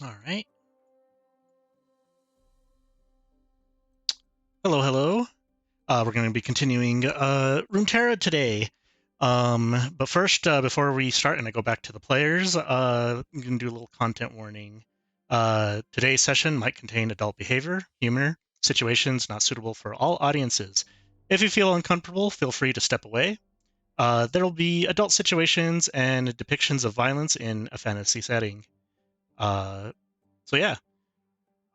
All right. Hello, hello. We're going to be continuing Runeterra today. But first, before we start and I go back to the players, I'm going to do a little content warning. Today's session might contain adult behavior, humor, situations not suitable for all audiences. If you feel uncomfortable, feel free to step away. There will be adult situations and depictions of violence in a fantasy setting. So yeah.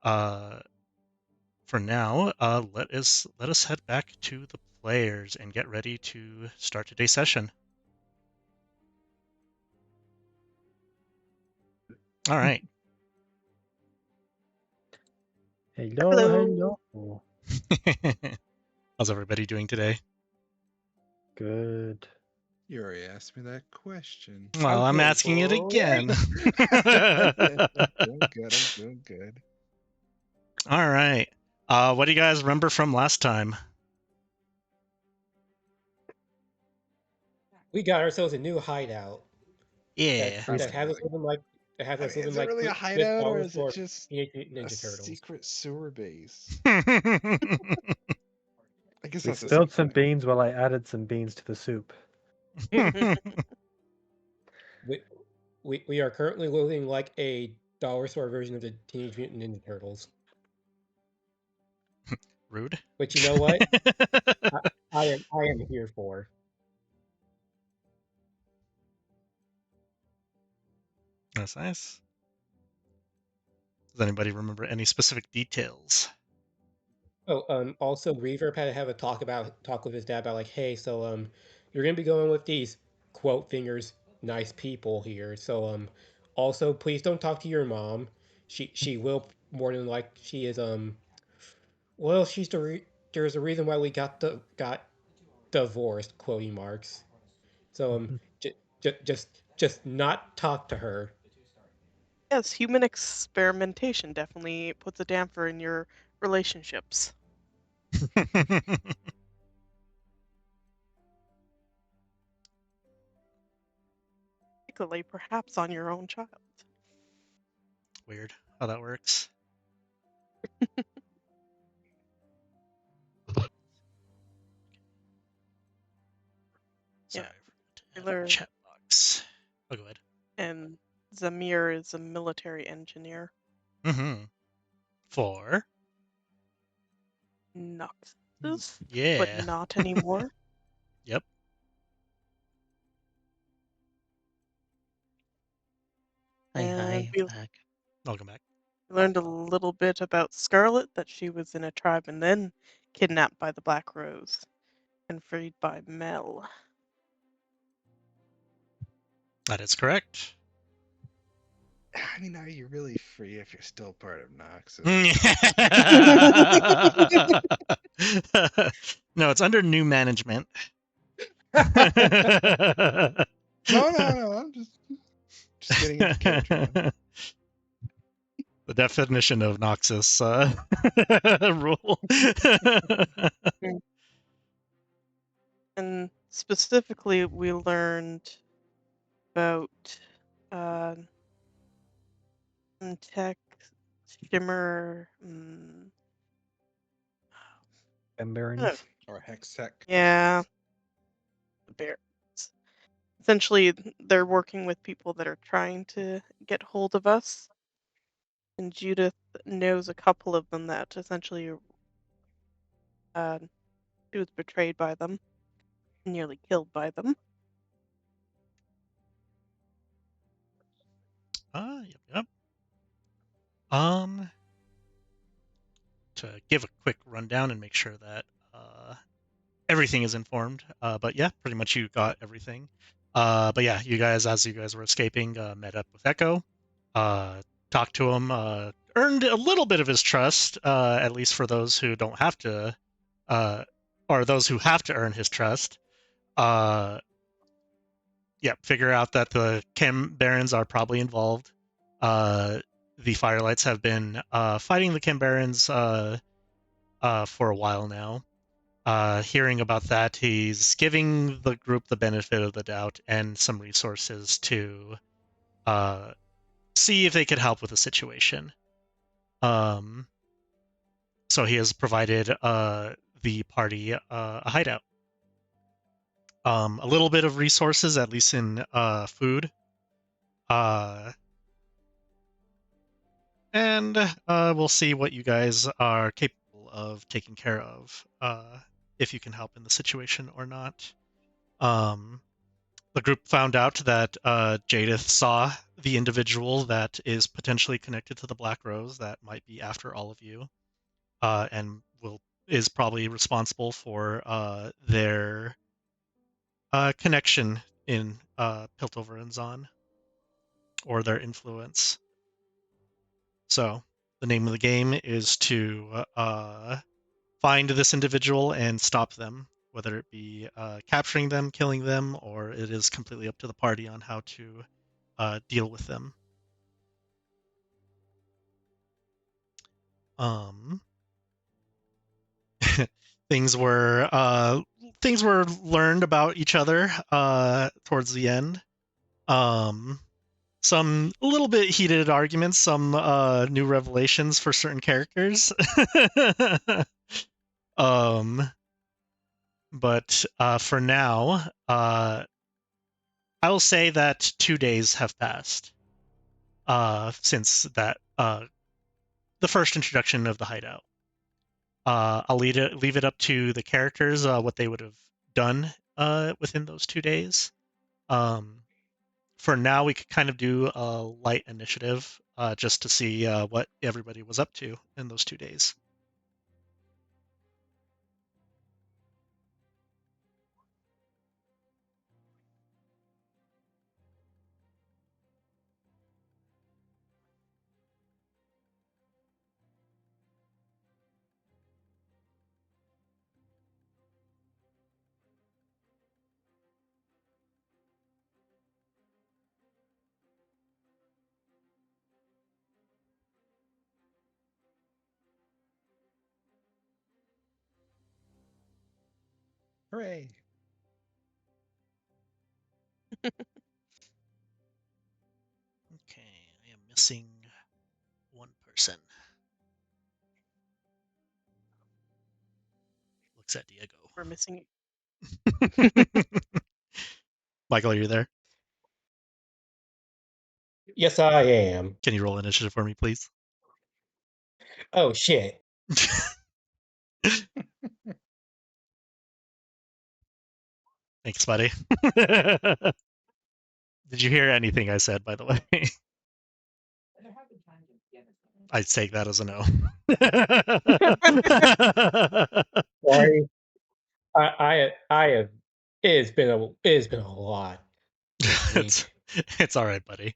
For now, let us head back to the players and get ready to start today's session. All right. Hello. How's everybody doing today? Good. You already asked me that question. Well, I'm asking it again. Doing good. I'm doing good. All right. What do you guys remember from last time? We got ourselves a new hideout Yeah. that has us living like Is it really a Smith hideout or dollars is it for just Teenage Mutant a Ninja Turtles. secret sewer base? All I guess We that's a spilled some secret. beans while I added some beans to the soup. We are currently living like a dollar store version of the Teenage Mutant Ninja Turtles. Rude. But you know what? I am here for. That's nice. Does anybody remember any specific details? Oh, also Reverb had to have a talk with his dad about like, hey, so you're gonna be going with these quote fingers nice people here. So also please don't talk to your mom. She will more than like she is well there's a reason why we got divorced, quoting marks. So just not talk to her. Yes, human experimentation definitely puts a damper in your relationships. Particularly, perhaps, on your own child. Weird how that works. Sorry, I forgot to add a chat box. Oh, go ahead. And Zamir is a military engineer. Mm-hmm. For? Noxus, Yeah. but not anymore. Yep. And Hi, we back. Welcome back. learned a little bit about Scarlet, that she was in a tribe and then kidnapped by the Black Rose and freed by Mel. That is correct. I mean, are you really free if you're still part of Noxus? No, it's under new management. No. I'm just getting into character, man. The definition of Noxus rule. And specifically, we learned about tech, shimmer, Barons. Or Hextech. yeah, the bears. Essentially, they're working with people that are trying to get hold of us. And Judith knows a couple of them that essentially she was betrayed by them, nearly killed by them. Yep. To give a quick rundown and make sure that everything is informed. But yeah, pretty much you got everything. But yeah, you guys, as you guys were escaping, met up with Echo, talked to him, earned a little bit of his trust, at least for those who don't have to, or those who have to earn his trust. Yeah, figure out that the Chem Barons are probably involved. The Firelights have been fighting the Chem Barons for a while now. Hearing about that, he's giving the group the benefit of the doubt and some resources to see if they could help with the situation. So he has provided the party a hideout, a little bit of resources, at least in food, and we'll see what you guys are capable of taking care of, if you can help in the situation or not. The group found out that Jadith saw the individual that is potentially connected to the Black Rose that might be after all of you, and is probably responsible for their connection in Piltover and Zon, or their influence. So the name of the game is to find this individual and stop them, whether it be capturing them, killing them, or it is completely up to the party on how to deal with them. Things were learned about each other towards the end. Some a little bit heated arguments, some new revelations for certain characters. But for now, I will say that 2 days have passed since that the first introduction of the hideout. I'll leave it up to the characters what they would have done within those 2 days. For now, we could kind of do a light initiative just to see what everybody was up to in those 2 days. Hooray! Okay, I am missing one person. Looks at Diego. We're missing. Michael, are you there? Yes, I am. Can you roll initiative for me, please? Oh shit. Thanks, buddy. Did you hear anything I said, by the way? I'd take that as a no. Sorry. I have. It's been a lot this it's, week. it's all right, buddy.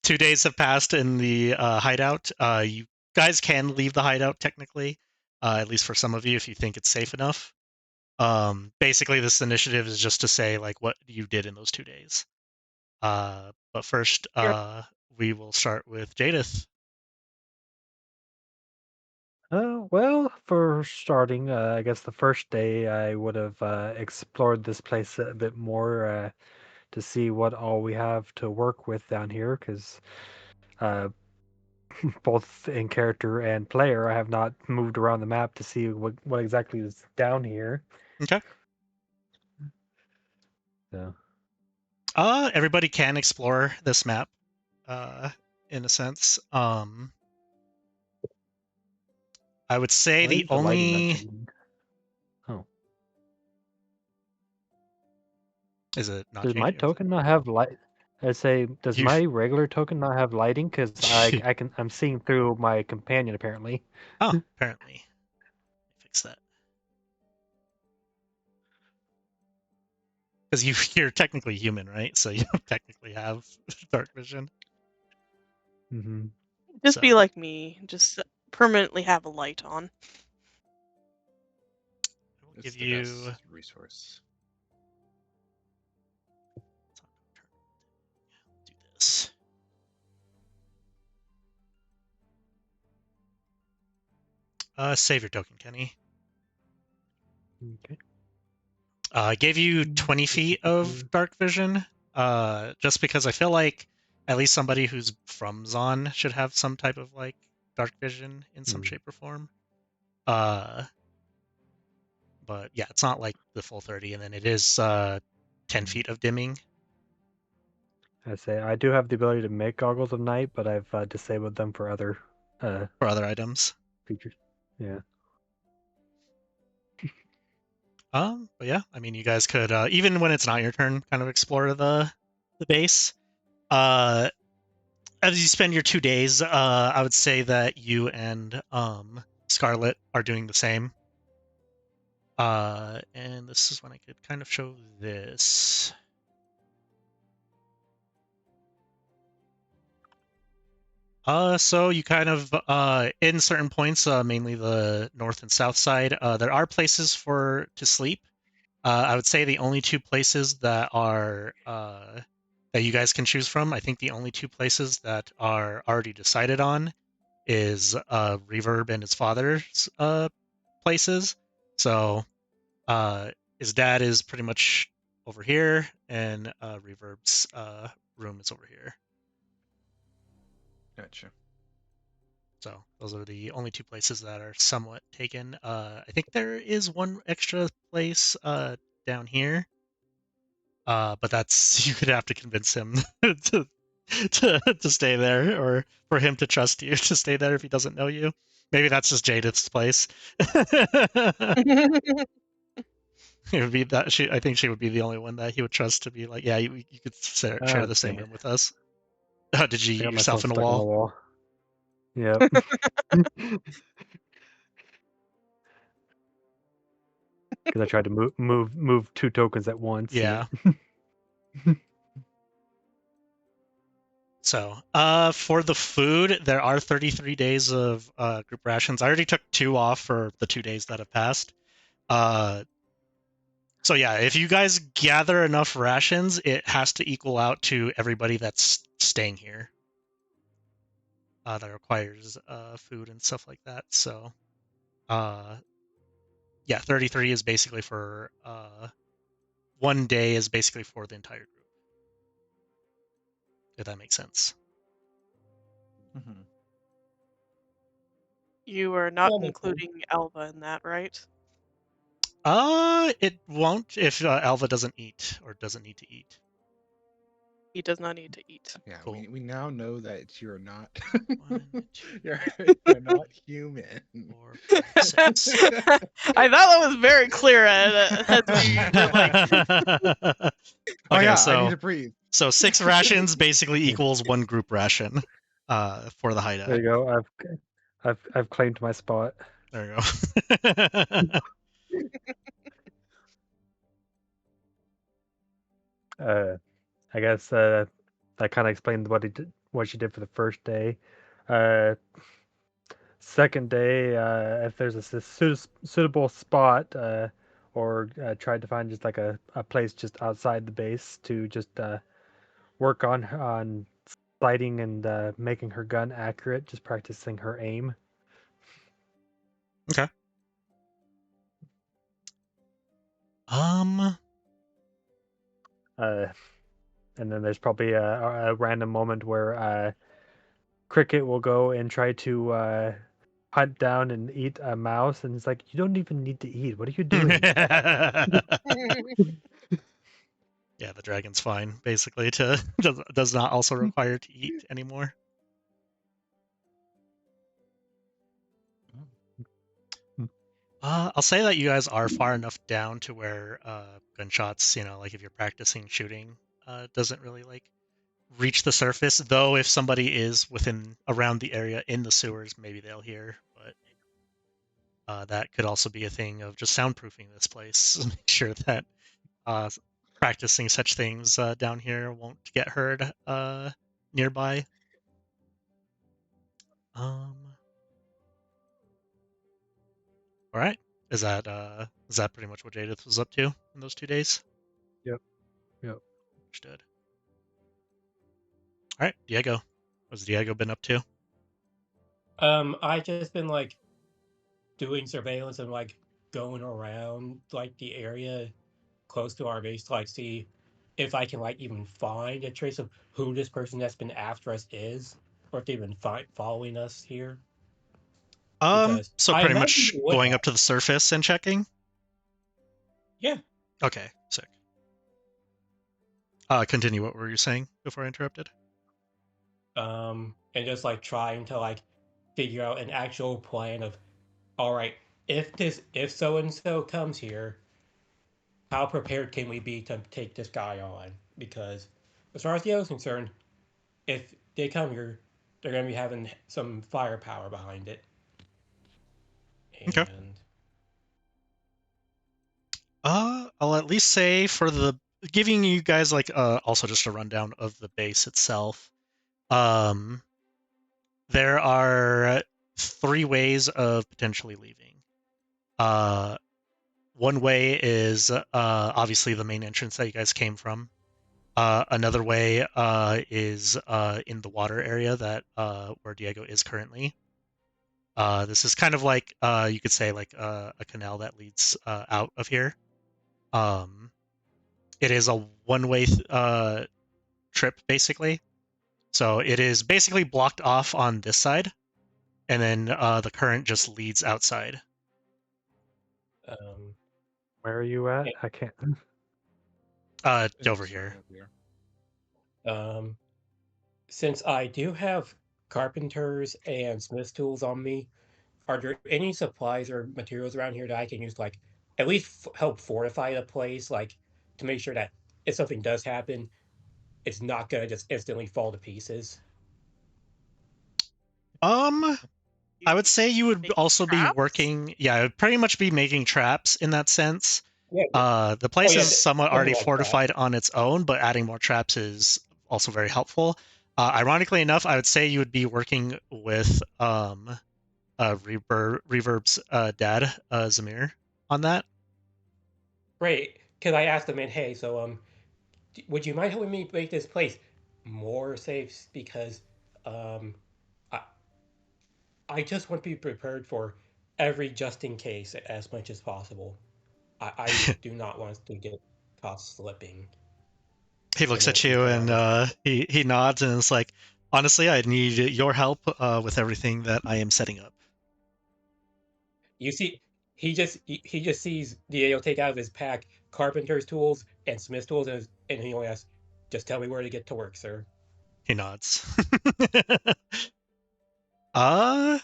2 days have passed in the hideout. You guys can leave the hideout technically, at least for some of you, if you think it's safe enough. Basically, this initiative is just to say like what you did in those 2 days. But first, we will start with Jadith. Well, for starting, I guess the first day I would have explored this place a bit more to see what all we have to work with down here, because both in character and player, I have not moved around the map to see what exactly is down here. Okay. So, Everybody can explore this map, in a sense. I would say why the is the lighting not only changing? Oh, is it not does my changing? token not have light? I say, does You, my regular token not have lighting? Because I'm seeing through my companion apparently. oh, apparently, fix that because you're technically human, right? So you technically have dark vision. Mm-hmm. Just So, be like me. Just permanently have a light on. I will It's give the you. best resource. Do this. Save your token, Kenny. Okay. I gave you 20 feet of dark vision, just because I feel like at least somebody who's from Zon should have some type of like dark vision in some shape or form. But yeah, it's not like the full 30, and then it is 10 feet of dimming. I say I do have the ability to make goggles of night, but I've disabled them for other for other items. features. Yeah. But yeah, I mean, you guys could even when it's not your turn, kind of explore the base. As you spend your 2 days, I would say that you and Scarlet are doing the same. And this is when I could kind of show this. So you kind of in certain points, mainly the north and south side, there are places to sleep. I would say the only two places that are that you guys can choose from. I think the only two places that are already decided on is Reverb and his father's places. So his dad is pretty much over here, and Reverb's room is over here. Gotcha. So those are the only two places that are somewhat taken. I think there is one extra place down here, but that's you could have to convince him to to stay there, or for him to trust you to stay there if he doesn't know you. Maybe that's just Jadith's place. It would be that I think she would be the only one that he would trust to be like, yeah, you could share the same Dang it. room with us. Oh, did you I eat got yourself myself in a stuck on the wall? wall. Yep. Because I tried to move 2 tokens at once. Yeah. So, for the food, there are 33 days of group rations. I already took 2 off for the 2 days that have passed. So yeah, if you guys gather enough rations, it has to equal out to everybody that's staying here. That requires food and stuff like that. So, yeah, 33 is basically for 1 day is basically for the entire group. If that makes sense. Mm-hmm. You are not That makes sense. including Alva in that, right? It won't if Alva doesn't eat or doesn't need to eat. He does not need to eat. Yeah, Cool. we now know that you're not 1, 2, you're not human. 4, 5, 6. I thought that was very clear as we went like. Oh Okay, yeah, I need to breathe. so 6 rations basically equals 1 group ration for the There hideout. you go. I've claimed my spot. There you go. I guess that kind of explained what she did for the first day. Second day, if there's a suitable spot, or tried to find just like a place just outside the base to just work on sighting and making her gun accurate, just practicing her aim. Okay. And then there's probably a random moment where Cricket will go and try to hunt down and eat a mouse, and it's like, you don't even need to eat. What are you doing? Yeah, the dragon's fine, basically, does not also require to eat anymore. I'll say that you guys are far enough down to where gunshots, like if you're practicing shooting, doesn't really like reach the surface. Though if somebody is around the area in the sewers, maybe they'll hear. But that could also be a thing of just soundproofing this place. Make sure that practicing such things down here won't get heard nearby. All right. Is that pretty much what Jadith was up to in those 2 days? Yep. Understood. All right, Diego. What's Diego been up to? I just been like doing surveillance and like going around like the area close to our base to like see if I can like even find a trace of who this person that's been after us is, or if they've been following us here. Because So I pretty imagine much they would going have. up to the surface and checking. Yeah. Okay, sick. Continue. What were you saying before I interrupted? And just like trying to like figure out an actual plan of, all right, if so and so comes here, how prepared can we be to take this guy on? Because as far as the is concerned, if they come here, they're going to be having some firepower behind it. Okay. And I'll at least say for the giving you guys like also just a rundown of the base itself. Um, there are 3 ways of potentially leaving. One way is obviously the main entrance that you guys came from. Another way is in the water area that where Diego is currently. This is kind of like you could say like a canal that leads out of here. Um, it is a one-way trip basically. So it is basically blocked off on this side, and then the current just leads outside. um, Where are you at? eh, I can't. Over It's right here. up here. um, since I do have carpenters and smith tools on me, are there any supplies or materials around here that I can use, like at least help fortify the place, like to make sure that if something does happen, it's not gonna just instantly fall to pieces? Um, I would say you would Making also be traps? working. Yeah, it would pretty much be making traps in that sense. Yeah. The Oh place yeah, is somewhat something already like that. fortified on its own, but adding more traps is also very helpful. Ironically enough, I would say you would be working with Reverb's dad, Zamir, on that. Great, because I asked them, and hey, so would you mind helping me make this place more safe? Because um, I I just want to be prepared for every just in case as much as possible. I do not want us to get caught slipping He when looks there are at you people around and us. he nods and is like, honestly, I need your help with everything that I am setting up. You see, he just sees Diego take out of his pack carpenter's tools and smith tools, and he only asks, "Just tell me where to get to work, sir." He nods. uh,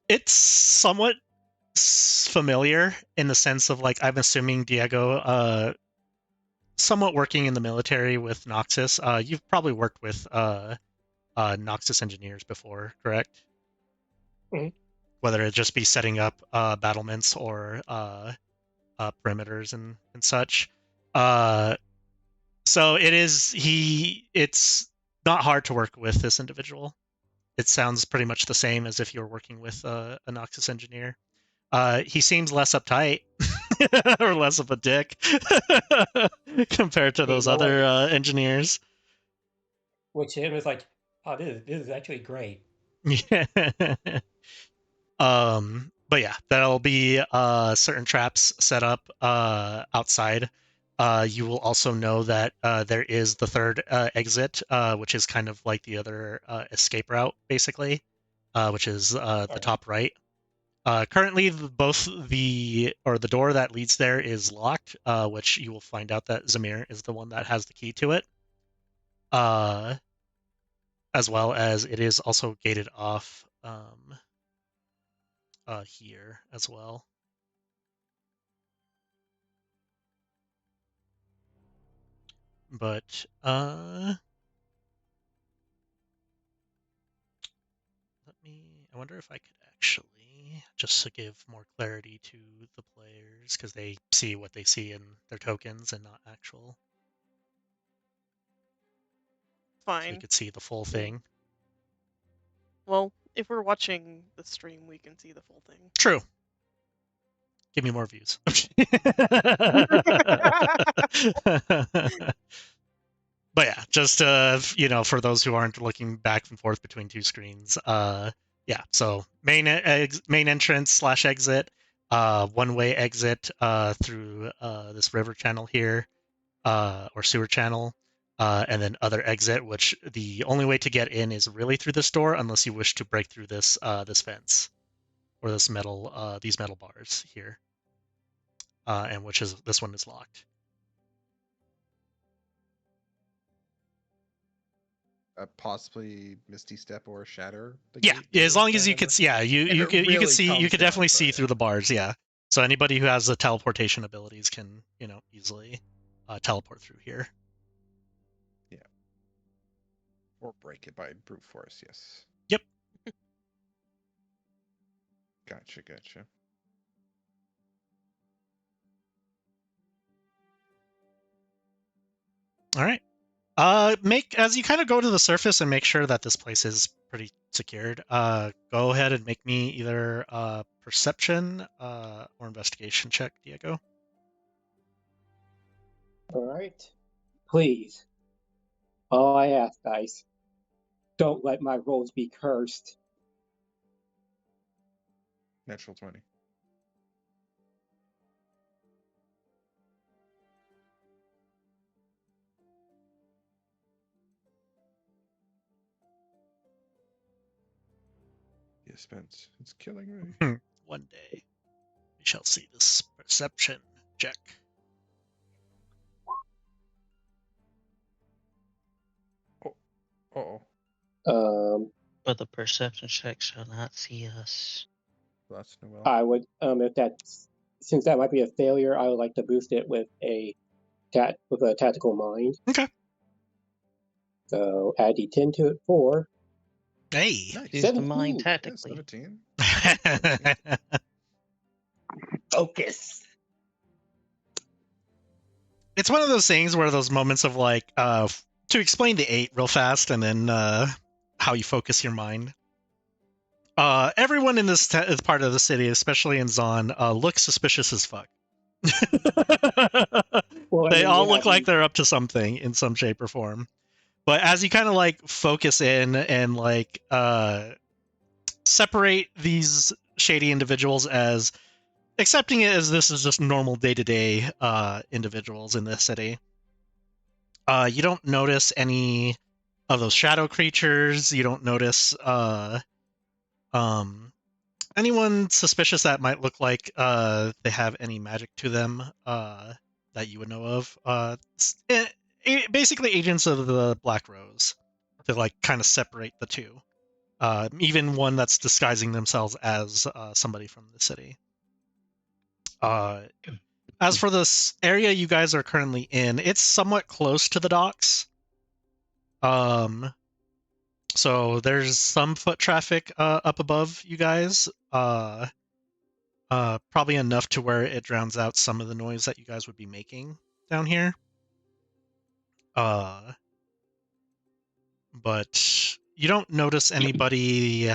it's somewhat familiar in the sense of like I'm assuming Diego, somewhat working in the military with Noxus. You've probably worked with Noxus engineers before, correct? Mhm. Whether it just be setting up battlements or perimeters and such. Uh, so it is he. It's not hard to work with this individual. It sounds pretty much the same as if you were working with a Noxus engineer. He seems less uptight or less of a dick compared to You those know what? other engineers. Which him is like, "Oh, this is actually great." Yeah. But yeah, there'll be certain traps set up outside. You will also know that there is the third exit, which is kind of like the other escape route, basically, which is the All right. top right. Currently, both the door that leads there is locked, which you will find out that Zamir is the one that has the key to it. Uh, as well as it is also gated off here as well. But I wonder if I could actually just to give more clarity to the players because they see what they see in their tokens and not actual. So you Fine. could see the full Mm. thing. Well, if we're watching the stream, we can see the full thing. True. Give me more views. But yeah, just for those who aren't looking back and forth between two screens, yeah. So main entrance slash exit, one way exit through this river channel here. or sewer channel, and then other exit, which the only way to get in is really through this door, unless you wish to break through this this fence or this metal these metal bars here, and which is this one is locked. Possibly Misty Step or Shatter the Yeah, gate. as long as you could, yeah, you could really see, you comes could down definitely to see it, through the bars. Yeah, so anybody who has the teleportation abilities can, easily teleport through here. Yeah. Or break it by brute force. Yes. Yep. Gotcha. All right. Make as you kind of go to the surface and make sure that this place is pretty secured. Go ahead and make me either perception or investigation check, Diego. All right. Please. All I ask, guys, don't let my rolls be cursed. Natural 20. Yes, Spence. It's killing me. One day we shall see this perception check. Oh. But the perception check shall not see us. That's Noel. I would, if that's, since that might be a failure, I would like to boost it with a tactical mind. Okay. So add D10 to it for Hey. Nice. Use the 17. mind Yeah, tactically. 17. Focus. It's one of those things where those moments of like to explain the 8 real fast and then how you focus your mind. Everyone in this part of the city, especially in Zon, looks suspicious as fuck. Well, They all look like these- they're up to something in some shape or form. But as you kind of like focus in and like separate these shady individuals as accepting it as this is just normal day-to-day individuals in this city, you don't notice any of those shadow creatures. You don't notice anyone suspicious that might look like they have any magic to them that you would know of. Basically agents of the Black Rose to like kind of separate the two. Even one that's disguising themselves as somebody from the city. As for this area you guys are currently in, it's somewhat close to the docks. So there's some foot traffic up above you guys. Probably enough to where it drowns out some of the noise that you guys would be making down here. But you don't notice anybody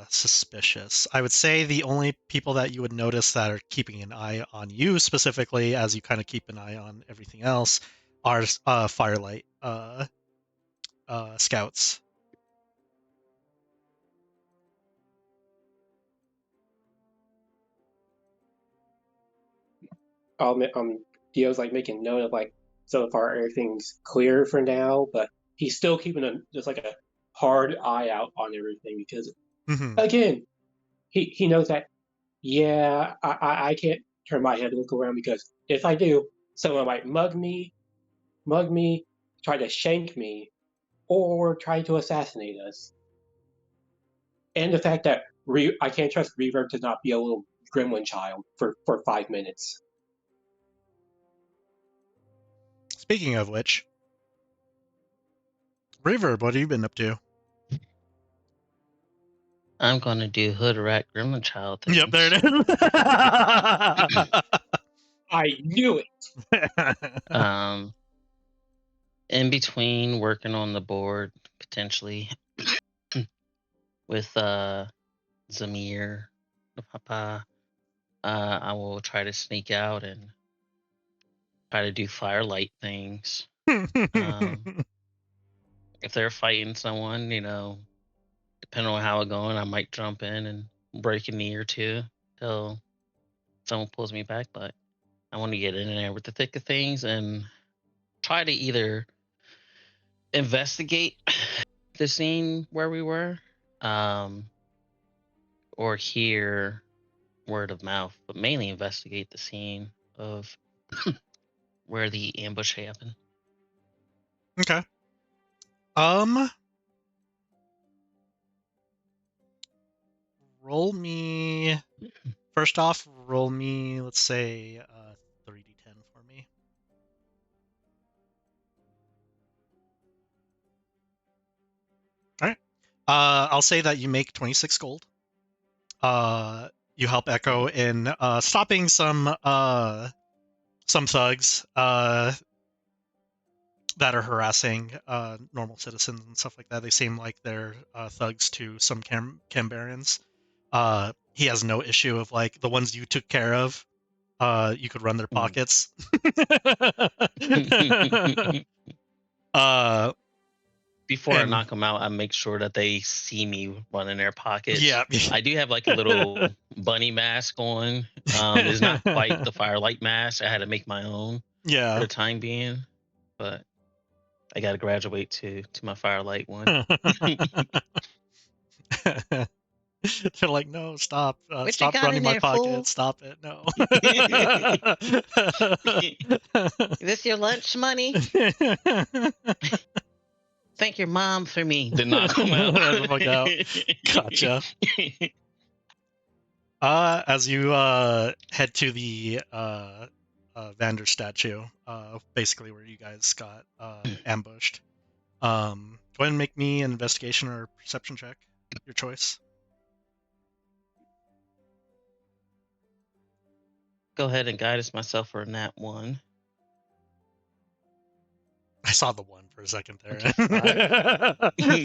suspicious. I would say the only people that you would notice that are keeping an eye on you specifically, as you kind of keep an eye on everything else, are Firelight scouts. Dio's like making note of like, so far everything's clear for now, but he's still keeping just like a hard eye out on everything because again, he knows that I can't turn my head and look around because if I do, someone might mug me, try to shank me, or try to assassinate us. And the fact that I can't trust Reverb to not be a little gremlin child for 5 minutes. Speaking of which, Reverb, what have you been up to? I'm gonna do hood rat gremlin child things. Yep, there it is. I knew it. In between working on the board, potentially with Zamir, Papa, I will try to sneak out and try to do firelight things. If they're fighting someone, depending on how it's going, I might jump in and break a knee or two till someone pulls me back. But I want to get in there with the thick of things and try to either investigate the scene where we were, or hear word of mouth, but mainly investigate the scene of where the ambush happened. Okay. Roll me. First off, roll me, let's say, 3d10 for me. All right. I'll say that you make 26 gold. You help Echo in stopping some thugs that are harassing normal citizens and stuff like that. They seem like they're thugs to some Canberrans. He has no issue of like the ones you took care of. You could run their pockets. Before I And knock them out, I make sure that they see me running their pockets. yeah, I do have like a little bunny mask on. It's not quite the firelight mask. I had to make my own for yeah. the time being, but I got to graduate to my firelight one. They're like, no, stop, What you stop got running in my there, fool? pockets, stop it, no. Is this your lunch money? Thank your mom for me. Did not come out. The fuck out. Gotcha. As you head to the Vander statue, basically where you guys got ambushed, go ahead and make me an investigation or perception check, your choice. Go ahead and guide us myself for nat 1. I saw the one for a second there. Okay.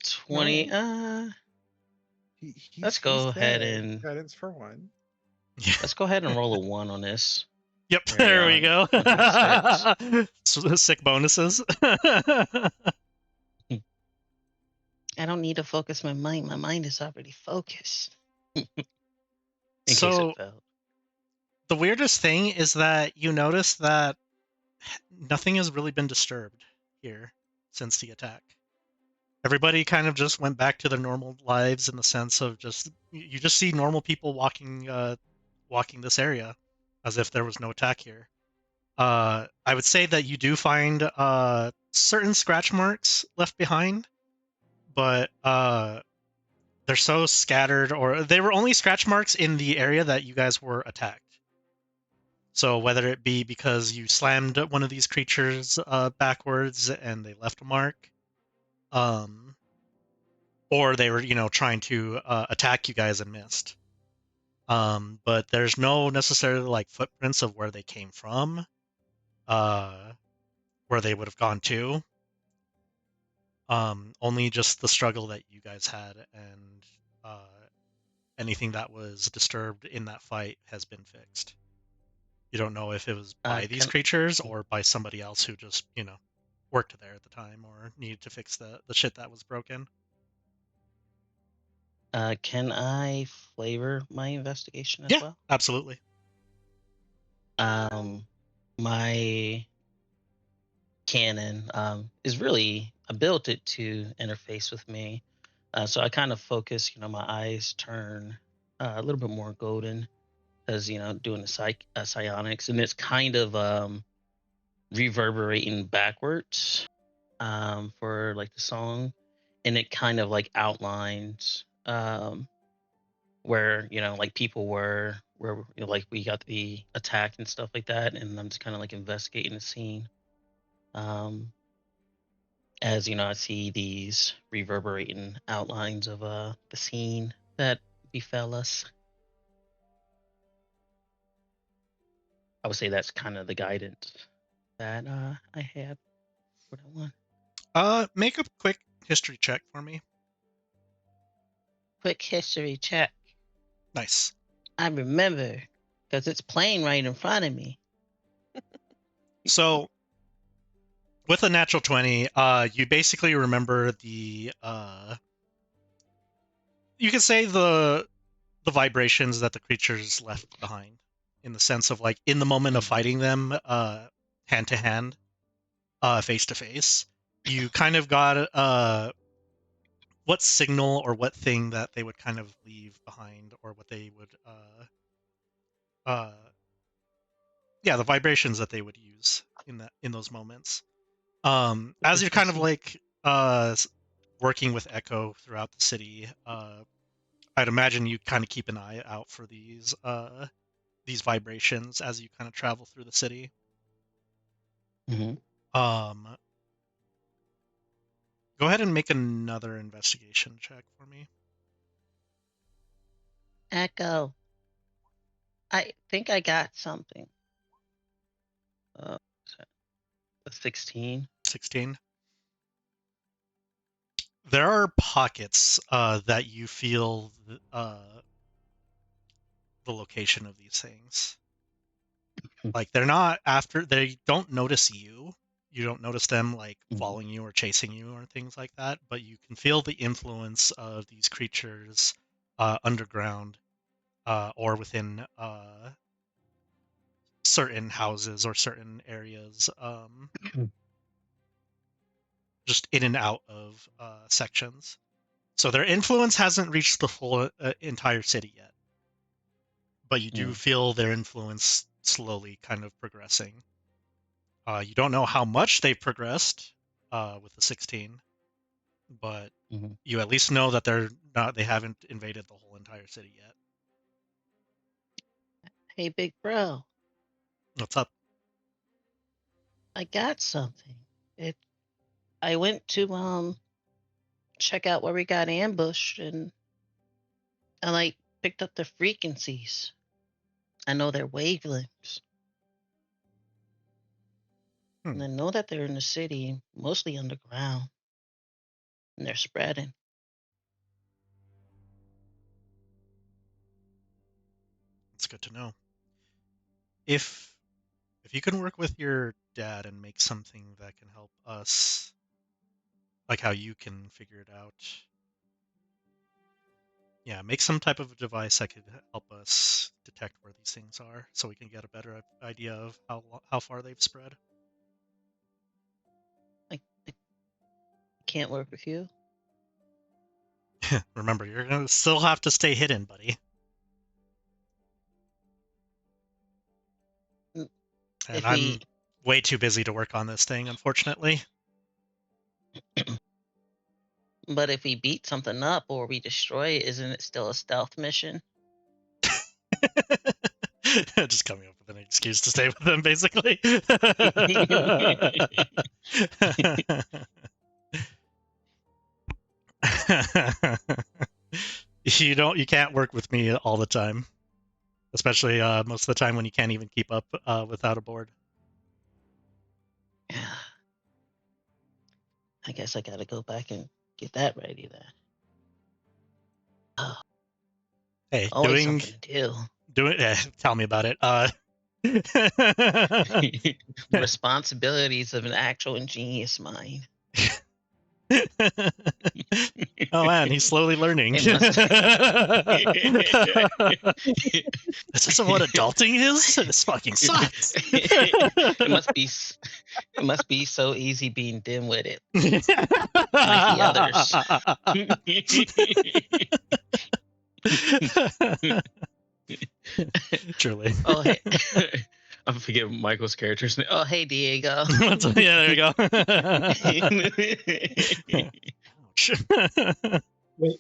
20. Let's go ahead and guidance for 1. let's go ahead and roll a 1 on this. Yep, there we go. Sick bonuses. I don't need to focus my mind. My mind is already focused. In case it failed. The weirdest thing is that you notice that nothing has really been disturbed here since the attack. Everybody kind of just went back to their normal lives in the sense of just you just see normal people walking this area as if there was no attack here. I would say that you do find certain scratch marks left behind, but they're so scattered, or they were only scratch marks in the area that you guys were attacked. So whether it be because you slammed one of these creatures backwards and they left a mark, or they were, trying to attack you guys and missed. But there's no necessarily like footprints of where they came from, where they would have gone to. Only just the struggle that you guys had, and anything that was disturbed in that fight has been fixed. You don't know if it was by these creatures or by somebody else who just, worked there at the time or needed to fix the shit that was broken. Can I flavor my investigation as Yeah, well? Absolutely. My cannon is really, I built it to interface with me. So I kind of focus, my eyes turn a little bit more golden as, doing the psionics, and it's kind of reverberating backwards for like the song, and it kind of like outlines where like people were, where like we got the attack and stuff like that, and I'm just kind of like investigating the scene. As I see these reverberating outlines of the scene that befell us. I would say that's kind of the guidance that I had for that one. Make a quick history check for me. Quick history check. Nice. I remember because it's playing right in front of me. So, with a natural 20, you basically remember the you could say the vibrations that the creatures left behind in the sense of like in the moment of fighting them hand to hand, face to face, you kind of got what signal or what thing that they would kind of leave behind, or what they would uh yeah, the vibrations that they would use in those moments. As you're kind of like working with Echo throughout the city, I'd imagine you kind of keep an eye out for these vibrations as you kind of travel through the city. Mm-hmm. Go ahead and make another investigation check for me. Echo. I think I got something. 16. 16. There are pockets that you feel the location of these things. Like they're not after, they don't notice you. You don't notice them like following you or chasing you or things like that, but you can feel the influence of these creatures underground or within certain houses or certain areas, just in and out of sections. So their influence hasn't reached the full entire city yet, but you do feel their influence slowly kind of progressing. You don't know how much they've progressed with the 16, but you at least know that they haven't invaded the whole entire city yet. Hey, big bro. What's up? I got something. I went to check out where we got ambushed, and I like picked up the frequencies. I know their wavelengths. And I know that they're in the city, mostly underground, and they're spreading. It's good to know. If you can work with your dad and make something that can help us, like how you can figure it out. Yeah, make some type of a device that could help us detect where these things are, so we can get a better idea of how far they've spread. I can't work with you. Remember, you're gonna still have to stay hidden, buddy. And I'm way too busy to work on this thing, unfortunately. But if we beat something up or we destroy it, isn't it still a stealth mission? Just coming up with an excuse to stay with them, basically. You can't work with me all the time, especially most of the time when you can't even keep up without a board. I guess I gotta go back and get that ready then. Oh. Hey, always something to do. Tell me about it. Responsibilities of an actual ingenious mind. Oh man, he's slowly learning. Is this what adulting is? This fucking sucks. It must be so easy being dim-witted, like the others. Truly. Oh, hey. I forget Michael's character's name. Oh, hey, Diego. Yeah, there you go.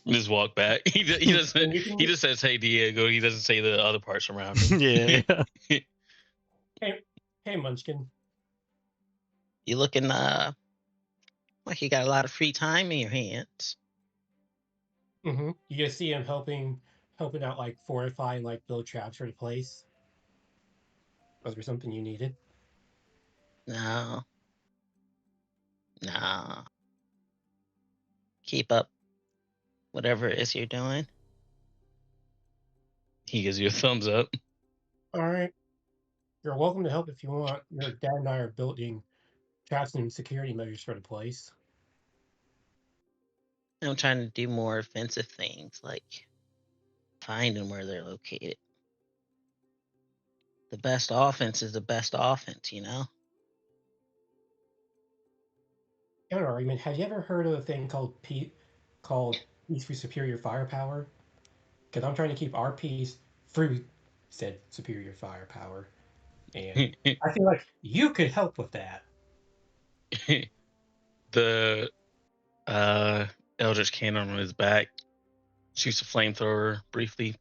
Just walk back. He doesn't. He just says, "Hey, Diego." He doesn't say the other parts around him. Yeah. Hey, Munchkin. You looking like you got a lot of free time in your hands. Mm-hmm. You just see him helping out, like fortify and like build traps for the place. Was there something you needed? No. Keep up whatever it is you're doing. He gives you a thumbs up. All right. You're welcome to help if you want. Your dad and I are building traps and security measures for the place. I'm trying to do more offensive things, like finding where they're located. the best offense is the best offense, you know? Counter argument. Have you ever heard of a thing called peace for superior firepower? Because I'm trying to keep our peace through said superior firepower, and I feel like you could help with that. The Eldritch Cannon on his back shoots a flamethrower briefly.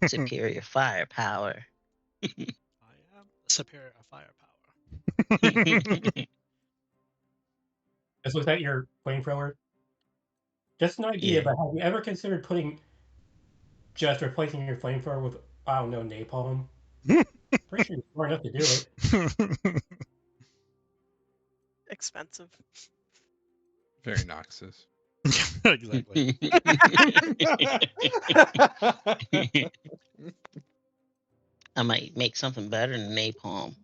Superior firepower. I am superior firepower. Just was that your flamethrower? Just an idea, Yeah. but have you ever considered just replacing your flamethrower with, I don't know, napalm? Pretty sure you're smart enough to do it. Expensive. Very noxious. Exactly. I might make something better than napalm.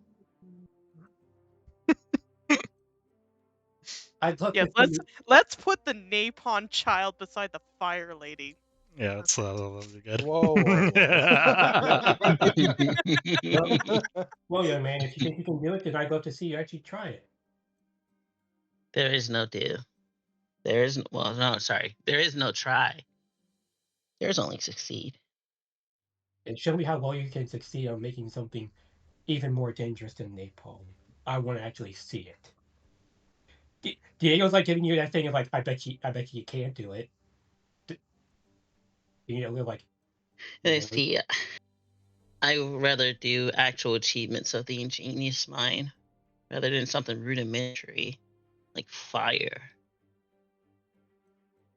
I'd love Yes, to see. let's put the napalm child beside the fire lady. Yeah, that's that'll be good. Whoa. Well, young man, if you think you can do it, then I'd love to see you actually try it. There is no do. There is there is no try. There's only succeed. And show me how well you can succeed on making something even more dangerous than napalm. I want to actually see it. Diego's like giving you that thing of like, I bet you can't do it. You know, we're like, Let's really? see. I would rather do actual achievements of the ingenious mind rather than something rudimentary like fire.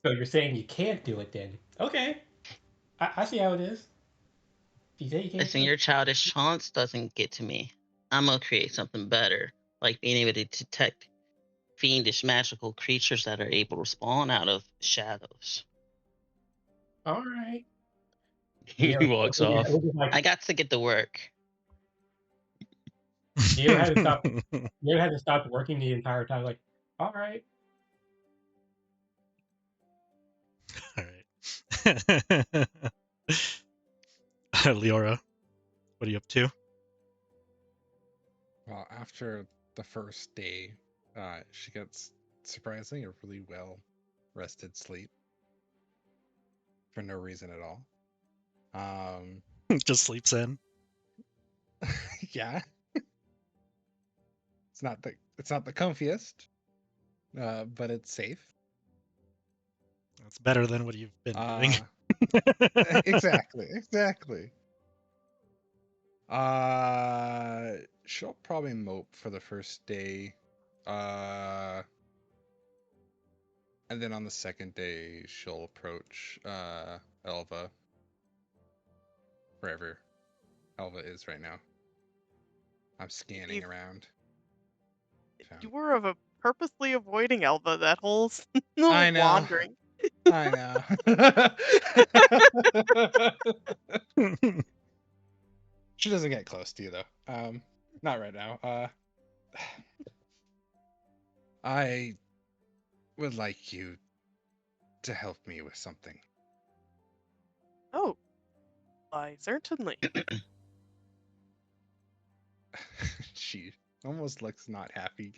So you're saying you can't do it then? Okay, I see how it is. If you say you can't Listen, do it, your childish chance doesn't get to me. I'm gonna create something better, like being able to detect fiendish magical creatures that are able to spawn out of shadows. all right. He walks off. Like, I got to get to work. Diego had to stop. Diego had to stop working the entire time. Like, all right. All right. Leora, what are you up to? Well, after the first day, she gets surprisingly a really well rested sleep for no reason at all. Just sleeps in. Yeah, it's not the comfiest, but it's safe. That's better than what you've been doing. Exactly. She'll probably mope for the first day. And then on the second day, she'll approach Elva, wherever Elva is right now. I'm scanning around. You were purposely avoiding Elva that whole I know. wandering. I know. She doesn't get close to you though. Not right now. I would like you to help me with something. Oh, why certainly. She almost looks not happy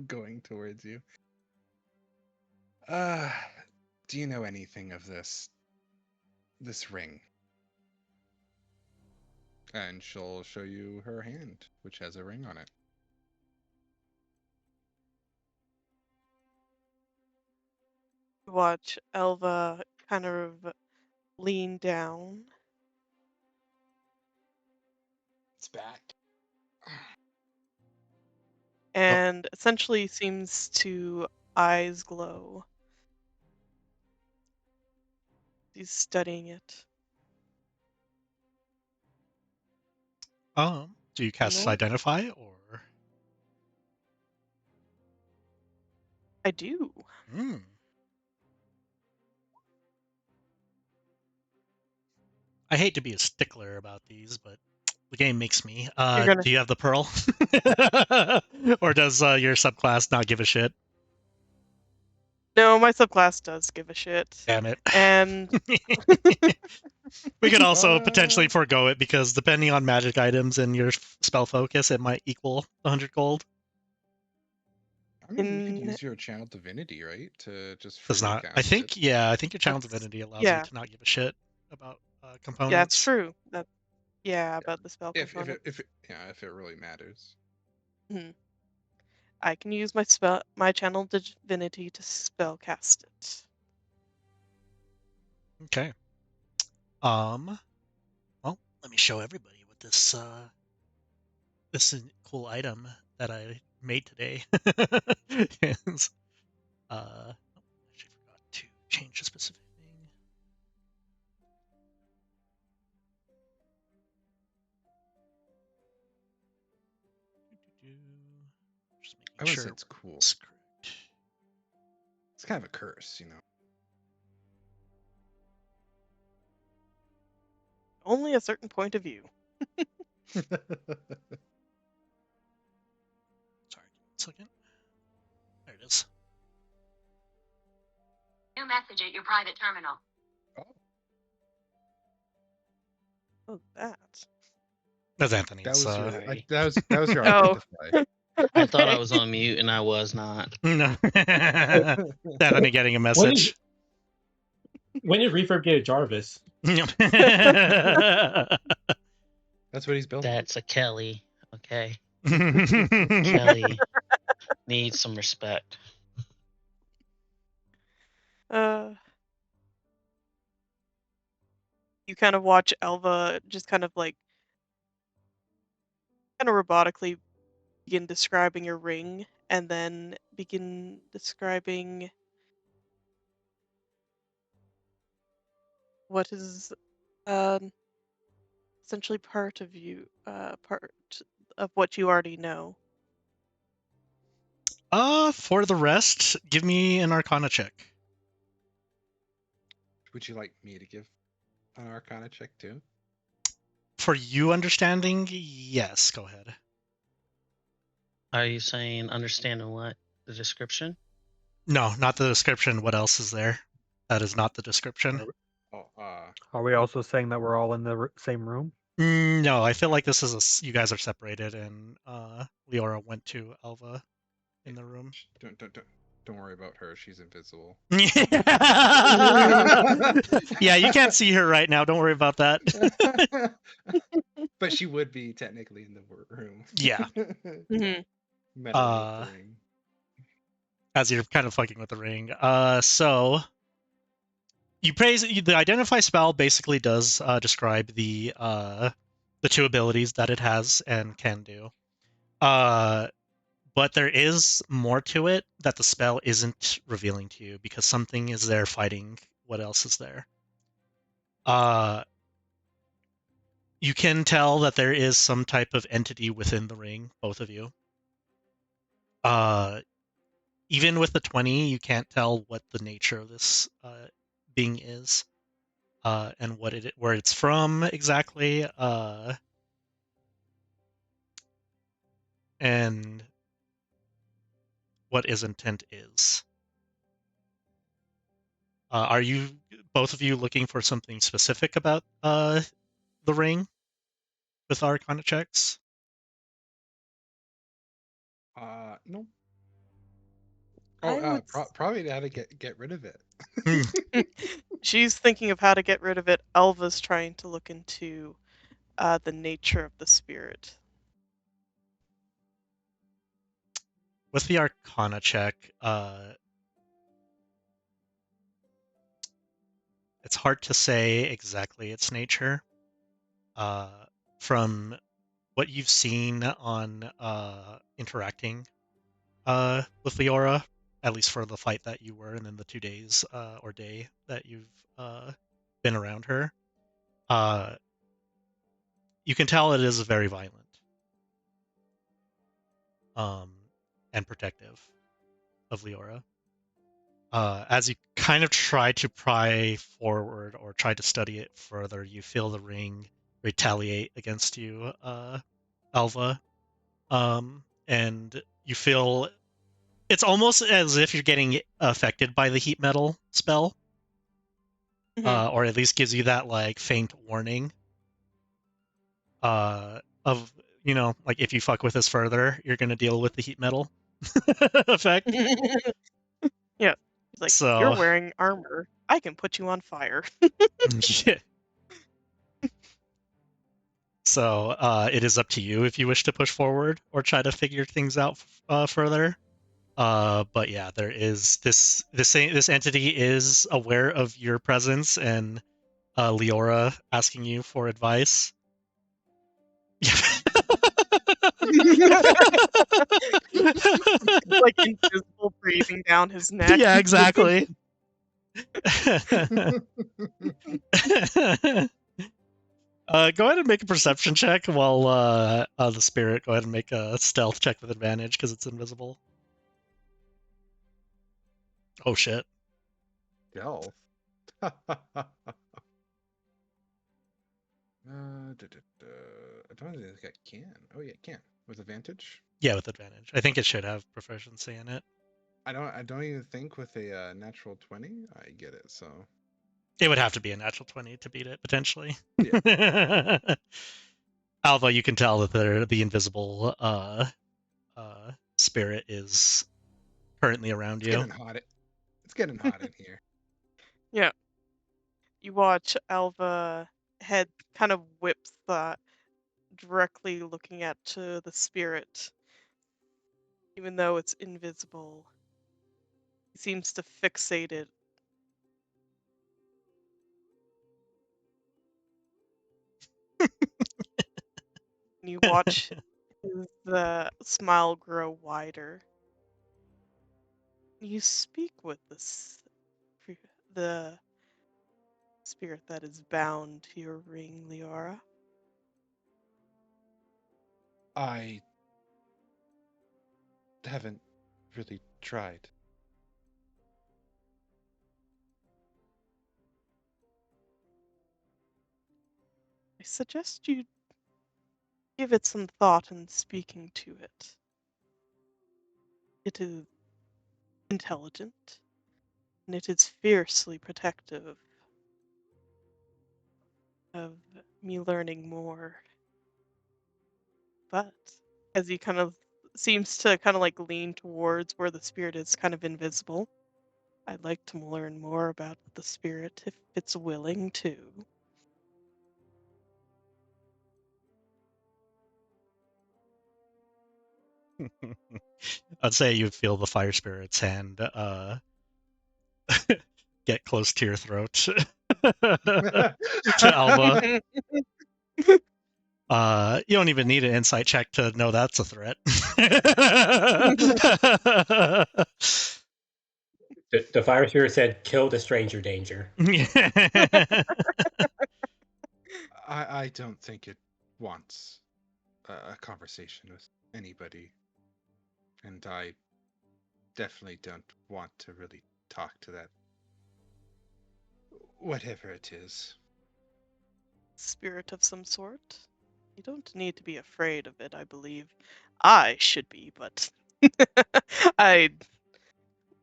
going towards you. Do you know anything of this ring? And she'll show you her hand, which has a ring on it. Watch Elva kind of lean down. It's back. And essentially seems to eyes glow. He's studying it. Do you cast Identify or? I do. I hate to be a stickler about these, but the game makes me. Do you have the pearl? Or does your subclass not give a shit? No, my subclass does give a shit. Damn it. And we could also potentially forego it because depending on magic items and your spell focus, it might equal 100 gold. I mean, you could use your channel divinity, right, to just Does freely not. cast I think it. yeah. I think your channel divinity allows you to not give a shit about components. Yeah, that's true. About the spell If component. if it really matters. I can use my channel divinity to spell cast it. Okay. Well, let me show everybody what this cool item that I made today is. Actually forgot to change a specific thing. Just making I would sure say it's cool. it's correct. It's kind of a curse, you know. Only a certain point of view. Sorry, give me a second. There it is. New message at your private terminal. Oh, that. That's Anthony's. That was your identify. I thought I was on mute and I was not. No. Anthony getting a message. When did Reverb get a Jarvis? That's what he's building. That's a Kelly. Okay. Kelly needs some respect. You kind of watch Elva just kind of robotically begin describing your ring and then begin describing what is essentially part of you, part of what you already know. For the rest, give me an Arcana check. Would you like me to give an Arcana check too? For you understanding, yes, go ahead. Are you saying understanding what? The description? No, not the description. What else is there? That is not the description. Are we also saying that we're all in the same room? No, I feel like this is you guys are separated, and Leora went to Elva in the room. Don't worry about her. She's invisible. Yeah, you can't see her right now. Don't worry about that. But she would be technically in the room. Yeah. Meddling with the ring. As you're kind of fucking with the ring. So the identify spell basically does describe the two abilities that it has and can do. But there is more to it that the spell isn't revealing to you because something is there fighting what else is there. You can tell that there is some type of entity within the ring, both of you. Even with the 20, you can't tell what the nature of this being is, and where it's from exactly, and what his intent is. Are you both of you looking for something specific about the ring with Arcana checks? No. Probably how to get rid of it. She's thinking of how to get rid of it. Elva's trying to look into the nature of the spirit. With the Arcana check, it's hard to say exactly its nature. From what you've seen on interacting with Leora, at least for the fight that you were, and then the 2 days or day that you've been around her, you can tell it is very violent and protective of Leora. As you kind of try to pry forward or try to study it further, you feel the ring retaliate against you, Alva, and you feel It's almost as if you're getting affected by the heat metal spell, or at least gives you that like faint warning of like if you fuck with this further, you're gonna deal with the heat metal effect. Yeah. He's like, you're So wearing armor. I can put you on fire. yeah. So it is up to you if you wish to push forward or try to figure things out further. But yeah, there is this entity is aware of your presence and Leora asking you for advice. Like invisible breathing down his neck. Yeah, exactly. Go ahead and make a perception check while the spirit. Go ahead and make a stealth check with advantage because it's invisible. Oh shit! Stealth. I don't think I can. Oh yeah, I can with advantage. Yeah, with advantage. I think it should have proficiency in it. I don't even think with a natural 20 I get it. So It would have to be a natural 20 to beat it potentially. yeah. Alpha, you can tell that the invisible spirit is currently around It's you. getting hot. It's getting hot in here. Yeah. You watch Alva head kind of whips that directly looking at the spirit. Even though it's invisible, he seems to fixate it. And you watch the smile grow wider. You speak with the spirit that is bound to your ring, Leora. I haven't really tried. I suggest you give it some thought in speaking to it. It is intelligent, and it is fiercely protective of me learning more. But as he kind of seems to kind of like lean towards where the spirit is kind of invisible, I'd like to learn more about the spirit if it's willing to. I'd say you feel the fire spirit's hand get close to your throat to Alva. You don't even need an insight check to know that's a threat. The fire spirit said, "Kill the stranger danger." I don't think it wants a conversation with anybody, and I definitely don't want to really talk to that. Whatever it is. Spirit of some sort? You don't need to be afraid of it, I believe. I should be, but I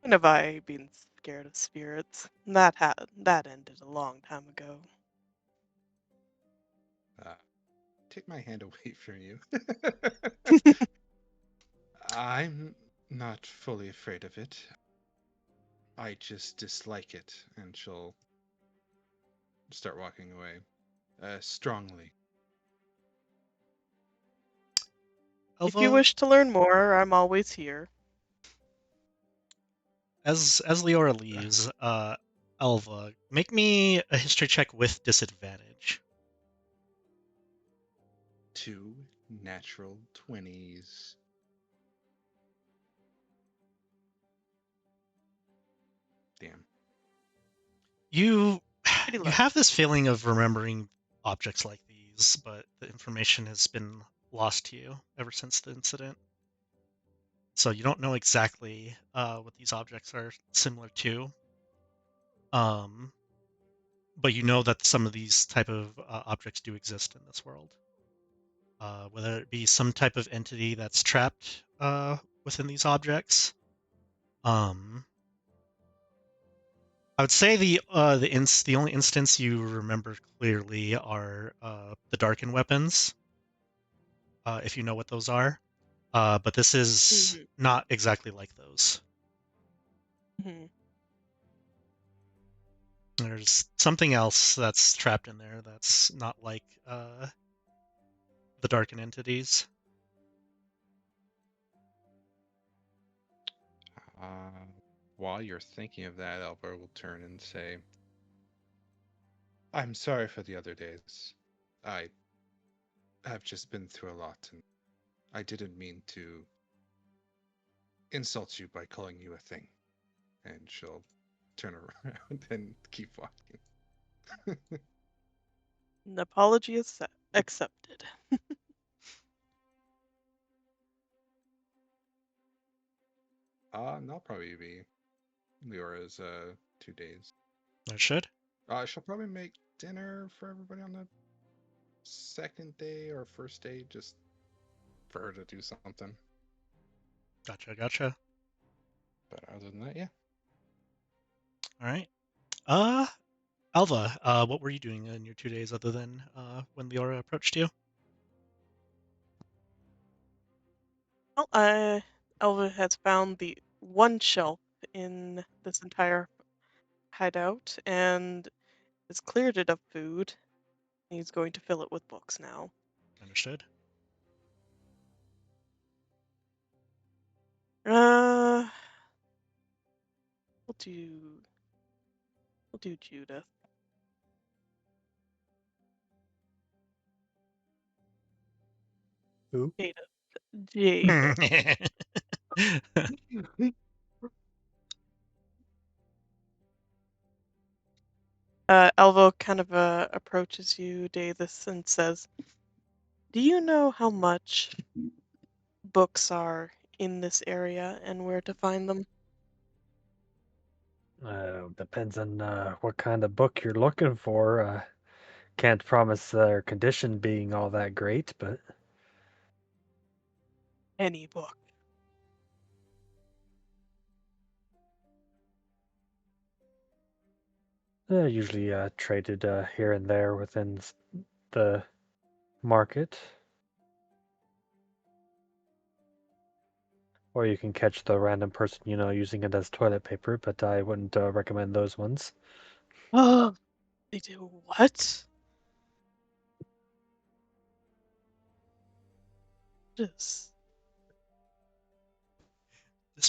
when have I been scared of spirits? That ended a long time ago. Take my hand away from you. I'm not fully afraid of it. I just dislike it, and she'll start walking away. Strongly. If you Alva, wish to learn more, I'm always here. as Leora leaves, Alva, make me a history check with disadvantage. 2 natural 20s. Damn. You Pretty you low. have this feeling of remembering objects like these, but the information has been lost to you ever since the incident. So you don't know exactly what these objects are similar to. But you know that some of these type of objects do exist in this world. Whether it be some type of entity that's trapped within these objects, I would say the only instance you remember clearly are the darkened weapons, if you know what those are. But this is not exactly like those. Mm-hmm. There's something else that's trapped in there that's not like the darkened entities. While you're thinking of that, Elvar will turn and say, I'm sorry for the other days. I have just been through a lot, and I didn't mean to insult you by calling you a thing. And she'll turn around and keep walking. An apology is accepted. And that'll probably be Leora's 2 days. I should. She'll probably make dinner for everybody on the second day or first day, just for her to do something. Gotcha. But other than that, yeah. All right. Alva, what were you doing in your 2 days other than when Leora approached you? Well, Elva has found the one shelf in this entire hideout and has cleared it of food. He's going to fill it with books now. Understood. We'll do Judith. Who? Jadith. Elvo kind of approaches you, Davis, and says, "Do you know how much books are in this area and where to find them?" Depends on what kind of book you're looking for. Can't promise their condition being all that great, but Any book. usually traded here and there within the market. Or you can catch the random person, using it as toilet paper, but I wouldn't recommend those ones. Oh, they do what? This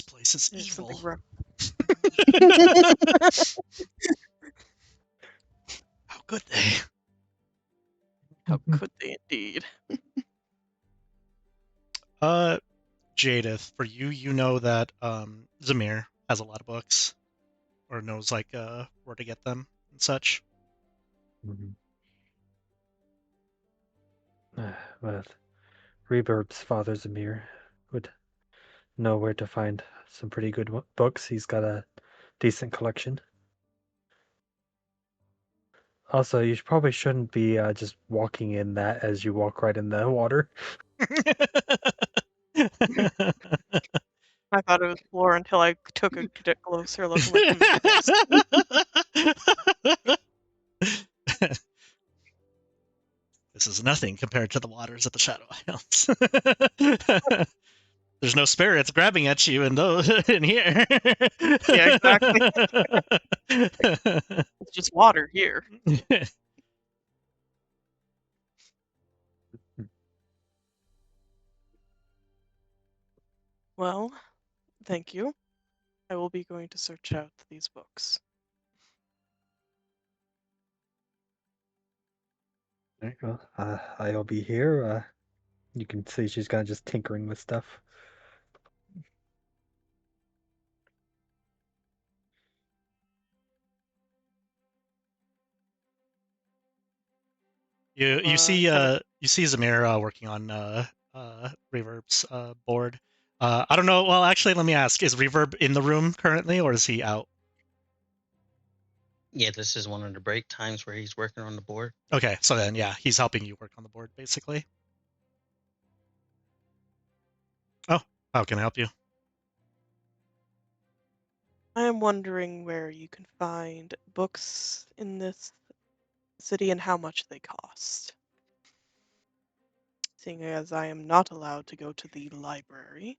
place is There's evil. something wrong. How could they? How could they indeed? Jadith, for you, you know that Zamir has a lot of books, or knows like where to get them and such. But Reverb's father Zamir would know where to find some pretty good books. He's got a decent collection. Also, you probably shouldn't be just walking in that as you walk right in the water. I thought it was floor until I took a closer look. I'm like, This is nothing compared to the waters of the Shadow Isles. There's no spirits grabbing at you in here. Yeah, exactly. It's just water here. Well, thank you. I will be going to search out these books. Well, I'll be here. You can see she's kind of just tinkering with stuff. You see Zamir working on Reverb's board. I don't know. Well, actually, let me ask: is Reverb in the room currently, or is he out? Yeah, this is one of the break times where he's working on the board. Okay, so then yeah, he's helping you work on the board basically. Oh, how can I help you? I am wondering where you can find books in this city and how much they cost. Seeing as I am not allowed to go to the library.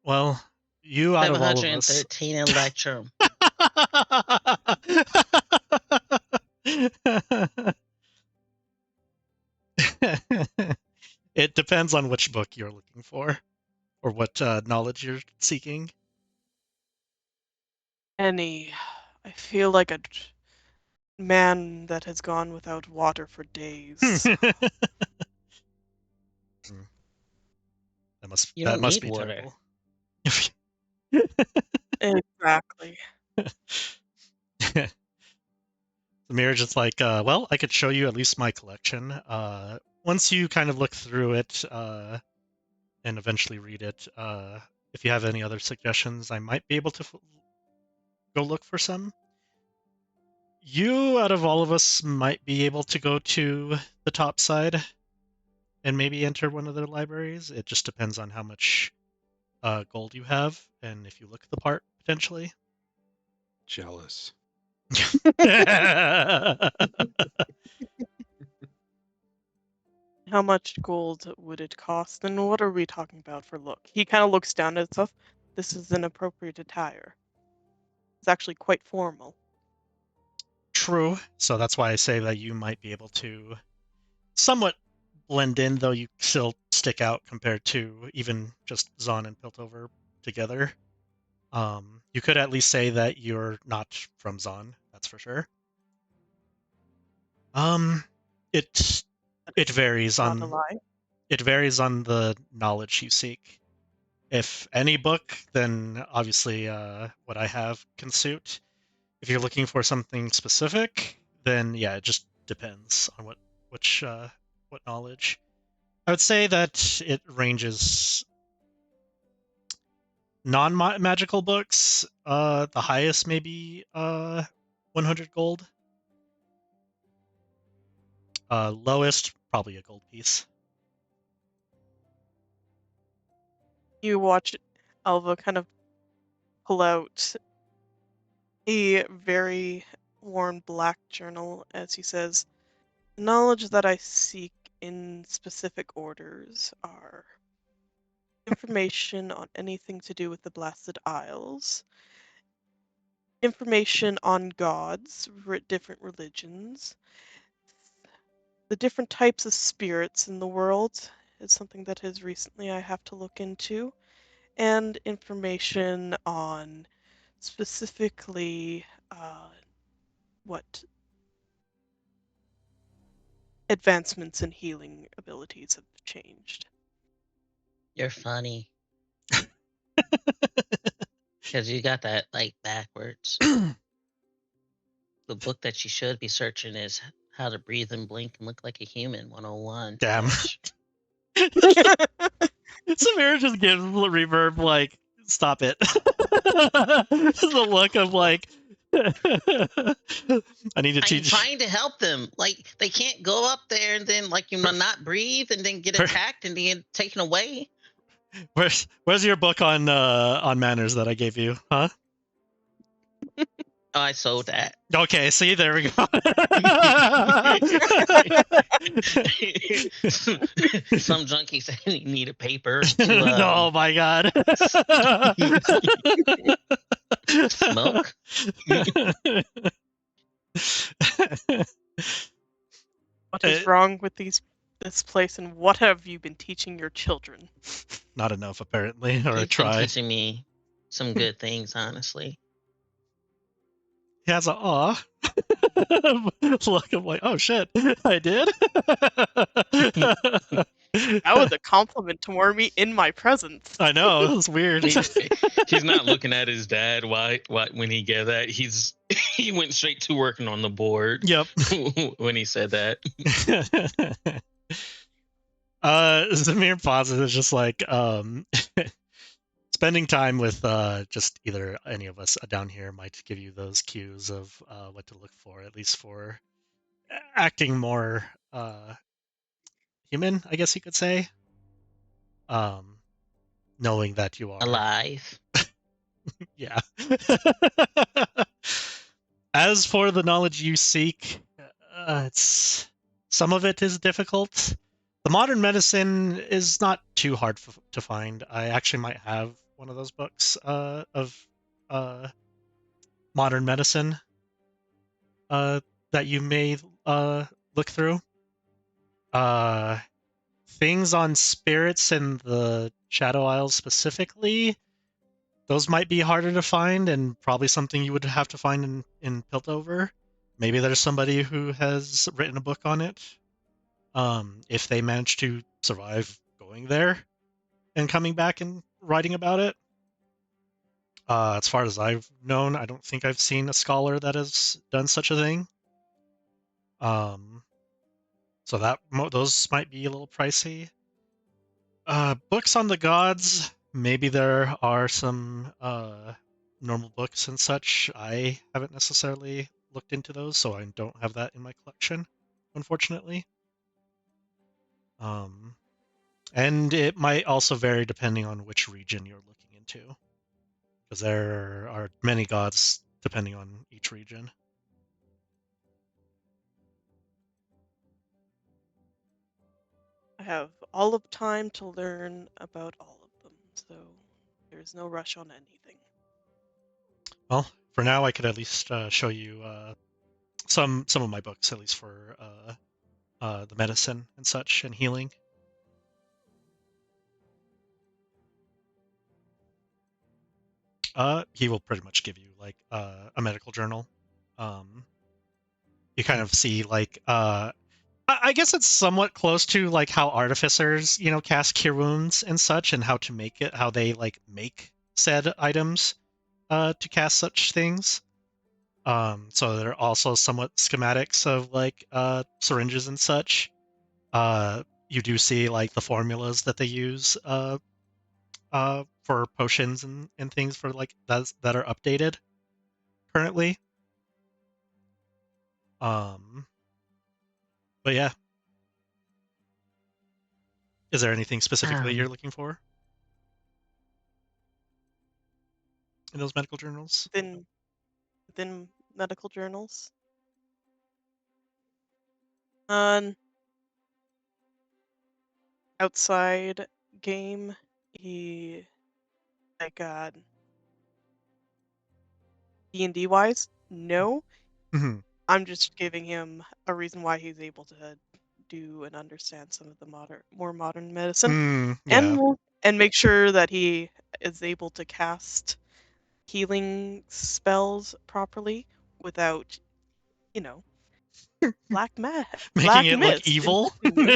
Well, you out of all of us. 713 Electrum. It depends on which book you're looking for, or what knowledge you're seeking. I feel like a man that has gone without water for days. You that don't must need be water. terrible. Exactly. Samir just like, well, I could show you at least my collection. Once you kind of look through it and eventually read it, if you have any other suggestions, I might be able to go look for some. You, out of all of us, might be able to go to the top side and maybe enter one of their libraries. It just depends on how much gold you have and if you look the part, potentially. Jealous. How much gold would it cost? And what are we talking about for look? He kind of looks down at stuff. This is an appropriate attire. It's actually quite formal. True. So that's why I say that you might be able to somewhat blend in, though you still stick out compared to even just Zahn and Piltover together. You could at least say that you're not from Zahn, that's for sure. It it varies Not a on lie. it varies on the knowledge you seek. If any book, then obviously what I have can suit. If you're looking for something specific, then yeah, it just depends on what knowledge. I would say that it ranges non-magical books. The highest maybe 100 gold. Lowest probably a gold piece. You watch Alva kind of pull out a very worn black journal as he says, "The knowledge that I seek in specific orders are information on anything to do with the Blasted Isles, information on gods, different religions, the different types of spirits in the world is something that has recently I have to look into, and information on specifically what advancements in healing abilities have changed." You're funny. Because you got that like backwards. The book that you should be searching is How to Breathe and Blink and Look Like a Human 101. Damn. Bitch. Samira just gives reverb like, stop it. The look of like, I need to I'm teach. trying to help them. Like they can't go up there and then like not breathe and then get attacked and get taken away. Where's your book on manners that I gave you, huh? Oh, I sold that. Okay, see, there we go. Some junkie said he need a paper to oh my god. Smoke. What is wrong with this place, and what have you been teaching your children? Not enough, apparently, or He's try. been teaching me some good things, honestly. He has a aw. Look, I'm like, oh shit, I did. That was a compliment to Wormy in my presence. I know, it was weird. He's not looking at his dad. Why when he gave that? He went straight to working on the board. Yep. When he said that. Zamir pauses. Is just like spending time with just either any of us down here might give you those cues of what to look for, at least for acting more human, I guess you could say. knowing that you are alive. Yeah. As for the knowledge you seek, it's some of it is difficult. The modern medicine is not too hard to find. I actually might have one of those books of uh, modern medicine uh, that you may look through. Uh, things on spirits and the Shadow Isles specifically, those might be harder to find and probably something you would have to find in Piltover. Maybe there's somebody who has written a book on it. If they manage to survive going there and coming back and writing about it. As far as I've known, I don't think I've seen a scholar that has done such a thing. So that those might be a little pricey. Books on the gods. Maybe there are some normal books and such. I haven't necessarily looked into those, so I don't have that in my collection, unfortunately. And it might also vary depending on which region you're looking into, because there are many gods depending on each region. I have all of time to learn about all of them, so there's no rush on anything. Well, for now, I could at least show you some of my books, at least for the medicine and such and healing. He will pretty much give you like a medical journal. You kind of see like I guess it's somewhat close to like how artificers, cast cure wounds and such, and how to make it, how they like make said items to cast such things. So there are also somewhat schematics of like syringes and such. You do see like the formulas that they use for potions and things for like that are updated currently. But yeah, is there anything specifically you're looking for in those medical journals? Within medical journals. On outside game, he like D&D wise, no. Mm-hmm. I'm just giving him a reason why he's able to do and understand some of the more modern medicine, Yeah. and make sure that he is able to cast healing spells properly without, you know, Making black it look mist in evil. between.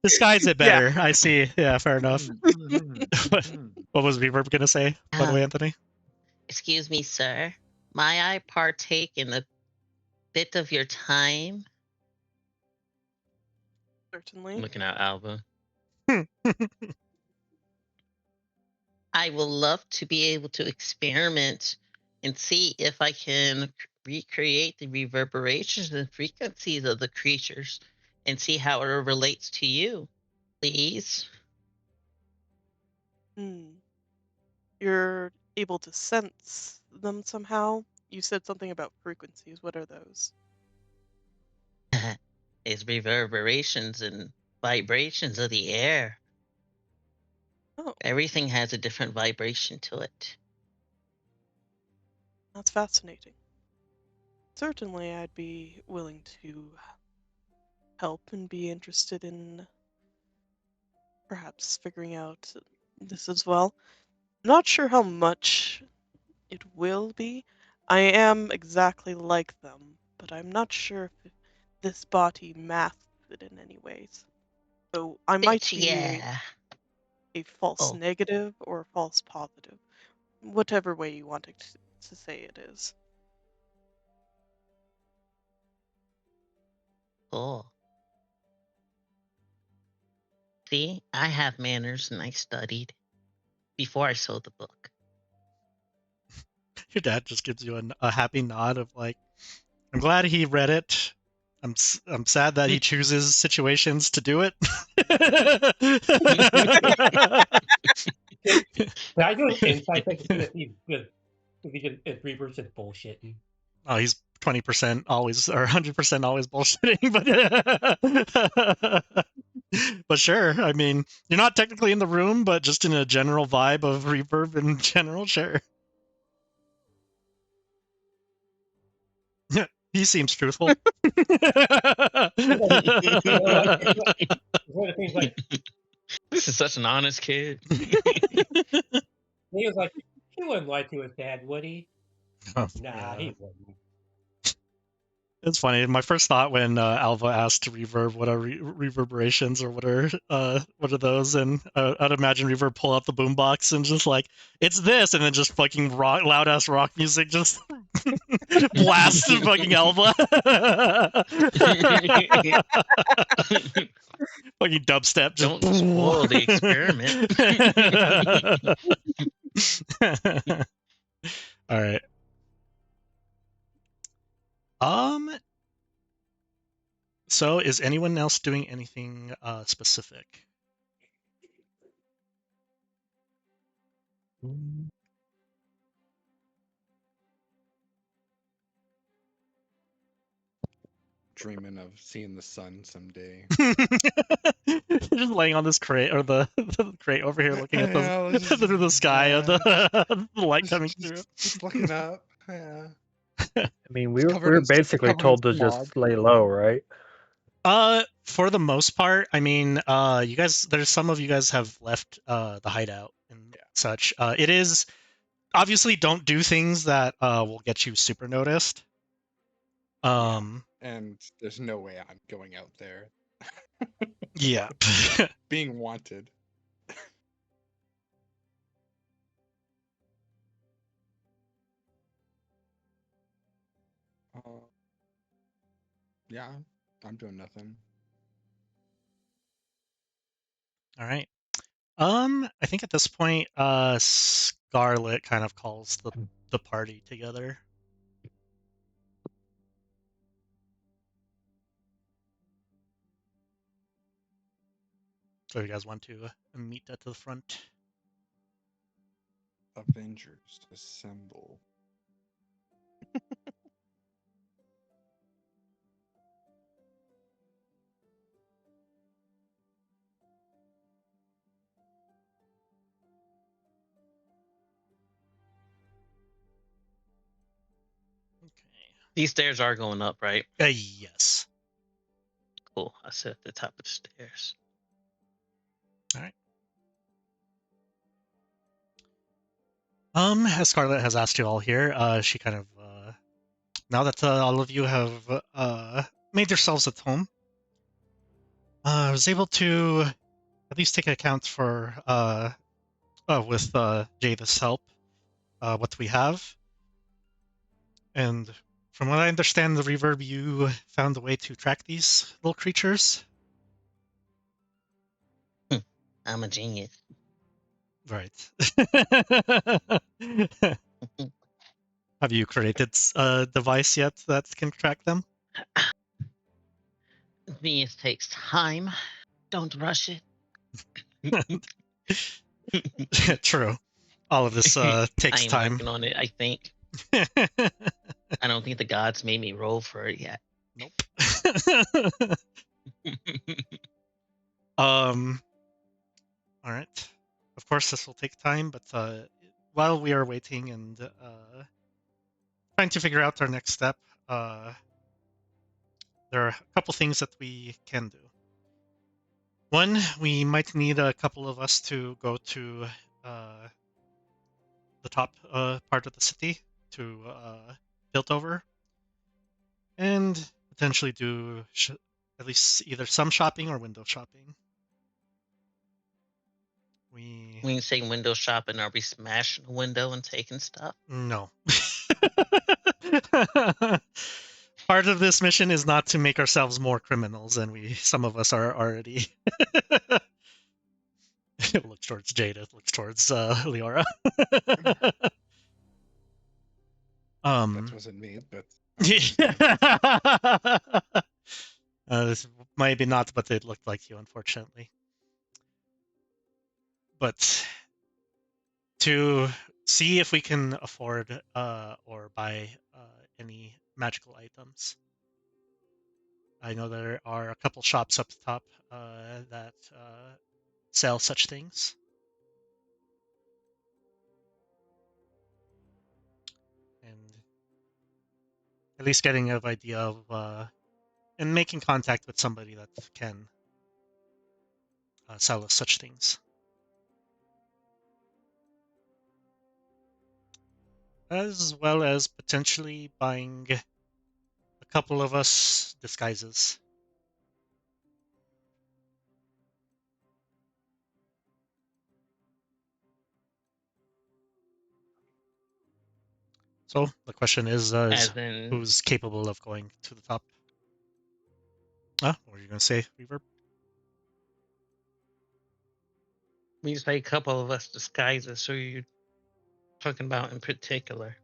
Disguise it Yeah. better. I see. Yeah, fair enough. What was Reverb gonna say, by the way, Anthony? Excuse me, sir. May I partake in a bit of your time? Certainly. I'm looking at Alba. I will love to be able to experiment and see if I can recreate the reverberations and frequencies of the creatures and see how it relates to you, please. You're able to sense them somehow. You said something about frequencies. What are those? It's reverberations and vibrations of the air. Oh, Everything has a different vibration to it. that's fascinating. Certainly, I'd be willing to help and be interested in perhaps figuring out this as well. Not sure how much it will be. I am exactly like them, but I'm not sure if this body masks it in any ways. So I might Bitch, be yeah. a false Oh, negative or a false positive, whatever way you want to say it is. cool. See, I have manners and I studied before I sold the book. Your dad just gives you a happy nod of like, I'm glad he read it. I'm sad that he chooses situations to do it. Can I do an insight check to see if if Reaper's just bullshitting? Oh, he's 20% always or 100% always bullshitting, but sure. I mean, you're not technically in the room, but just in a general vibe of reverb in general, sure. He seems truthful. This is such an honest kid. He was like, he wouldn't lie to his dad, would he? Oh, Nah, yeah. he wouldn't. It's funny. My first thought when Alva asked to reverb what are reverberations or what are those, and I'd imagine Reverb pull out the boombox and just like it's this, and then just fucking loud ass rock music just blasts fucking Alva. Fucking dubstep. Just Don't spoil the experiment. All right. So is anyone else doing anything specific? Dreaming of seeing the sun someday. Just laying on this crate or the crate over here, looking at Yeah, through the sky of the light coming through. Just looking up. Yeah. I mean, we covered were in- basically covered in told to smog. just lay low, right? For the most part, I mean, you guys, there's some of you guys have left the hideout and such. It is obviously don't do things that will get you super noticed. And there's no way I'm going out there. Yeah. Being wanted. Yeah, I'm doing nothing. All right. I think at this point, Scarlet kind of calls the party together. So you guys want to meet at the front? Avengers assemble. Okay. These stairs are going up, right? Yes. Cool. I sit at the top of the stairs. All right. As Scarlet has asked you all here, she kind of now that all of you have made yourselves at home, was able to at least take account for with Jada's help what we have, and from what I understand, the Reverb, you found a way to track these little creatures. I'm a genius. Right. Have you created a device yet that can track them? Genius takes time. Don't rush it. True. All of this takes I am time. working on it, I think. I don't think the gods made me roll for it yet. Nope. All right. Of course, this will take time, but while we are waiting and trying to figure out our next step, there are a couple things that we can do. One, we might need a couple of us to go to the top part of the city to build over, and potentially do at least either some shopping or window shopping. When you say window shopping, are we smashing a window and taking stuff? No. Part of this mission is not to make ourselves more criminals than some of us are already. It looks towards Jada, it looks towards Leora. That wasn't me, but This might be not what it looked like to you, unfortunately. But to see if we can afford or buy any magical items. I know there are a couple shops up top that sell such things. And at least getting an idea of and making contact with somebody that can sell us such things. As well as potentially buying a couple of us disguises. So the question is As in, who's capable of going to the top? What were you going to say, Reverb? when you say a couple of us disguises, who are you talking about in particular?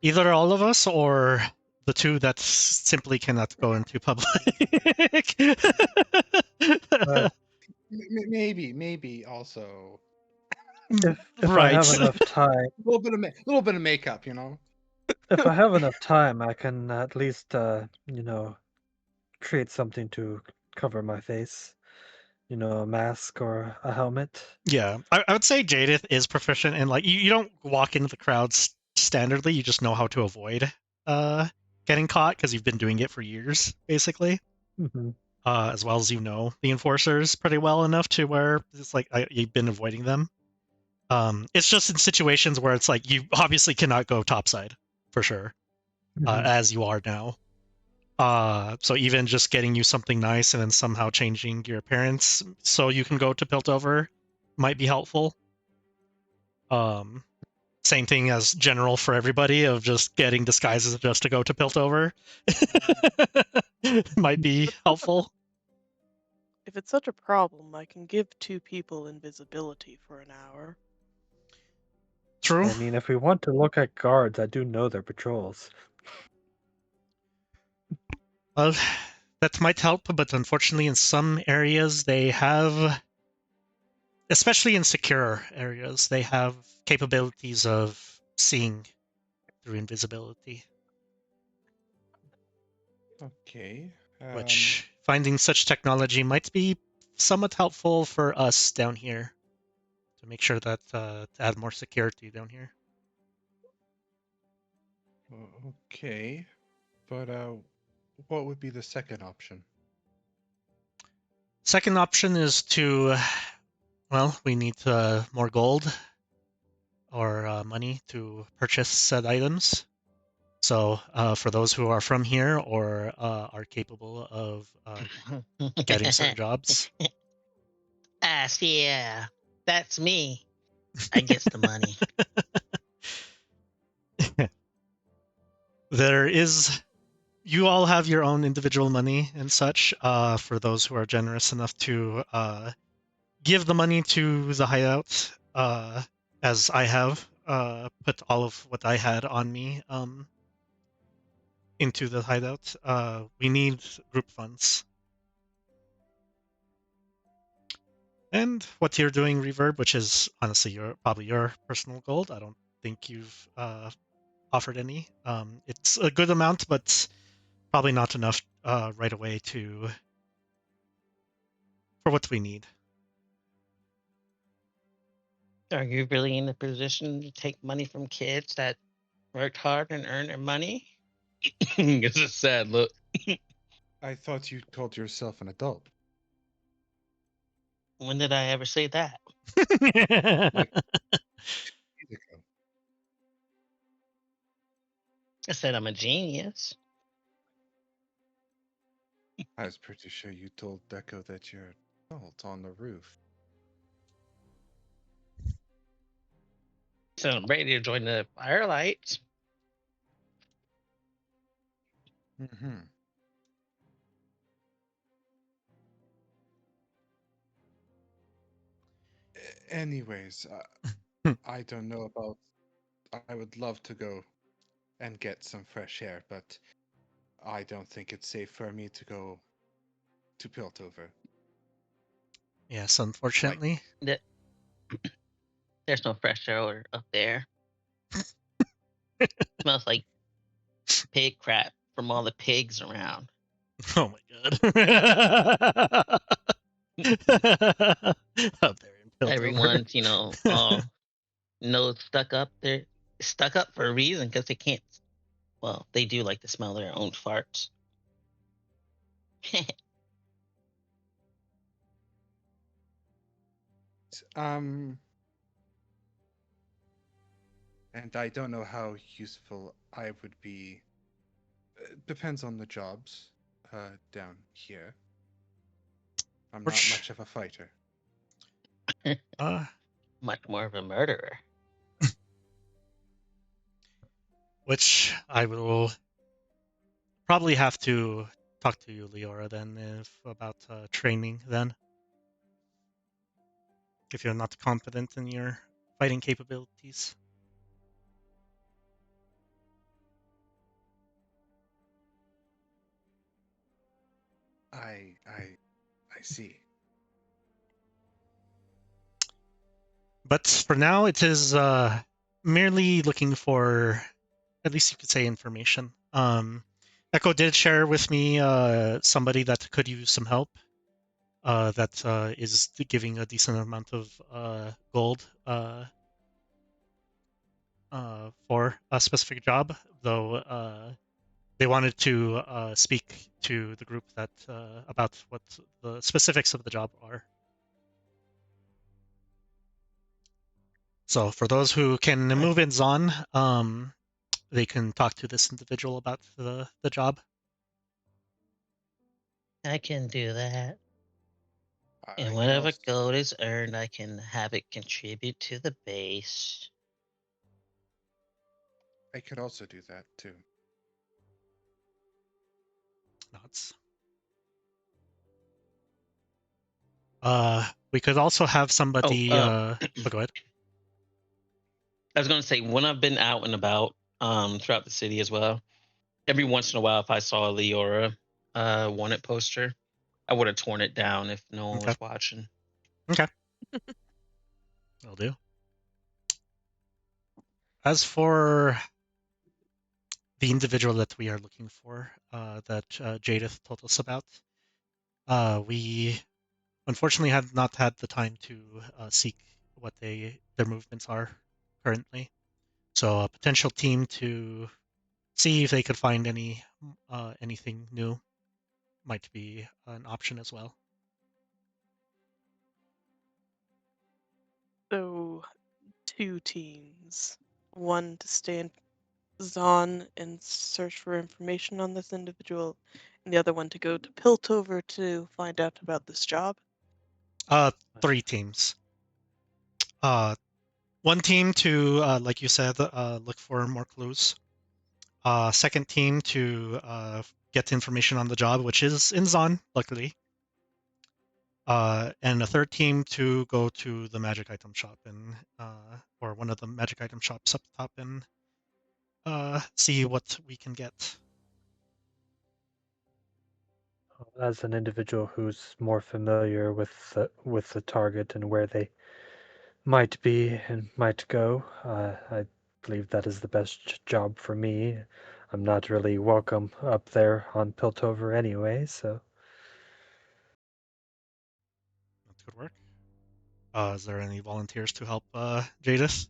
Either all of us or the two that simply cannot go into public. Maybe also If I have Right. enough time, a little bit of makeup, you know. if I have enough time, I can at least create something to cover my face. A mask or a helmet. Yeah, I would say Jadith is proficient in like you don't walk into the crowds standardly. You just know how to avoid uh, getting caught because you've been doing it for years, basically. Hmm. As well as you know the enforcers pretty well enough to where it's like you've been avoiding them. It's just in situations where it's like you obviously cannot go topside for sure, Hmm. as you are now. So even just getting you something nice and then somehow changing your appearance so you can go to Piltover might be helpful. Um, Same thing as general for everybody of just getting disguises just to go to Piltover might be helpful. If it's such a problem, I can give 2 people invisibility for an hour. True. I mean, if we want to look at guards, I do know their patrols. Well, that might help, but unfortunately, in some areas, they have, especially in secure areas, they have capabilities of seeing through invisibility. Okay. Which finding such technology might be somewhat helpful for us down here to make sure that to add more security down here. Okay, but what would be the second option? Second option is to, well, we need more gold or money to purchase said items. So for those who are from here or are capable of getting certain jobs. Yeah, that's me. I gets the money. There is, you all have your own individual money and such. For those who are generous enough to give the money to the hideout, as I have put all of what I had on me into the hideout. We need group funds. And what you're doing, Reverb, which is honestly probably your personal gold. I don't think you've offered any. It's a good amount, but probably not enough right away for what we need. Are you really in a position to take money from kids that worked hard and earned their money? It's a sad look. I thought you called yourself an adult. When did I ever say that? Like 2 days ago. I said I'm a genius. I was pretty sure you told Deco that you're an adult on the roof. So I'm ready to join the Firelights. Mm-hmm. Anyways, I don't know about. I would love to go and get some fresh air, but I don't think it's safe for me to go to Piltover. Yes, unfortunately. There's no fresh air up there. Smells like pig crap from all the pigs around. Oh my god. Up there in Piltover. Everyone's, all nose stuck up. They're stuck up for a reason because they can't. Well, they do like to smell their own farts. And I don't know how useful I would be. Depends on the jobs down here. I'm not much of a fighter. Much more of a murderer. Which I will probably have to talk to you, Leora, then, about training. Then, if you're not confident in your fighting capabilities. I see. But for now, it is merely looking for, at least you could say, information. Echo did share with me somebody that could use some help. That is giving a decent amount of gold for a specific job, though they wanted to speak to the group that about what the specifics of the job are. So for those who can move in Zon, they can talk to this individual about the job. I can do that. And I whatever gold is earned, I can have it contribute to the base. I could also do that too. Nuts. We could also have somebody. Go ahead. I was going to say, when I've been out and about throughout the city as well, every once in a while, if I saw a Leora wanted poster, I would have torn it down if no one was watching. Okay. Will do. As for the individual that we are looking for, that Jadith told us about, we unfortunately have not had the time to seek what their movements are currently. So a potential team to see if they could find anything new might be an option as well. So, 2 teams. One to stay in Zon and search for information on this individual, and the other one to go to Piltover to find out about this job. 3 teams. One team to, like you said, look for more clues. Second team to get information on the job, which is in Zon, luckily. And a third team to go to the magic item shop or one of the magic item shops up top and see what we can get. As an individual who's more familiar with the target and where they might be and might go, I believe that is the best job for me. I'm not really welcome up there on Piltover anyway, so. That could work. Is there any volunteers to help Jadis?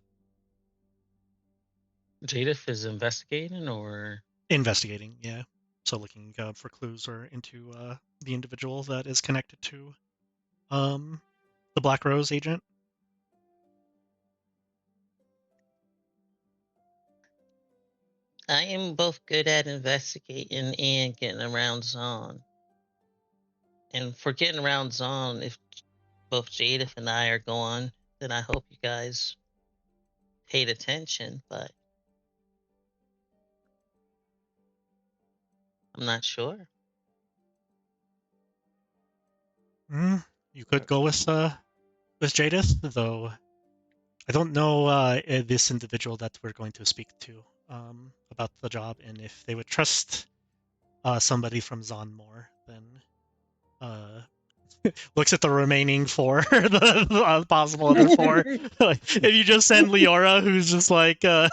Jadith is investigating or? Investigating, yeah. So looking for clues or into the individual that is connected to the Black Rose agent. I am both good at investigating and getting around Zon. And for getting around Zon, if both Jadith and I are going, then I hope you guys paid attention, but I'm not sure. You could go with Jadith, though I don't know this individual that we're going to speak to about the job and if they would trust somebody from Zon more than looks at the remaining four, the possible other four. If you just send Leora, who's just like to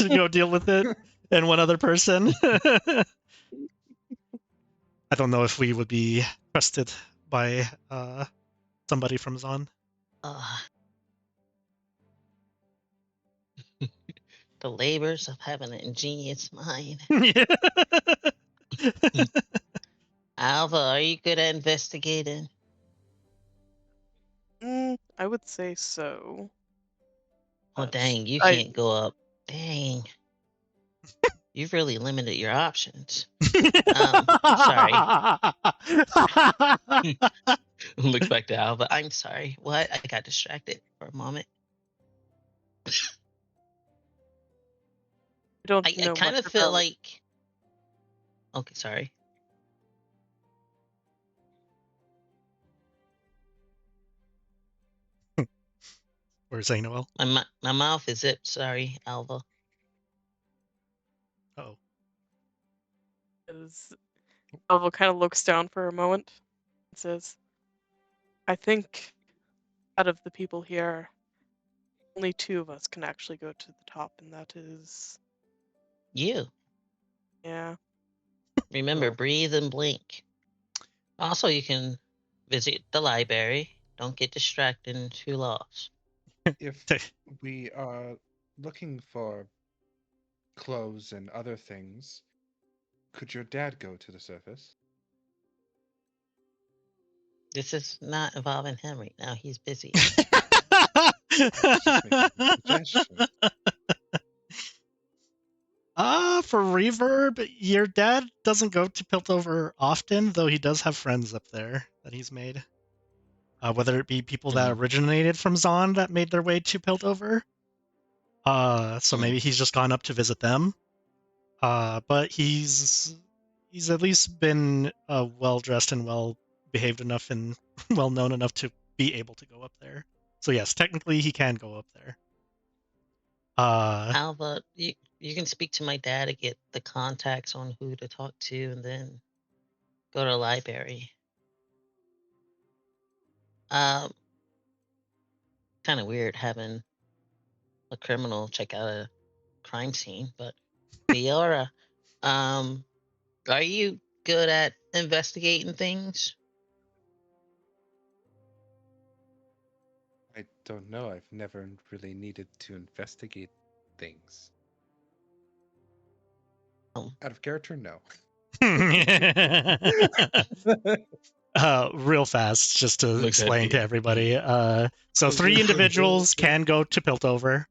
go deal with it, and one other person. I don't know if we would be trusted by somebody from Zon. The labors of having an ingenious mind. Alva, are you good at investigating? I would say so. Oh, dang, you I- can't go up. Dang. You've really limited your options. Sorry. Looks back to Alva. I'm sorry. What? I got distracted for a moment. I I kind of feel like. Okay, sorry. Or saying Noel? My mouth is zipped. Sorry, Alva. Oh. Alva kind of looks down for a moment and says, I think out of the people here, only 2 of us can actually go to the top, and that is you. Yeah. Remember, breathe and blink. Also, you can visit the library. Don't get distracted and too lost. If we are looking for clothes and other things, could your dad go to the surface? This is not involving him right now. He's busy. For Reverb, your dad doesn't go to Piltover often, though he does have friends up there that he's made. Whether it be people that originated from Zon that made their way to Piltover. So maybe he's just gone up to visit them. But he's at least been well dressed and well behaved enough and well known enough to be able to go up there. So yes, technically he can go up there. Alva, you can speak to my dad to get the contacts on who to talk to, and then go to the library. Kind of weird having a criminal check out a crime scene, but Leora, are you good at investigating things? I don't know. I've never really needed to investigate things. Out of character, no. Real fast, just to Looks explain to everybody. So 3 individuals can go to Piltover,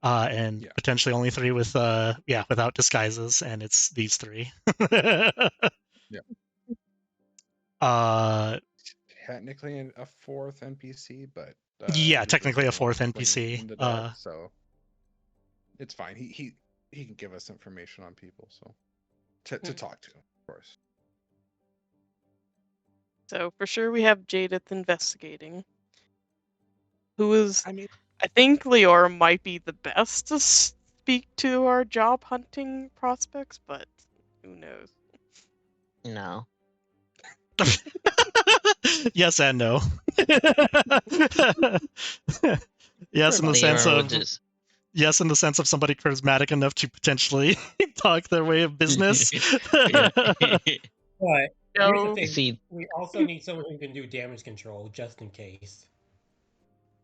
and potentially only 3 with without disguises, and it's these 3. Technically a 4th NPC, but yeah, technically a 4th NPC. So it's fine. He can give us information on people, so to talk to, of course. So for sure we have Jadith investigating. Who is I think Leora might be the best to speak to our job hunting prospects, but who knows? No. Yes and no. Yes, in the sense of yes, in the sense of somebody charismatic enough to potentially talk their way of business. But here's the thing: See, we also need someone who can do damage control just in case.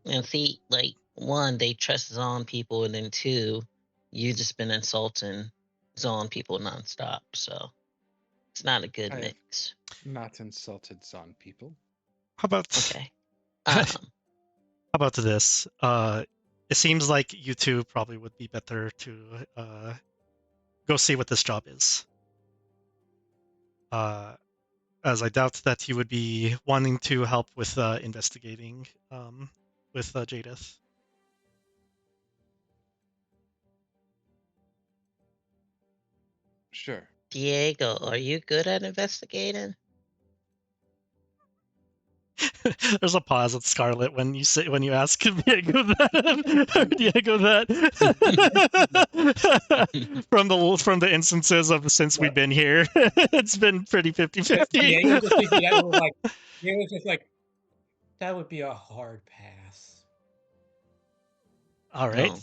And see, like 1, they trust Zon people, and then 2, you just been insulting Zon people nonstop. So it's not a good mix. Not insulted Zon people. How about okay? How about this? It seems like you 2 probably would be better to go see what this job is. As I doubt that you would be wanting to help with investigating with Jadith. Sure. Diego, are you good at investigating? There's a pause with Scarlet when you ask Diego that. from the instances of since we've been here, it's been pretty 50-50. Diego just thinking that was like, Diego's just like, that would be a hard pass. All right. No.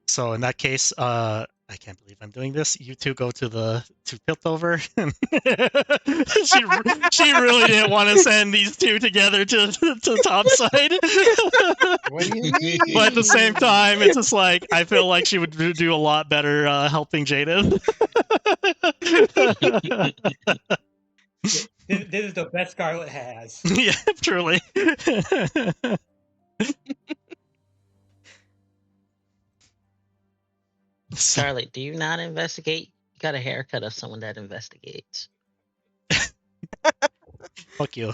So in that case, I can't believe I'm doing this. You two go to Piltover. she really didn't want to send these two together to topside. What do you mean? But at the same time, it's just like I feel like she would do a lot better helping Jaden. This is the best Scarlet has. Yeah, truly. Scarlet, do you not investigate? You got a haircut of someone that investigates. Fuck you.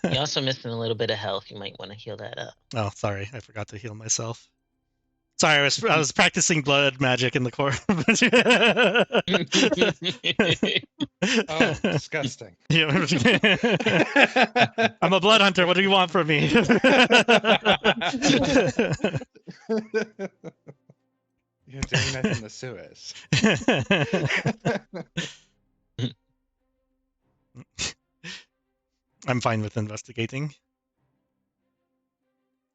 You're also missing a little bit of health. You might want to heal that up. Oh, sorry, I forgot to heal myself. Sorry, I was practicing blood magic in the core. Oh, disgusting. I'm a blood hunter. What do you want from me? You're doing that in the Suez. I'm fine with investigating.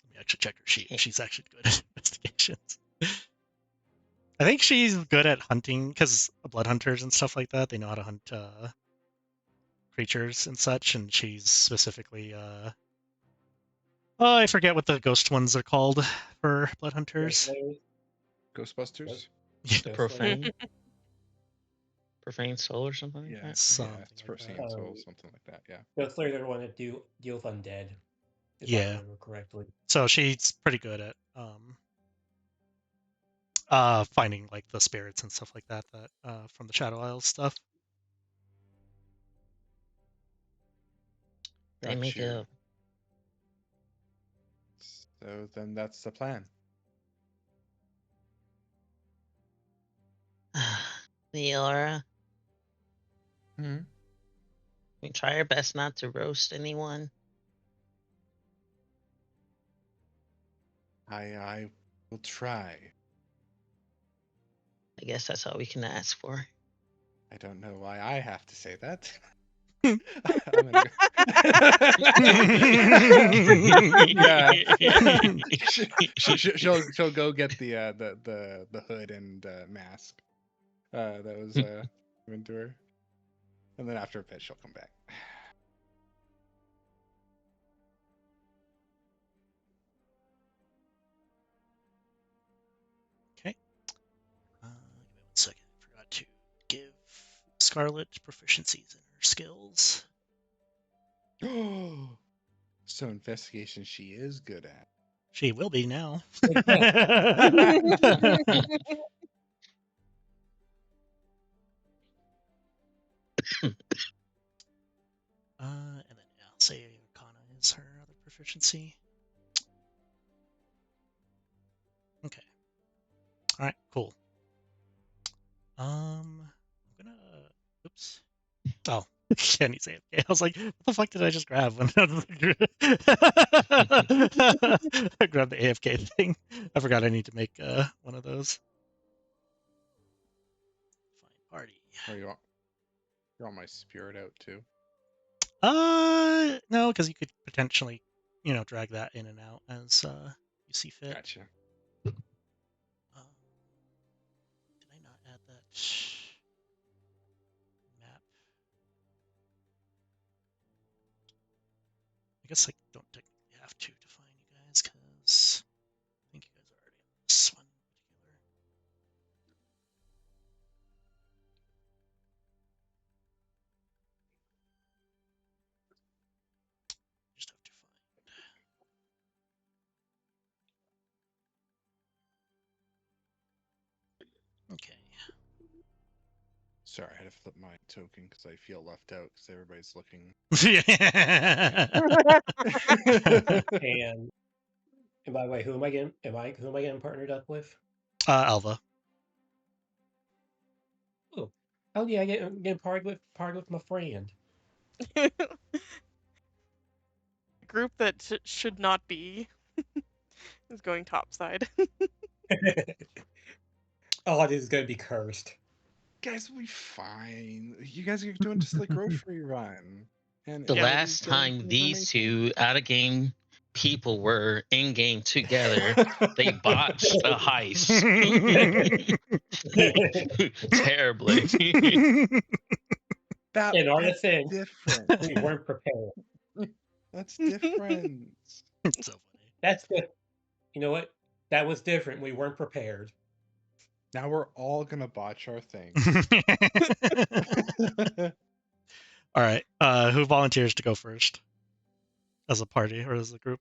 Let me actually check her sheet. She's actually good at investigations. I think she's good at hunting because blood hunters and stuff like that, they know how to hunt creatures and such, and she's specifically oh, I forget what the ghost ones are called for blood hunters. Ghostbusters? Profane? Profane soul or something like Yeah, that? yeah, Something it's like Profane that. Soul, something like that, yeah. Ghost Slayer, they're the one that deal with undead, if I Yeah. remember correctly. So she's pretty good at finding like the spirits and stuff like that from the Shadow Isles stuff. They Got make you. a So then that's the plan. Leora. Hmm. We try our best not to roast anyone. I will try. I guess that's all we can ask for. I don't know why I have to say that. I'm gonna go. Yeah. She'll go get the hood and mask that was given to her, and then after a bit she'll come back. Okay. Give me 1 second. I forgot to give Scarlet proficiencies in her skills. So investigation she is good at. She will be now. And then I'll say Arcana is her other proficiency. Okay. All right. Cool. I'm gonna. Oops. Oh, can you say it? I was like, what the fuck did I just grab? When I grabbed the AFK thing. I forgot I need to make one of those. Find party. Or you want my spirit out too? No, because you could potentially, drag that in and out as you see fit. Gotcha. Did I not add that map? I guess I don't technically have to find you guys because I think you guys are already on this one in particular. Just have to find. Okay. Sorry, I had to flip my token because I feel left out because everybody's looking. And by the way, who am I getting partnered up with? Alva. Oh, Oh yeah, get party with my friend. Group that should not be is going topside. Oh, this is gonna be cursed. Guys will be fine. You guys are doing just the grocery run. And The Yeah. maybe last getting time some these information. two out of game people were in game together, they botched a heist terribly. In our That's defense, different. we weren't prepared. That's different. So That's good. You know what? That was different. We weren't prepared. Now we're all gonna botch our thing. funny. All right. Who volunteers to go first? As a party or as a group?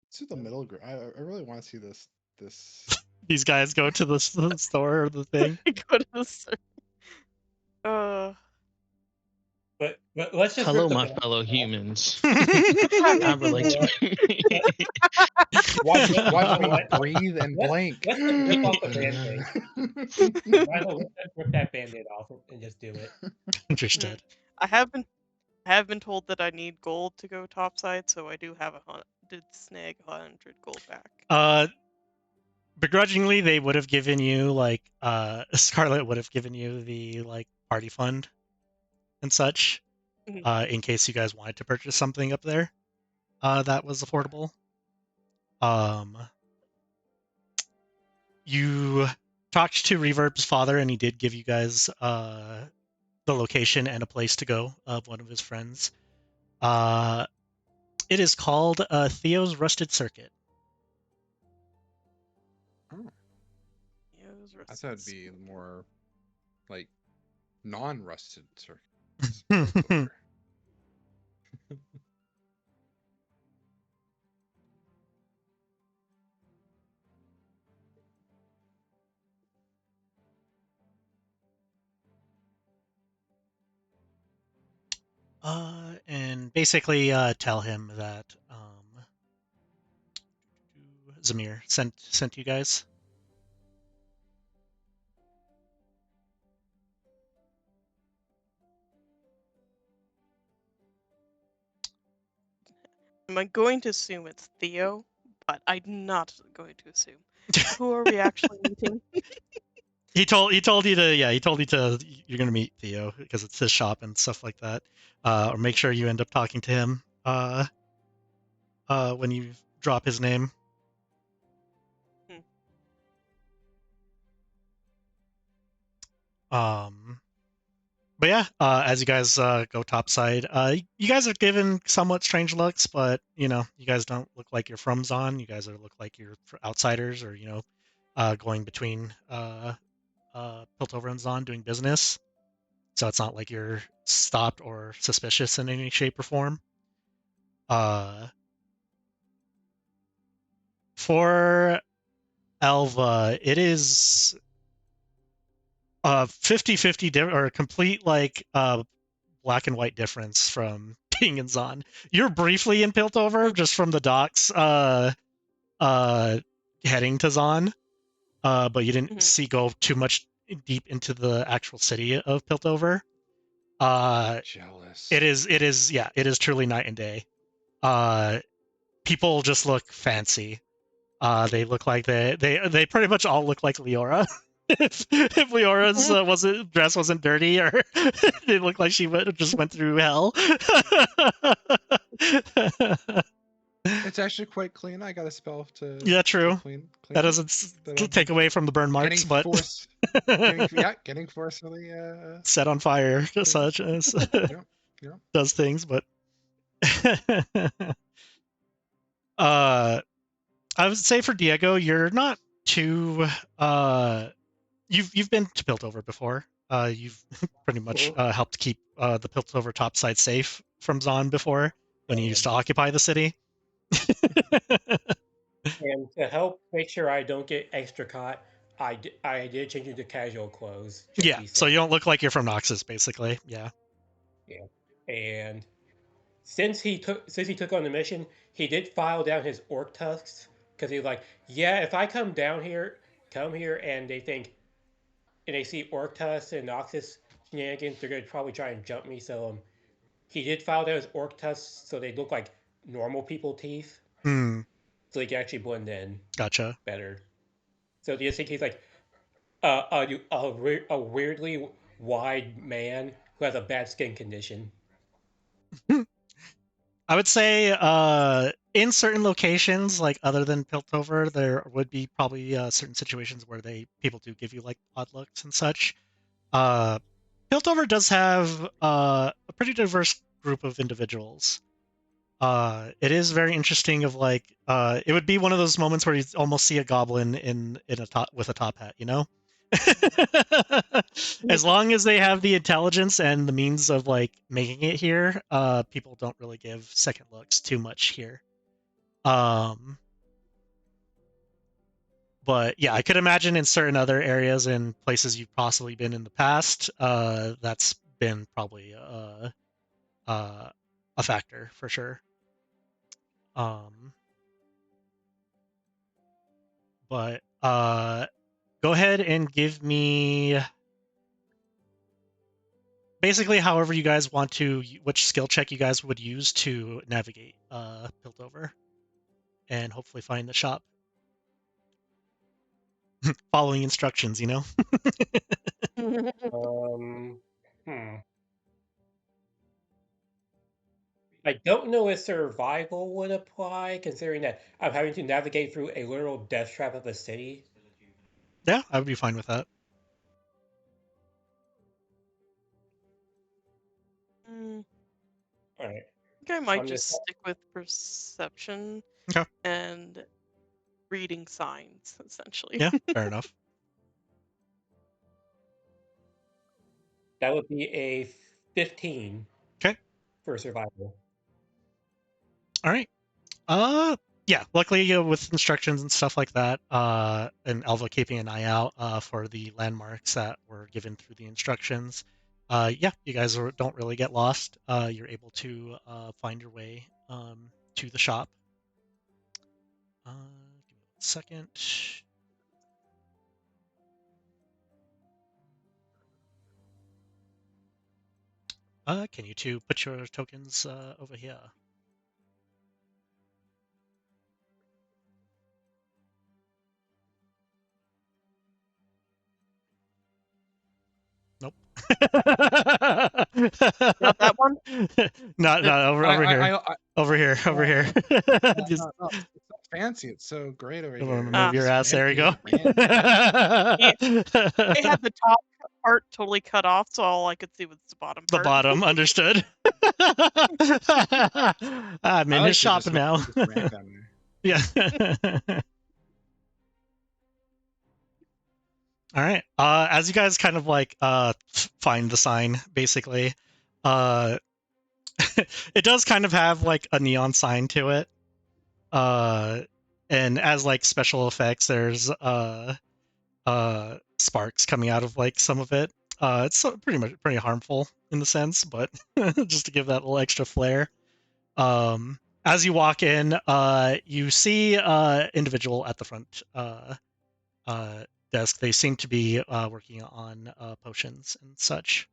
Let's do the middle group. I really want to see this. These guys go to the store or the thing. Go to the uh But let's just Hello, rip the my band fellow off. humans. have I would like to. Watch Watch me let, breathe and blank. let's just rip off the band-aid. Rhino, let's rip that band-aid off and just do it. Understood. I have been told that I need gold to go topside, so I do have did snag 100 gold back. Begrudgingly, they would have given you like Scarlet would have given you the like party fund and such, Mhm. in case you guys wanted to purchase something up there, that was affordable. Um, you talked to Reverb's father, and he did give you guys the location and a place to go of one of his friends. It is called Theo's Rusted Circuit. I thought it'd be more like non-rusted circuits. And basically tell him that Zamir sent you guys. I'm going to assume it's Theo, but I'm not going to assume. Who are we actually meeting? He told you to you're gonna meet Theo because it's his shop and stuff like that. Or make sure you end up talking to him when you drop his name. But yeah, as you guys go topside, you guys are given somewhat strange looks, but you know, you guys don't look like you're from Zon. You guys look like you're outsiders, or you know, going between Piltover and Zon doing business. So it's not like you're stopped or suspicious in any shape or form. For Alva, it is 50-50 or a complete like black and white difference from being in Zon. You're briefly in Piltover just from the docks heading to Zon, but you didn't see go too much deep into the actual city of Piltover. Jealous. It is truly night and day. People just look fancy. They look like they pretty much all look like Leora. if Leora's dress wasn't dirty, or they look like she just went through hell. It's actually quite clean. I got a spell to Yeah, true. to clean That it, doesn't take away from the burn marks, but getting forcefully set on fire, such as does things. But I would say for Diego, you're not too you've been to Piltover before. You've pretty much helped keep the Piltover topside safe from Zon before when he used to occupy the city. And to help make sure I don't get extra caught, I did change into casual clothes. Just Yeah, to be safe. so you don't look like you're from Noxus, basically. Yeah. Yeah, and since he took on the mission, he did file down his orc tusks because he's like, yeah, if I come here and they think and they see Orctus and Noxus shenanigans, they're gonna probably try and jump me. So he did file that as Orctus, so they look like normal people teeth, Hmm. so they can actually blend in Gotcha. better. So do you think he's like a weirdly wide man who has a bad skin condition? I would say in certain locations, like other than Piltover, there would be probably certain situations where people do give you like odd looks and such. Uh, Piltover does have a pretty diverse group of individuals. It is very interesting. Of like, it would be one of those moments where you almost see a goblin in a top with a top hat, you know. As long as they have the intelligence and the means of like making it here, people don't really give second looks too much here. Um, but yeah, I could imagine in certain other areas and places you've possibly been in the past, that's been probably a factor for sure. Um, but go ahead and give me basically however you guys want to, which skill check you guys would use to navigate Piltover and hopefully find the shop. Following instructions, you know. Um, hmm. I don't know if survival would apply, considering that I'm having to navigate through a literal death trap of a city. Yeah, I would be fine with that. All right. I think I might I'm just just stick with perception Okay. and reading signs, essentially. Yeah, fair enough. that would be a 15 Okay. for survival. All right. Yeah. Luckily, with instructions and stuff like that, and Alva keeping an eye out for the landmarks that were given through the instructions. Yeah, you guys don't really get lost. You're able to find your way to the shop. Give me 1 second. Can you two put your tokens over here? Nope. Not that one? Not over here. Over here. Over here. Just No, it's not fancy. It's so great over I'm here. gonna move your Just ass. There you go. random. They had the top part totally cut off, so all I could see was the bottom The part. bottom, understood. I'm in I his like to shop just now. random. Yeah. All right. As you guys kind of like find the sign, basically, uh, it does kind of have like a neon sign to it. And as like special effects, there's sparks coming out of like some of it. It's pretty harmful in the sense, but just to give that little extra flair. As you walk in, you see individual at the front desk. They seem to be working on potions and such.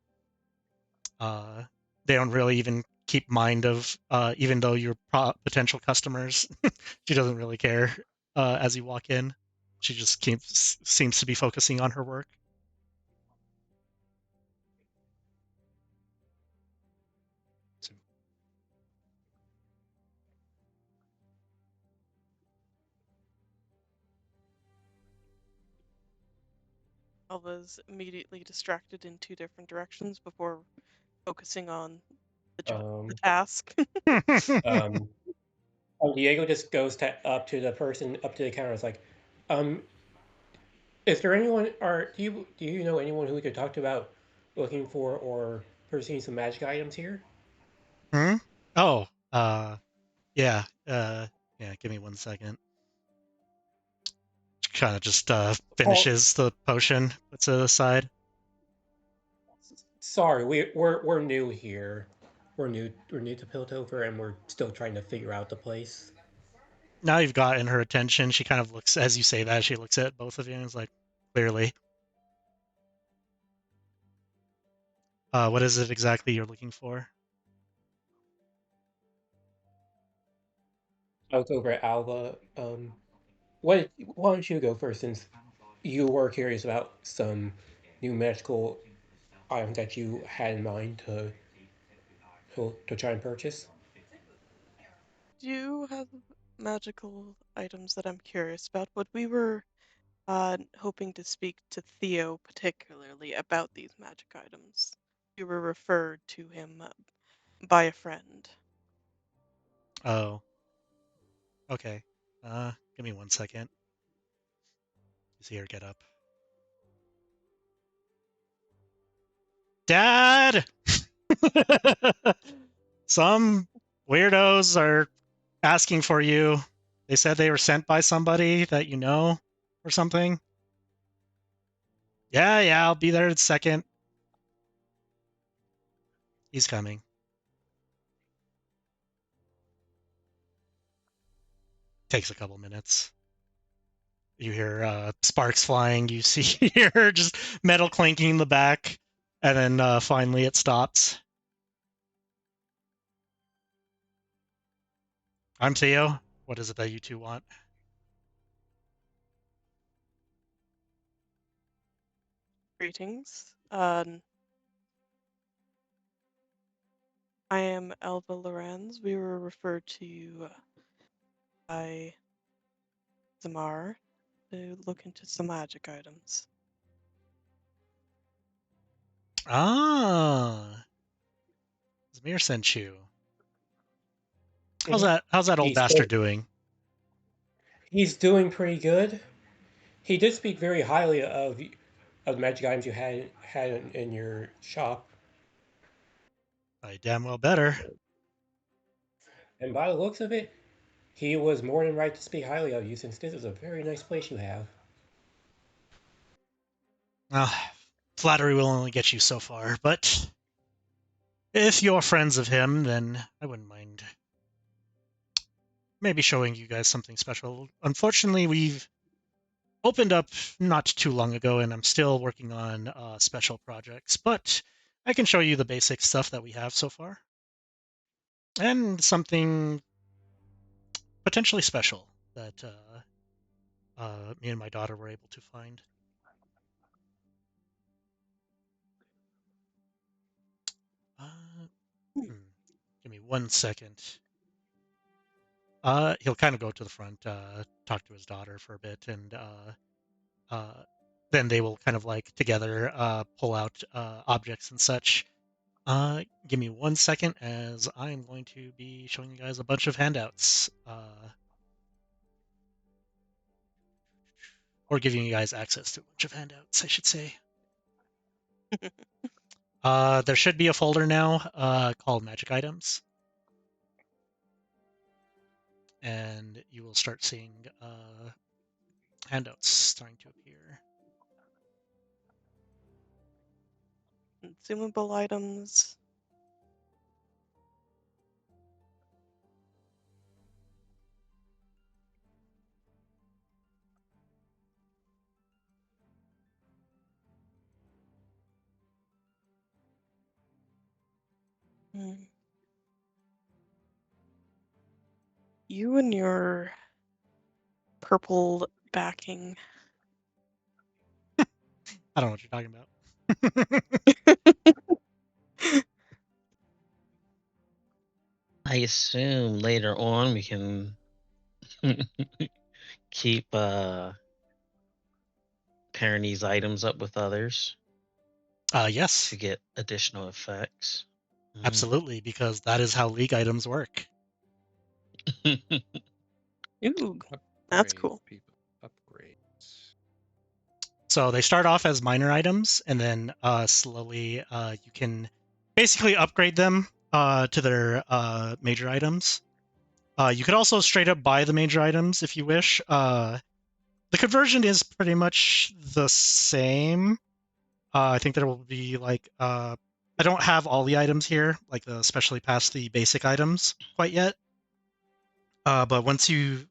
They don't really even keep mind of, even though you're potential customers. She doesn't really care as you walk in. She just seems to be focusing on her work. Alva's immediately distracted in two different directions before focusing on the task. Diego just goes up to the person up to the counter. It's like, is there anyone? Or do you know anyone who we could talk to about looking for or purchasing some magic items here? Hmm? Oh, yeah, yeah. Give me 1 second. Kind of just finishes the potion, puts it aside. Sorry, we're new here. We're new to Piltover, and we're still trying to figure out the place. Now you've gotten her attention. She kind of looks, as you say that, she looks at both of you and is like, clearly. What is it exactly you're looking for? I'll go over Alva. Why don't you go first, since you were curious about some new magical item that you had in mind to try and purchase? Do you have magical items that I'm curious about? But we were hoping to speak to Theo particularly about these magic items. You were referred to him by a friend. Oh, okay. Give me 1 second. See her get up. Dad! Some weirdos are asking for you. They said they were sent by somebody that you know or something. Yeah, I'll be there in a second. He's coming. Takes a couple minutes. You hear sparks flying. You see here just metal clanking in the back. And then finally it stops. I'm Theo. What is it that you two want? Greetings. I am Elva Lorenz. We were referred to you by Zamar to look into some magic items. Ah, Zamir sent you. Mhm. How's that old He's bastard doing? he's doing pretty good. He did speak very highly of the magic items you had in your shop, I damn well better. and by the looks of it, he was more than right to speak highly of you, since this is a very nice place you have. Well, flattery will only get you so far, but if you're friends of him, then I wouldn't mind maybe showing you guys something special. Unfortunately, we've opened up not too long ago, and I'm still working on special projects, but I can show you the basic stuff that we have so far. And something potentially special that me and my daughter were able to find. Uh, hmm, Give me 1 second. He'll kind of go to the front, talk to his daughter for a bit, and uh, then they will kind of like together pull out objects and such. Give me 1 second, as I'm going to be showing you guys a bunch of handouts, or giving you guys access to a bunch of handouts, I should say. There should be a folder now called Magic Items, and you will start seeing handouts starting to appear. Consumable items. Hmm. You and your purple backing. I don't know what you're talking about. I assume later on we can keep pairing these items up with others Yes, to get additional effects. absolutely, because that is how League items work. Ooh, that's Upgrade, cool. people. Upgrades. So they start off as minor items, and then slowly you can basically upgrade them to their major items. You could also straight up buy the major items if you wish. The conversion is pretty much the same. I think there will be like I don't have all the items here, like especially past the basic items quite yet. But once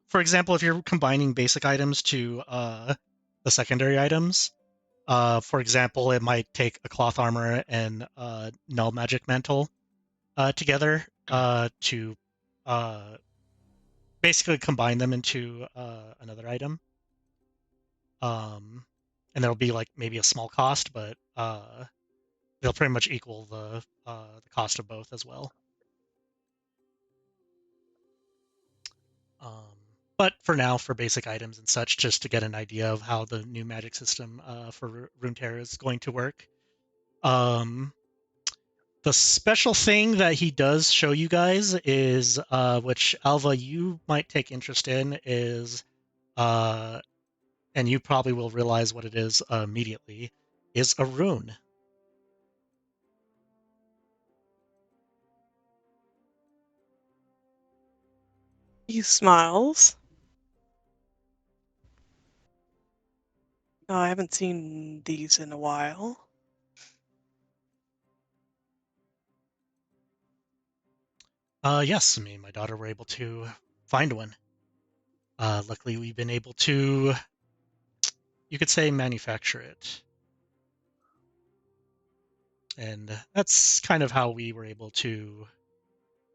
for example, if you're combining basic items to the secondary items, For example, it might take a cloth armor and null magic mantle together to basically combine them into another item. And there'll be like maybe a small cost, but they'll pretty much equal the cost of both as well. But for now, for basic items and such, just to get an idea of how the new magic system for Runeterra is going to work. The special thing that he does show you guys is, which Alva, you might take interest in, is, and you probably will realize what it is immediately, is a rune. He smiles. I haven't seen these in a while. Yes, me and my daughter were able to find one. Luckily, we've been able to, you could say, manufacture it. And that's kind of how we were able to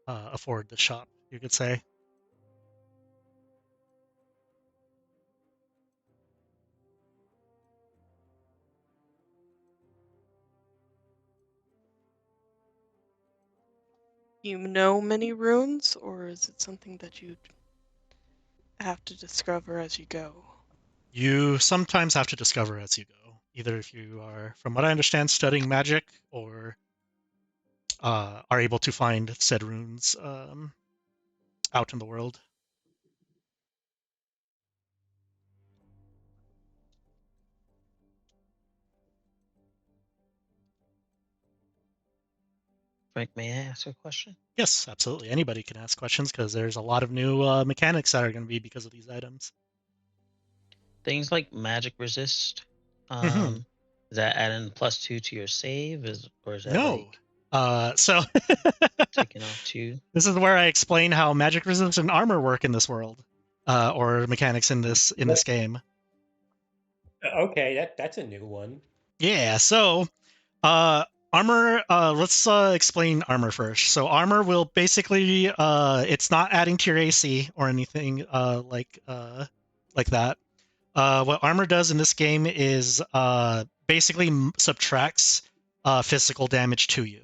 afford the shop, you could say. You know many runes, or is it something that you have to discover as you go? You sometimes have to discover as you go, either if you are, from what I understand, studying magic, or are able to find said runes out in the world. Frank, may I ask a question? Yes, absolutely. Anybody can ask questions because there's a lot of new mechanics that are going to be because of these items. Things like magic resist. Is that adding +2 to your save? Or is that No. like So taking off 2? This is where I explain how magic resist and armor work in this world, or mechanics in this game. Okay, that's a new one. Yeah. So armor. Let's explain armor first. So armor will basically, it's not adding to your AC or anything like that. What armor does in this game is basically subtracts physical damage to you.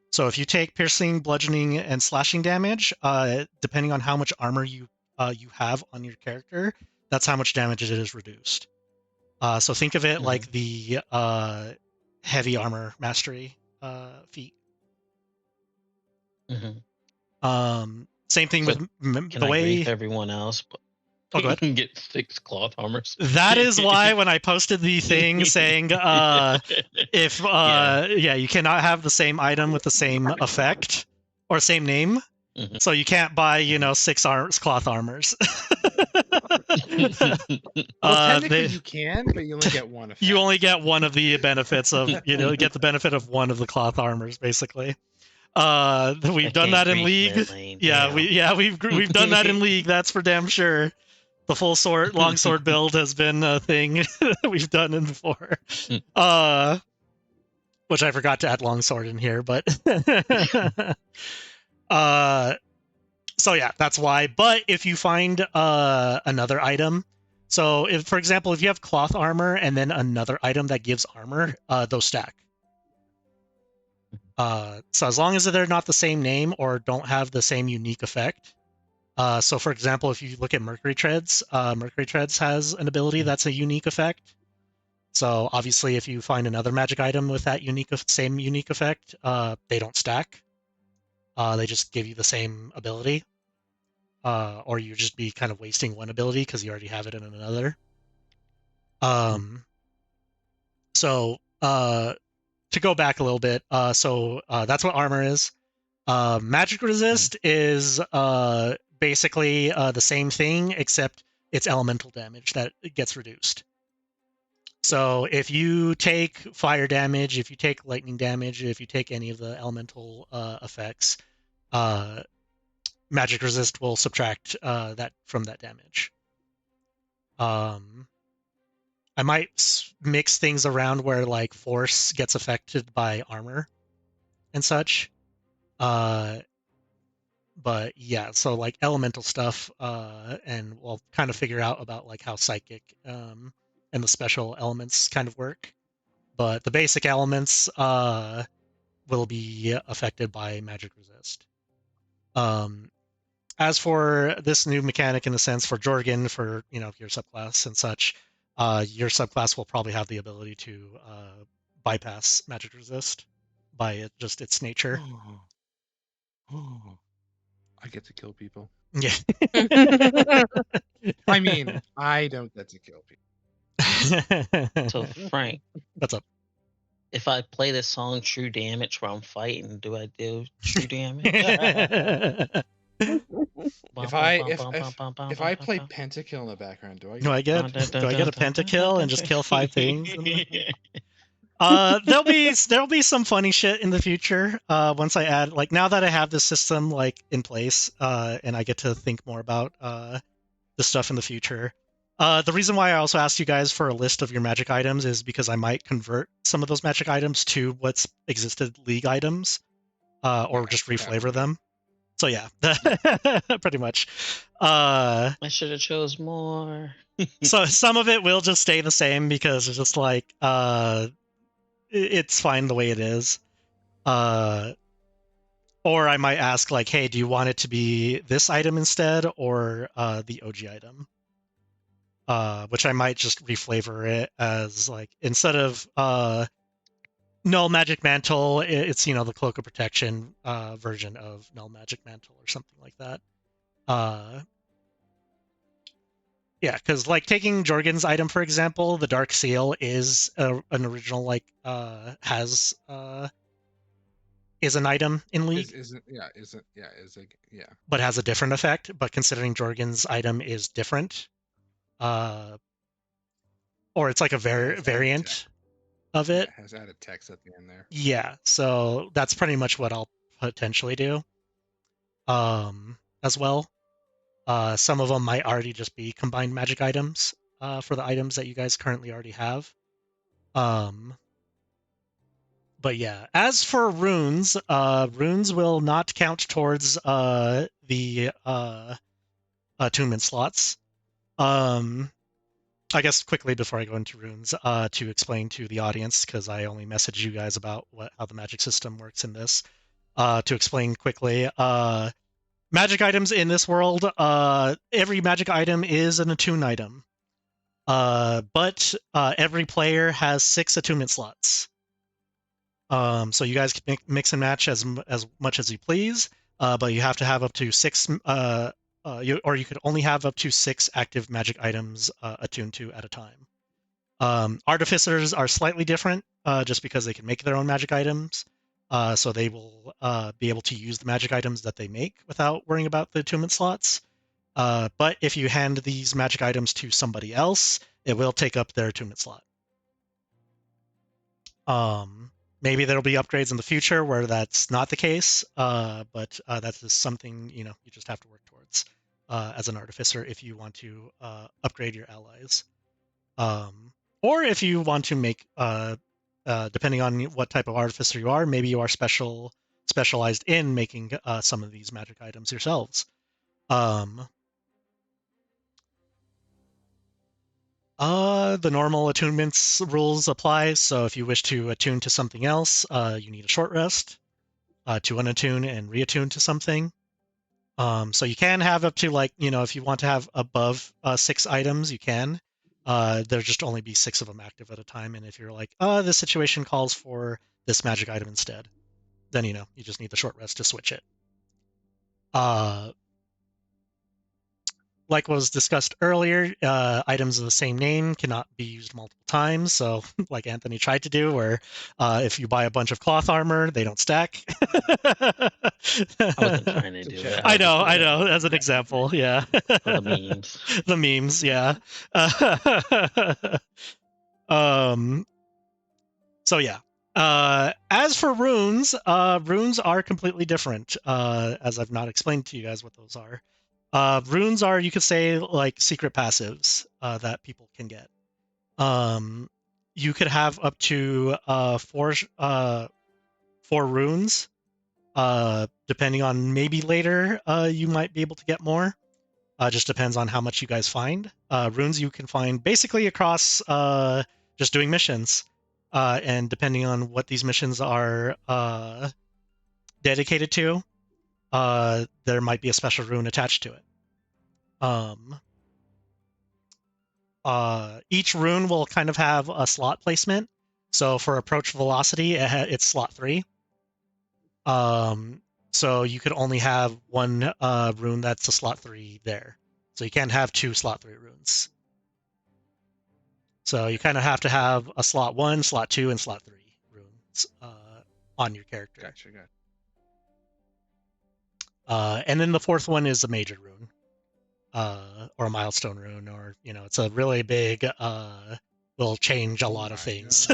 So if you take piercing, bludgeoning, and slashing damage, depending on how much armor you have on your character, that's how much damage it is reduced. So think of it like the heavy armor mastery feat. Same thing So with can the I grief way. everyone else? Oh, go ahead. Get 6 cloth armors. That is why when I posted the thing saying if yeah, you cannot have the same item with the same effect or same name. So you can't buy, 6 cloth armors. Well, technically you can, but you only get one effect. You only get one of the benefits of, get the benefit of one of the cloth armors, basically. We've done that in League. Yeah, we've done that in League. That's for damn sure. The full sword, longsword build has been a thing we've done in before. Which I forgot to add longsword in here, but so yeah, that's why. But if you find another item, so if, for example, if you have cloth armor and then another item that gives armor, those stack. So as long as they're not the same name or don't have the same unique effect. So for example, if you look at Mercury Treads has an ability that's a unique effect. So obviously, if you find another magic item with that same unique effect, they don't stack. They just give you the same ability. Or you just be kind of wasting one ability because you already have it in another. So to go back a little bit, so that's what armor is. Magic resist is basically the same thing, except it's elemental damage that gets reduced. So if you take fire damage, if you take lightning damage, if you take any of the elemental effects, magic resist will subtract that from that damage. I might mix things around where like force gets affected by armor and such. But yeah, so like elemental stuff, and we'll kind of figure out about like how psychic and the special elements kind of work. But the basic elements will be affected by magic resist. Um, as for this new mechanic, in the sense for Jorgen, for your subclass and such, your subclass will probably have the ability to bypass magic resist by just its nature. I get to kill people. Yeah. I mean, I don't get to kill people. So Frank, what's up? If I play this song True Damage while I'm fighting, do I do true damage? If I play Pentakill in the background, do I do I get a pentakill and just kill 5 things? There'll be some funny shit in the future. Once I add, like, now that I have this system like in place, and I get to think more about the stuff in the future. The reason why I also asked you guys for a list of your magic items is because I might convert some of those magic items to what's existed League items, or just reflavor them. So yeah, pretty much. I should have chose more. So some of it will just stay the same because it's just like it's fine the way it is. Or I might ask like, hey, do you want it to be this item instead, or the OG item? Which I might just reflavor it as like, instead of Null Magic Mantle, it's the Cloak of Protection version of Null Magic Mantle or something like that. Yeah, because like taking Jorgen's item for example, the Dark Seal is an original like is an item in League, but has a different effect. But considering Jorgen's item is different, or it's like a variant of it. It has added text at the end there. Yeah, so that's pretty much what I'll potentially do. As well. Some of them might already just be combined magic items for the items that you guys currently already have. But yeah, as for runes, runes will not count towards the attunement slots. I guess quickly before I go into runes, to explain to the audience, because I only messaged you guys about how the magic system works in this. To explain quickly, magic items in this world, every magic item is an attune item. But every player has 6 attunement slots. So you guys can mix and match as much as you please, but you have to have up to 6, you could only have up to 6 active magic items attuned to at a time. Artificers are slightly different, just because they can make their own magic items. So they will be able to use the magic items that they make without worrying about the attunement slots. But if you hand these magic items to somebody else, it will take up their attunement slot. Maybe there'll be upgrades in the future where that's not the case, but that's just something you just have to work towards as an artificer if you want to upgrade your allies, or if you want to make, depending on what type of artificer you are, maybe you are specialized in making some of these magic items yourselves. The normal attunements rules apply. So if you wish to attune to something else, you need a short rest to unattune and reattune to something. So you can have up to if you want to have above 6 items, you can. There'll just only be 6 of them active at a time. And if you're like, this situation calls for this magic item instead, then you just need the short rest to switch it. Like was discussed earlier, items of the same name cannot be used multiple times. So, like Anthony tried to do, where if you buy a bunch of cloth armor, they don't stack. I wasn't trying to do it. I know. As an example, yeah. The memes. The memes, yeah. So yeah. As for runes, runes are completely different. As I've not explained to you guys what those are. Runes are, you could say, like secret passives that people can get. You could have up to four runes. Depending on maybe later, you might be able to get more. Just depends on how much you guys find. Runes you can find basically across just doing missions. And depending on what these missions are dedicated to, there might be a special rune attached to it. Each rune will kind of have a slot placement. So for approach velocity, it's slot 3. So you could only have one rune that's a slot 3 there. So you can't have 2 slot 3 runes. So you kind of have to have a slot 1, slot 2, and slot 3 runes on your character. Gotcha. And then the fourth one is a major rune, or a milestone rune, or it's a really big, will change a lot of things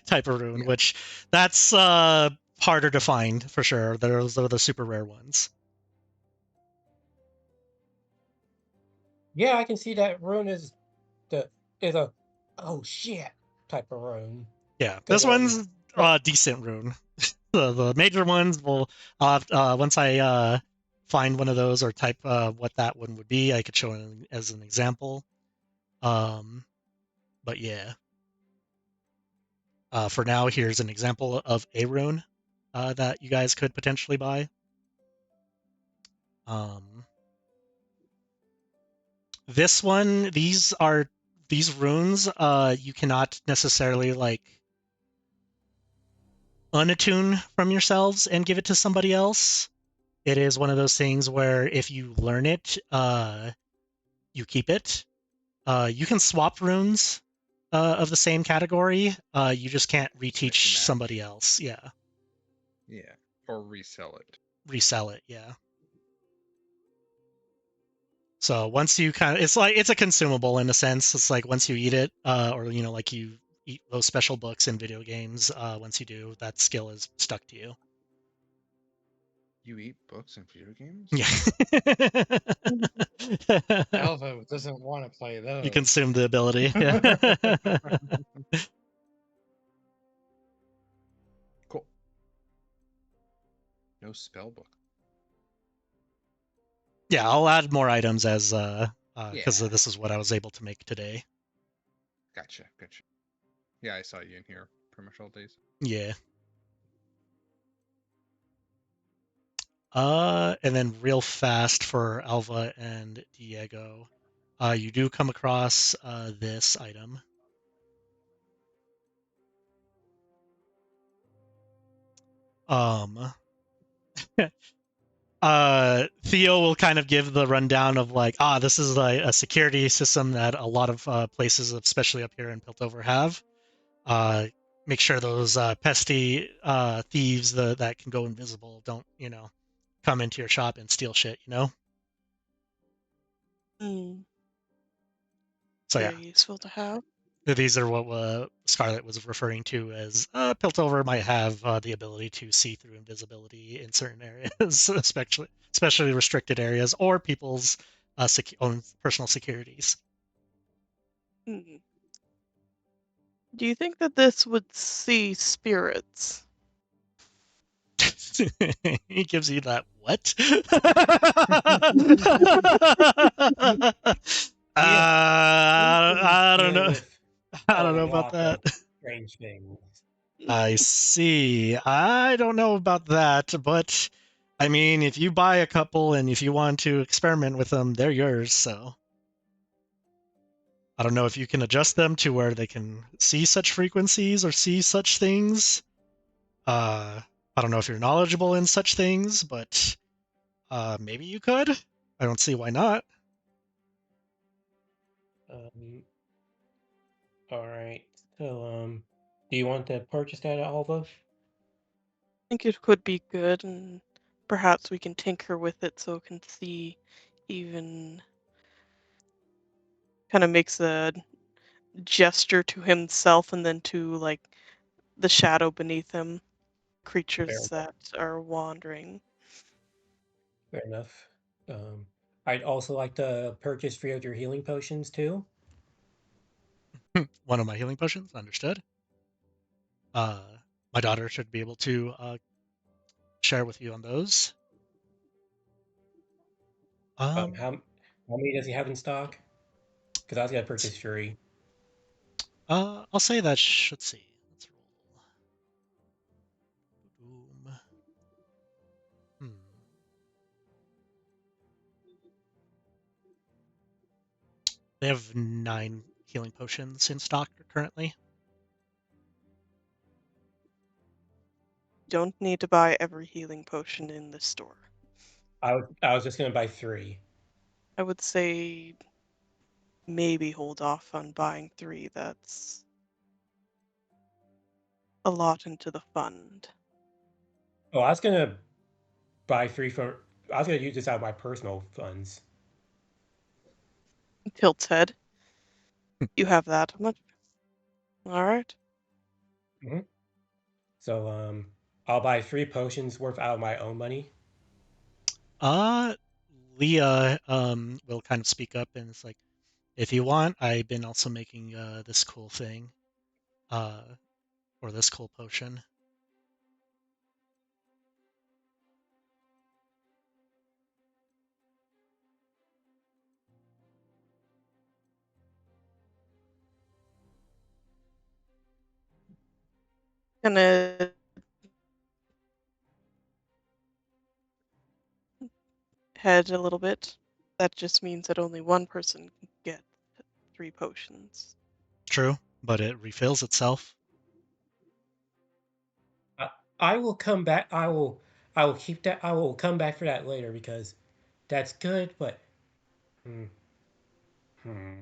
type of rune, Yeah. which that's harder to find for sure. Those are the super rare ones. Yeah, I can see that rune is a oh shit type of rune. Yeah, 'Cause, this one's a decent rune. The major ones will once I find one of those or type what that one would be, I could show it as an example. But yeah, for now, here's an example of a rune that you guys could potentially buy. This one, these runes. You cannot necessarily like unattune from yourselves and give it to somebody else. It is one of those things where if you learn it, you keep it. You can swap runes of the same category. You just can't reteach somebody else. Yeah. Yeah. Or resell it. Resell it. Yeah. So once you it's a consumable in a sense. It's like once you eat it, or like you eat those special books in video games. Once you do, that skill is stuck to you. You eat books in video games? Yeah. Alva doesn't want to play those. You consume the ability. Yeah. Cool. No spell book. Yeah, I'll add more items as because Yeah. this is what I was able to make today. Gotcha. Yeah, I saw you in here pretty much all days. Yeah. And then real fast for Alva and Diego, you do come across this item. Theo will kind of give the rundown of like, this is a security system that a lot of places, especially up here in Piltover, have. Make sure those pesty thieves that can go invisible don't, come into your shop and steal shit, So Very yeah, useful to have. these are what Scarlet was referring to as Piltover might have the ability to see through invisibility in certain areas, especially restricted areas or people's own personal securities. Do you think that this would see spirits? He gives you that what? I don't know. I don't know about that. Strange things. I see. I don't know about that, but I mean, if you buy a couple and if you want to experiment with them, they're yours. So I don't know if you can adjust them to where they can see such frequencies or see such things. I don't know if you're knowledgeable in such things, but maybe you could. I don't see why not. All right. So, do you want to purchase that at Alva? I think it could be good, and perhaps we can tinker with it so it can see even kind of makes a gesture to himself and then to like the shadow beneath him, creatures that are wandering. Fair enough. I'd also like to purchase 3 of your healing potions too. One of my healing potions, understood. My daughter should be able to share with you on those. How many does he have in stock? Because I was gonna purchase 3. I'll say that. Let's see. Let's roll. Boom. They have 9 healing potions in stock currently. Don't need to buy every healing potion in the store. I was just gonna buy 3. I would say maybe hold off on buying 3. That's a lot into the fund. Oh, I was gonna buy 3 from. I was gonna use this out of my personal funds. Tilt's head. You have that much. All right. Mm-hmm. So I'll buy 3 potions worth out of my own money. Leah will kind of speak up and it's like, if you want, I've been also making this cool thing, or this cool potion. Gonna head a little bit. That just means that only one person can get 3 potions. True, but it refills itself. I will come back. I will keep that. I will come back for that later because that's good. But hmm, hmm.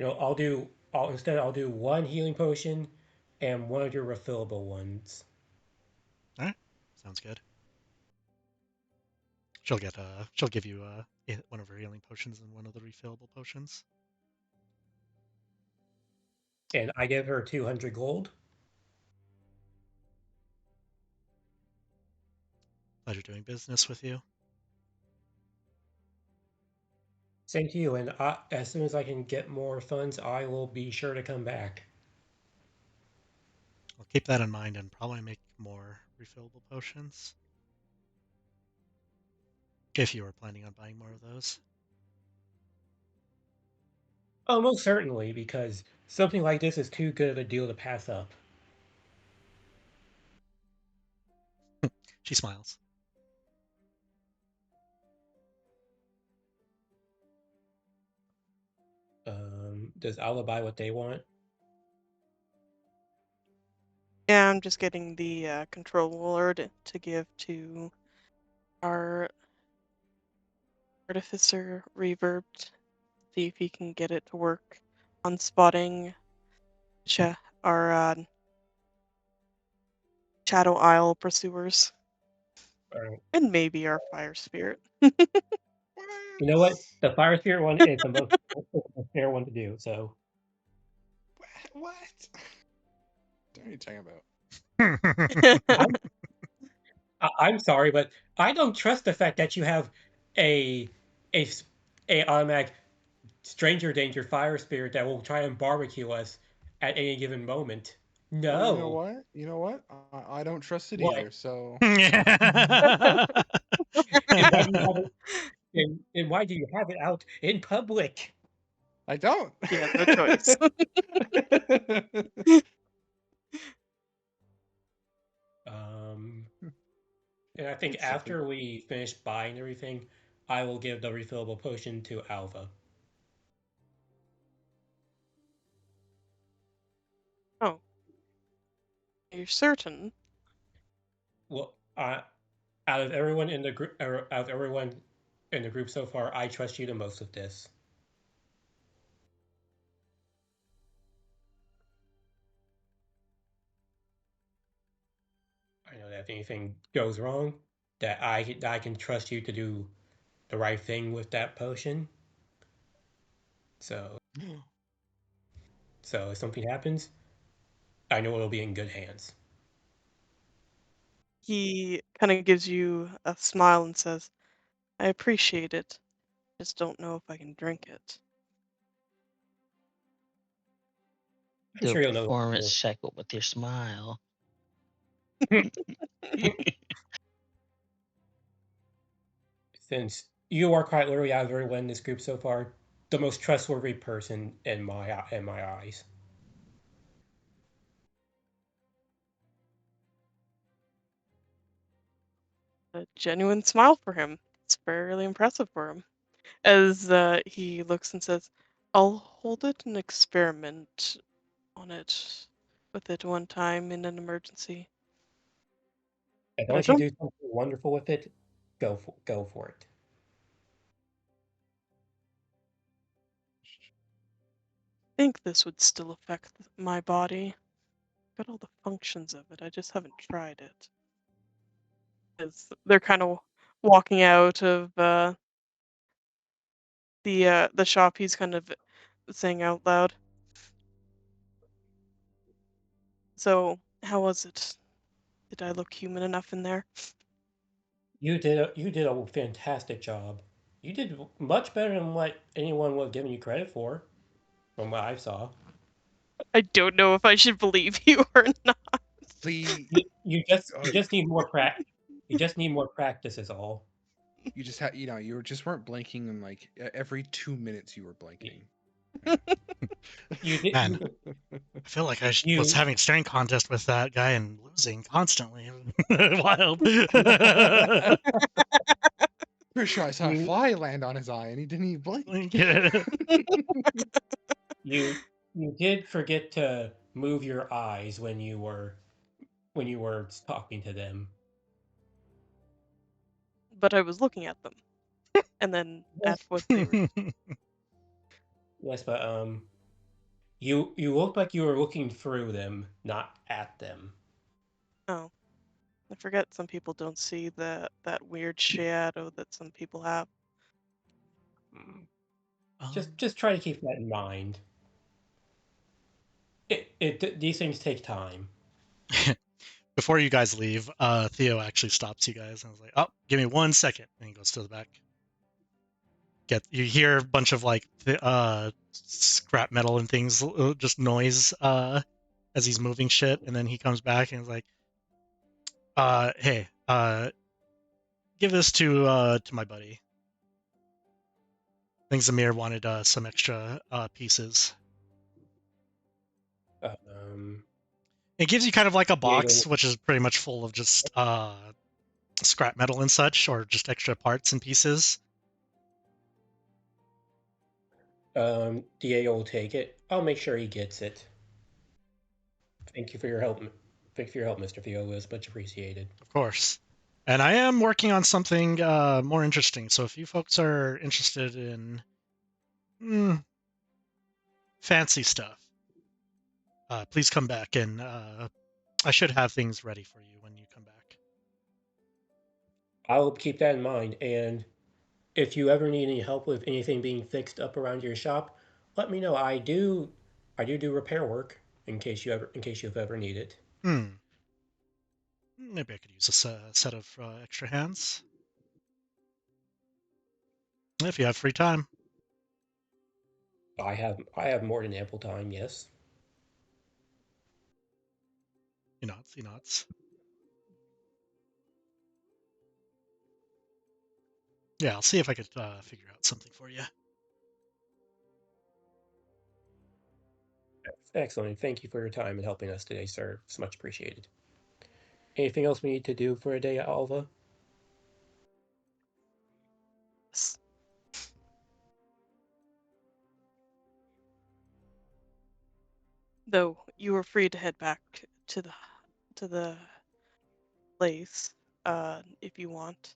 I'll do 1 healing potion and 1 of your refillable ones. All right, sounds good. She'll give you one of her healing potions and one of the refillable potions. And I give her 200 gold. Pleasure doing business with you. Same to you. And as soon as I can get more funds, I will be sure to come back. I'll keep that in mind and probably make more refillable potions. If you are planning on buying more of those. Oh, most certainly, because something like this is too good of a deal to pass up. She smiles. Does Alba buy what they want? Yeah, I'm just getting the control word to give to our artificer reverb. See if he can get it to work on spotting our Shadow Isle pursuers. Right. And maybe our fire spirit. You know what? The fire spirit one is the most fair one to do. So What? What are you talking I'm, I'm sorry, but I don't trust the fact that you have a a a automatic stranger danger fire spirit that will try and barbecue us at any given moment. Well, you know No. what? You know what? I don't trust it What? either. So And why do you have it? And why do you have it out in public? I don't. He has no choice. And I think It's simply after we finish buying everything, I will give the refillable potion to Alpha. Oh, you're certain? Well, out of everyone in the group, out of everyone in the group so far, I trust you the most with this. I know that if anything goes wrong, that I can trust you to do the right thing with that potion. So so if something happens, I know it'll be in good hands. He kind of gives you a smile and says, I appreciate it. Just don't know if I can drink it. Do sure a you'll know what to performance check with your smile. do. Since you are quite literally out of everyone in this group so far, the most trustworthy person in my eyes. A genuine smile for him. It's fairly impressive for him. As he looks and says, I'll hold it and experiment on it with it one time in an emergency. As But long I as you don't do something wonderful with it, go for it. think this would still affect my body. Got all the functions of it. I just haven't tried it. As they're kind of walking out of the shop, he's kind of saying out loud. So, how was it? Did I look human enough in there? You did a fantastic job. You did much better than what anyone would have given you credit for, from what I saw. I don't know if I should believe you or not. The You just need more practice. You just need more practice is all. you just had you just weren't blinking, and like every 2 minutes you were blinking. You did Man, I feel like I was you having a staring contest with that guy and losing constantly. Wild. Pretty sure I saw a you fly land on his eye, and he didn't even blink. you you did forget to move your eyes when you were talking to them. But I was looking at them, and then at what they were. Yes, but you looked like you were looking through them, not at them. Oh, I forget some people don't see that weird shadow that some people have. Mm. Just try to keep that in mind. These things take time. Before you guys leave, Theo actually stops you guys and was like, "Oh, give me 1 second," and he goes to the back. You hear a bunch of like scrap metal and things, just noise as he's moving shit, and then he comes back and is like, "Hey, give this to my buddy. I think Zamir wanted some extra pieces." Um, It gives you kind of like a Diego, box, which is pretty much full of just scrap metal and such, or just extra parts and pieces. Diego will take it. I'll make sure he gets it. Thank you for your help. Thank you for your help, Mr. Theo. It was much appreciated. Of course. And I am working on something more interesting. So if you folks are interested in fancy stuff, please come back, and I should have things ready for you when you come back. I'll keep that in mind. And if you ever need any help with anything being fixed up around your shop, let me know. I do repair work in case you've ever needed. Maybe I could use a set of extra hands if you have free time. I have more than ample time. Yes. He nods. He nods. Yeah, I'll see if I could figure out something for you. Excellent. Thank you for your time and helping us today, sir. It's much appreciated. Anything else we need to do for a day, Alva? Though you are free to head back to the place if you want.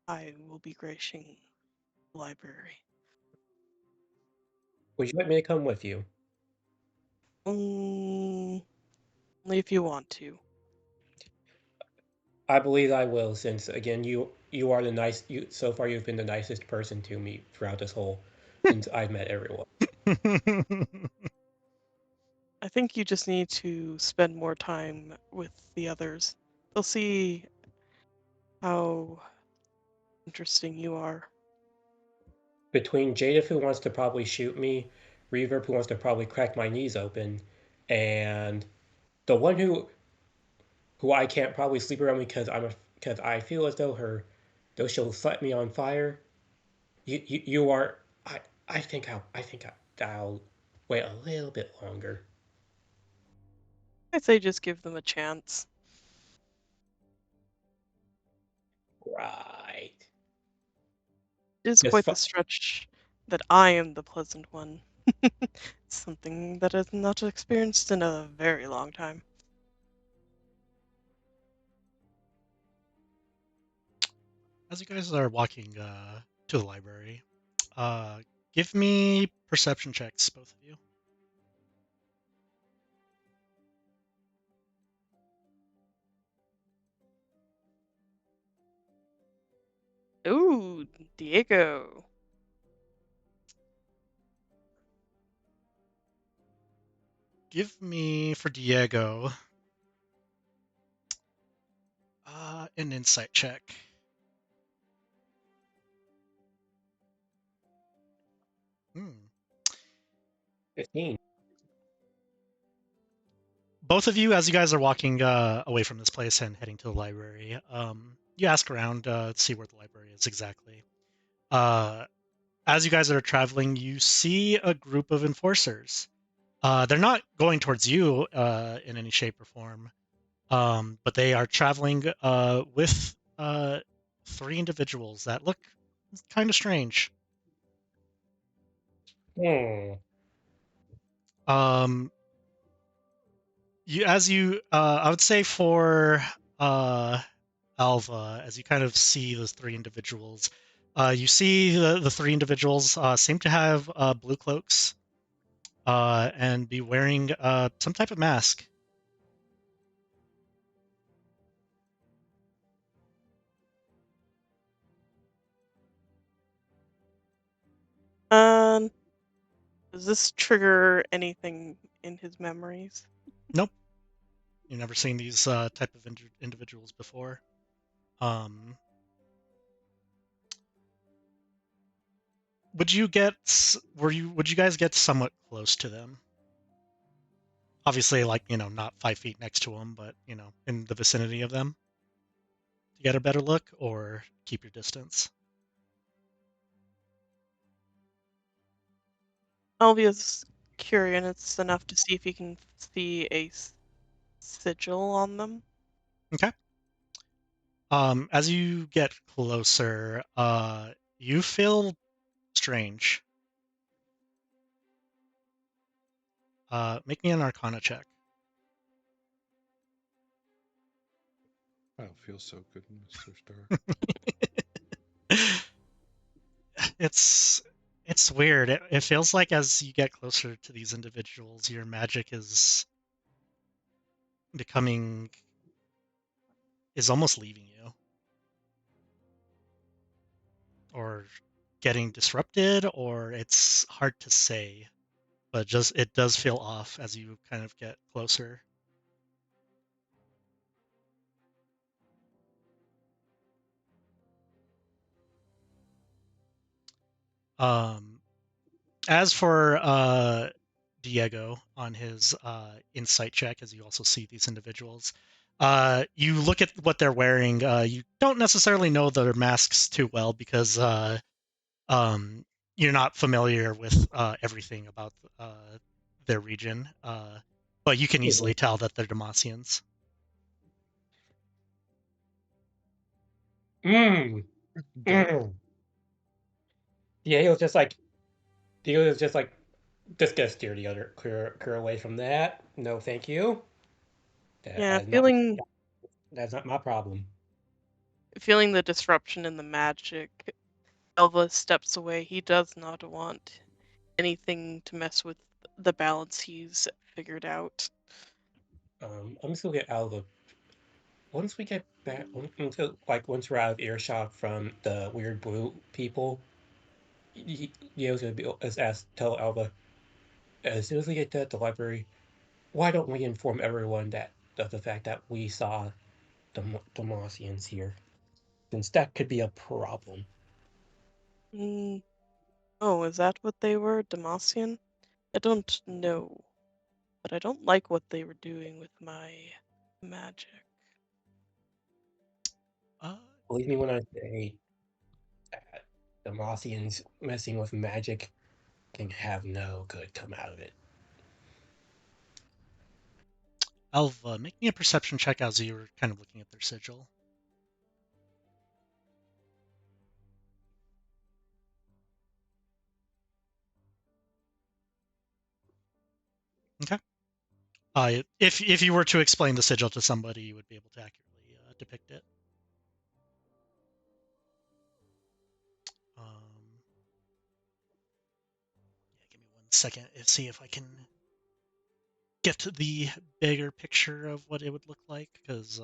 I will be gracing the library. Would you like me to come with you? Only if you want to. I believe I will, since again you are the nice you so far you've been the nicest person to me throughout this whole since I've met everyone. I think you just need to spend more time with the others. They'll see how interesting you are. Between Jadif, who wants to probably shoot me, Reverb who wants to probably crack my knees open, and the one who I can't probably sleep around because I feel as though she'll set me on fire. You are I'll wait a little bit longer. I say just give them a chance. Right. It is Just quite the stretch that I am the pleasant one. Something that I've not experienced in a very long time. As you guys are walking to the library, give me perception checks, both of you. Ooh, Diego. Give me, for Diego, an insight check. Hmm. 15. Both of you, as you guys are walking away from this place and heading to the library, you ask around to see where the library is exactly. As you guys are traveling, you see a group of enforcers. They're not going towards you in any shape or form, but they are traveling with three individuals that look kind of strange. Hmm. I would say for uh, Alva, as you kind of see those three individuals, you see the three individuals seem to have blue cloaks and be wearing some type of mask. Um, does this trigger anything in his memories? Nope, you've never seen these type of individuals before. Um, would you guys get somewhat close to them? Obviously, like, not 5 feet next to them, but in the vicinity of them to get a better look, or keep your distance. Alvia's curious enough to see if he can see a sigil on them. Okay. As you get closer, you feel strange. Make me an Arcana check. I don't feel so good, Mr. Star. it's it's weird. It feels like as you get closer to these individuals, your magic becoming is almost leaving you, or getting disrupted, or it's hard to say, but just it does feel off as you kind of get closer. Um, as for Diego on his insight check, as you also see these individuals, you look at what they're wearing. You don't necessarily know their masks too well because um, you're not familiar with everything about their region, but you can easily tell that they're Demacians. Mm. Mm. Diego's just like Diego's just like just gonna steer the other clear away from that. No, thank you. Yeah, That is not feeling that's not my problem. feeling the disruption in the magic, Elva steps away. He does not want anything to mess with the balance he's figured out. I'm just gonna get out of the once we get back. Once we're out of earshot from the weird blue people, Diego's gonna be tell Alva as soon as we get to the library. Why don't we inform everyone that of the fact that we saw the Demosians here, since that could be a problem. Mm. Oh, is that what they were? Demacian? I don't know, but I don't like what they were doing with my magic. Believe me when I say that the Mossians messing with magic can have no good come out of it. Alva, make me a perception check as you're kind of looking at their sigil. Okay. If you were to explain the sigil to somebody, you would be able to accurately depict it. Yeah, give me 1 second and see if I can get the bigger picture of what it would look like, because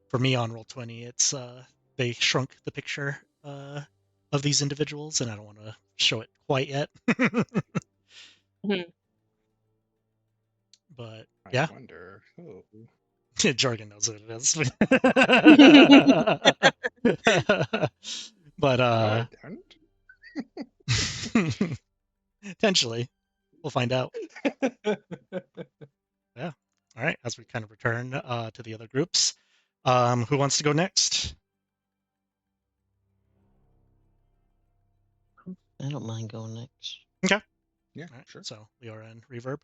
for me on Roll20, it's they shrunk the picture of these individuals, and I don't want to show it quite yet. But yeah, I wonder who. Jorgen knows what it is. But I don't. potentially, we'll find out. Yeah. All right. As we kind of return to the other groups, who wants to go next? I don't mind going next. Okay. Yeah, All right. sure. So Leora and Reverb.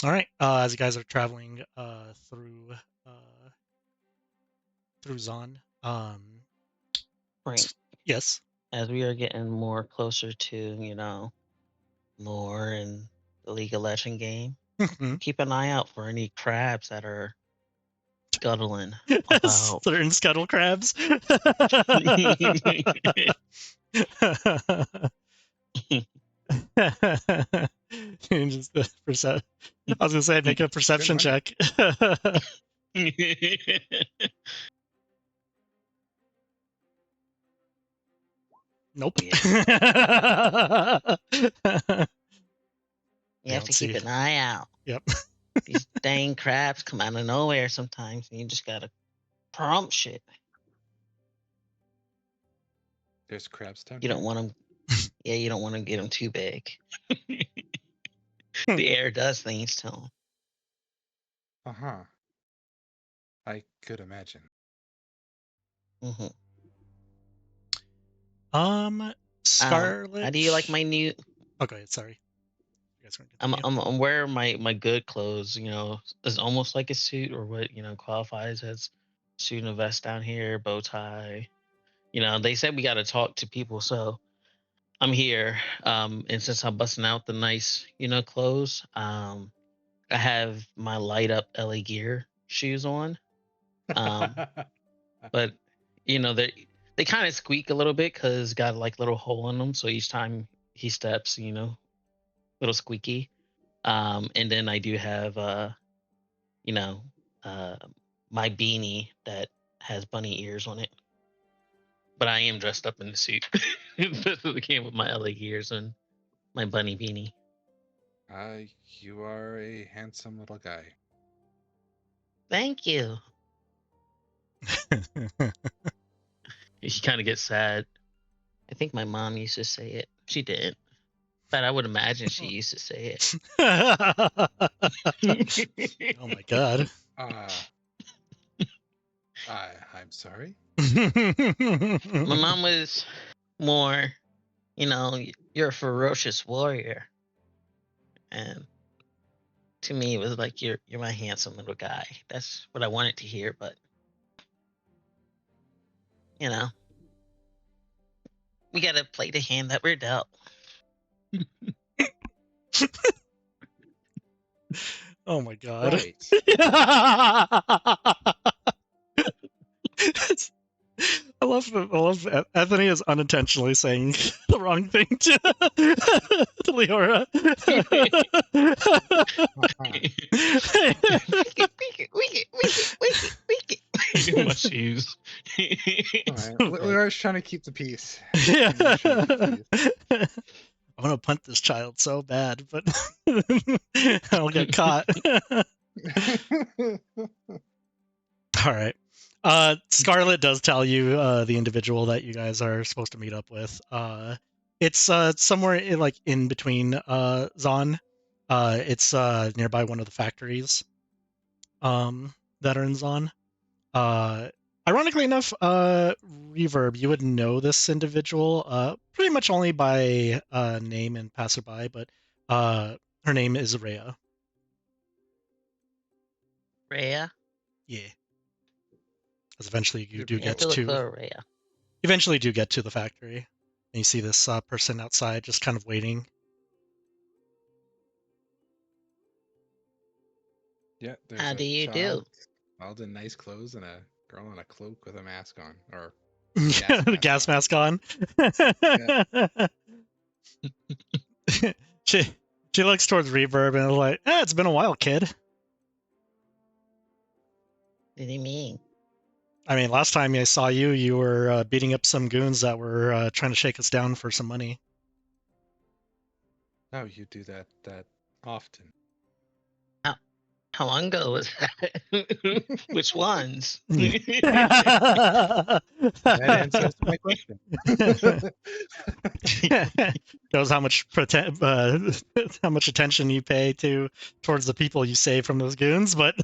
All right. As you guys are traveling through Zon, Frank, yes. as we are getting more closer to, lore and the League of Legends game, keep an eye out for any crabs that are scuttling about. Certain scuttle crabs. Just the I was gonna say make a perception check. Nope. Yeah. You have to keep an eye out. Yep. These dang crabs come out of nowhere sometimes, and you just gotta prompt shit. There's crabs down You here. don't want them. Yeah, you don't want to get them too big. The air does things to them. Uh-huh. I could imagine. Mm-hmm. Scarlet. How do you like my new? Okay, sorry. You guys I'm wearing my good clothes. It's almost like a suit, or what qualifies as suit and vest down here, bow tie. They said we got to talk to people, so I'm here. And since I'm busting out the nice clothes, I have my light up LA Gear shoes on. But they kind of squeak a little bit because got like little hole in them, so each time he steps, little squeaky. And then I do have you know, my beanie that has bunny ears on it. But I am dressed up in the suit. It came with my LA Gears and my bunny beanie. You are a handsome little guy. Thank you. He kind of gets sad. I think my mom used to say it. She didn't. But I would imagine she used to say it. Oh my god. I'm sorry. My mom was more, you're a ferocious warrior. And to me, it was like, you're my handsome little guy. That's what I wanted to hear, but we gotta play the hand that we're dealt. Oh my god. Right. I love Anthony is unintentionally saying the wrong thing to Leora. In my shoes. All right. We're always trying to keep the peace. Yeah. I want to punt this child so bad, but I'll get caught. All right. Scarlet does tell you the individual that you guys are supposed to meet up with. It's somewhere in between Zon. It's nearby one of the factories that are in Zon. Ironically enough, Reverb, you would know this individual pretty much only by name and passerby, but her name is Rhea. Rhea? Yeah. Because eventually you do You have get to look to for Rhea. eventually do get to the factory. And you see this person outside just kind of waiting. Yeah, there's How a do you child, do? child in nice clothes and a girl in a cloak with a mask on, or The gas mask on. she she looks towards Reverb and is like, it's been a while, kid. What do you mean? I mean, last time I saw you, you were beating up some goons that were trying to shake us down for some money. Oh, you do that often. How long ago was that? Which ones? That answers my question. Shows how much how much attention you pay towards the people you save from those goons, but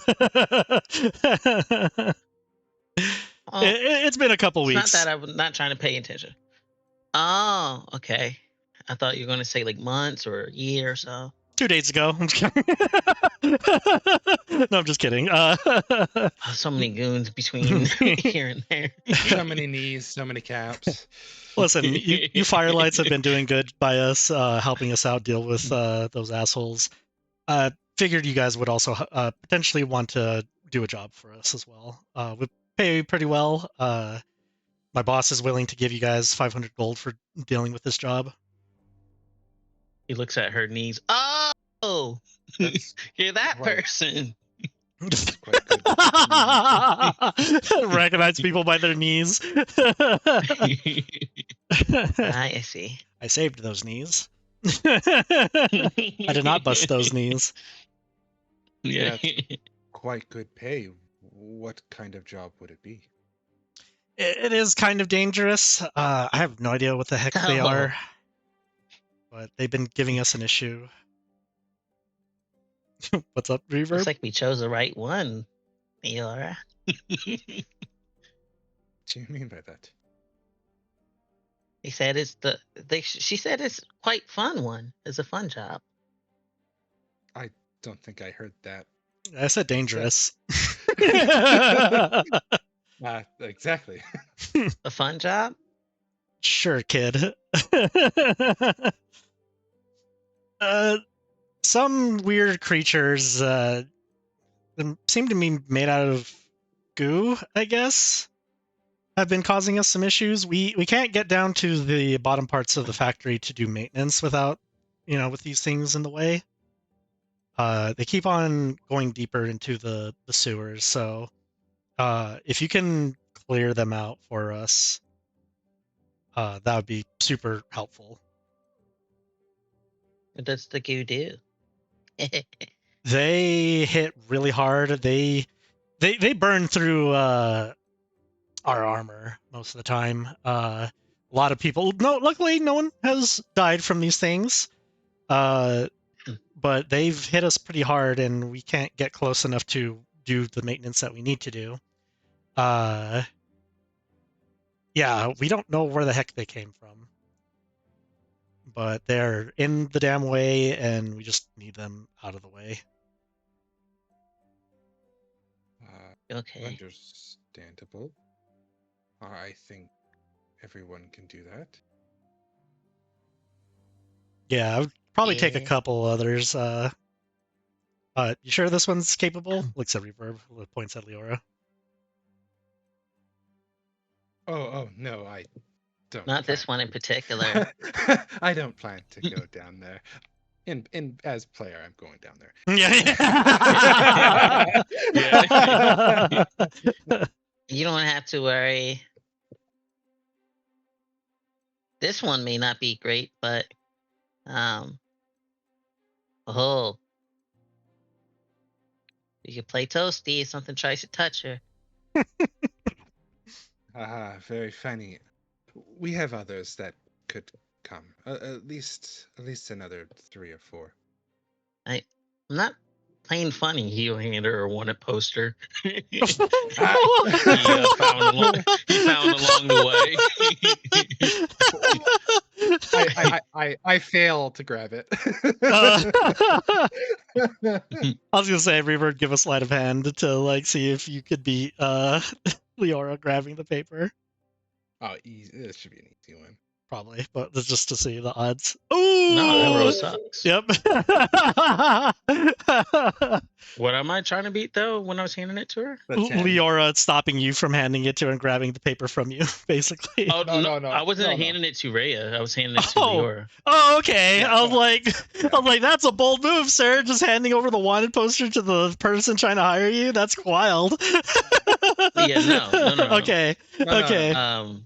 Oh, it's been a couple it's not weeks. that I'm not trying to pay attention. Oh, okay. I thought you were going to say like months or a year or so. 2 days ago. I'm just kidding. No, I'm just kidding. So many goons between here and there. So many knees, so many caps. Listen, you Firelights have been doing good by us, helping us out deal with those assholes. Figured you guys would also potentially want to do a job for us as well. We pay pretty well. My boss is willing to give you guys 500 gold for dealing with this job. He looks at her knees. Oh, That's you're that quite- person. That's quite good. Recognize people by their knees. I see. I saved those knees. I did not bust those knees. Yeah. Quite good pay. What kind of job would it be? It is kind of dangerous. I have no idea what the heck they Oh. are, but they've been giving us an issue. What's up, Reverb? Looks like we chose the right one, Eora. What do you mean by that? He said she said it's quite fun one. It's a fun job. I don't think I heard that. I said dangerous. Exactly. A fun job? Sure, kid. Some weird creatures seem to be made out of goo, I guess, have been causing us some issues. We can't get down to the bottom parts of the factory to do maintenance without, with these things in the way. They keep on going deeper into the sewers, so if you can clear them out for us, that would be super helpful. What does the goo do? They hit really hard. They burn through our armor most of the time. A lot of people. No, luckily, no one has died from these things. But they've hit us pretty hard, and we can't get close enough to do the maintenance that we need to do. Yeah, we don't know where the heck they came from, but they're in the damn way, and we just need them out of the way. Okay. Understandable. I think everyone can do that. Yeah, I would probably take a Yeah. couple others. You sure this one's capable? Looks at Reverb, points at Leora. Oh no, I don't. Not this one in particular. I don't plan to go down there. In as player, I'm going down there. You don't have to worry. This one may not be great, but oh, you can play toasty if something tries to touch her. Very funny. We have others that could come. At least another 3 or 4. I'm not playing funny, heel hander or wanted poster. he found along the way. I fail to grab it. I was gonna say, Reaver, give a sleight of hand to like see if you could beat Leora grabbing the paper. Oh, easy. This should be an easy one. Probably, but that's just to see the odds. Ooh! No, that roll sucks. Yep. What am I trying to beat though when I was handing it to her? Leora stopping you from handing it to her and grabbing the paper from you, basically. Oh no, I wasn't handing it to Rhea. I was handing it to Leora. Oh, okay. Yeah, I was like, that's a bold move, sir. Just handing over the wanted poster to the person trying to hire you. That's wild. Yeah, no. Okay. No, okay. no.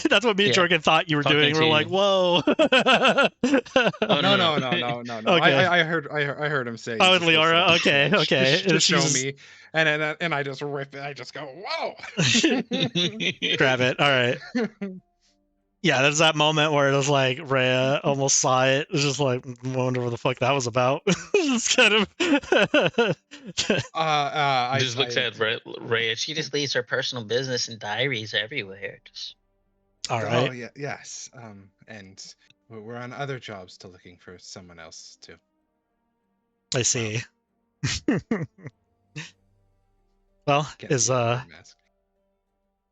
That's what me and Jorgen thought you were doing. We're like, whoa. No. Okay. I heard him say. Oh, Leora. Okay. Just show me, and I just rip it. I just go, whoa. Grab it. All right. Yeah, there's that moment where it was like Rhea almost saw it. It was just like, wonder what the fuck that was about. It's kind of. Just looks at Rhea. She just leaves her personal business and diaries everywhere. All right. Oh yeah, yes. And we're on other jobs to looking for someone else too. I see. Well,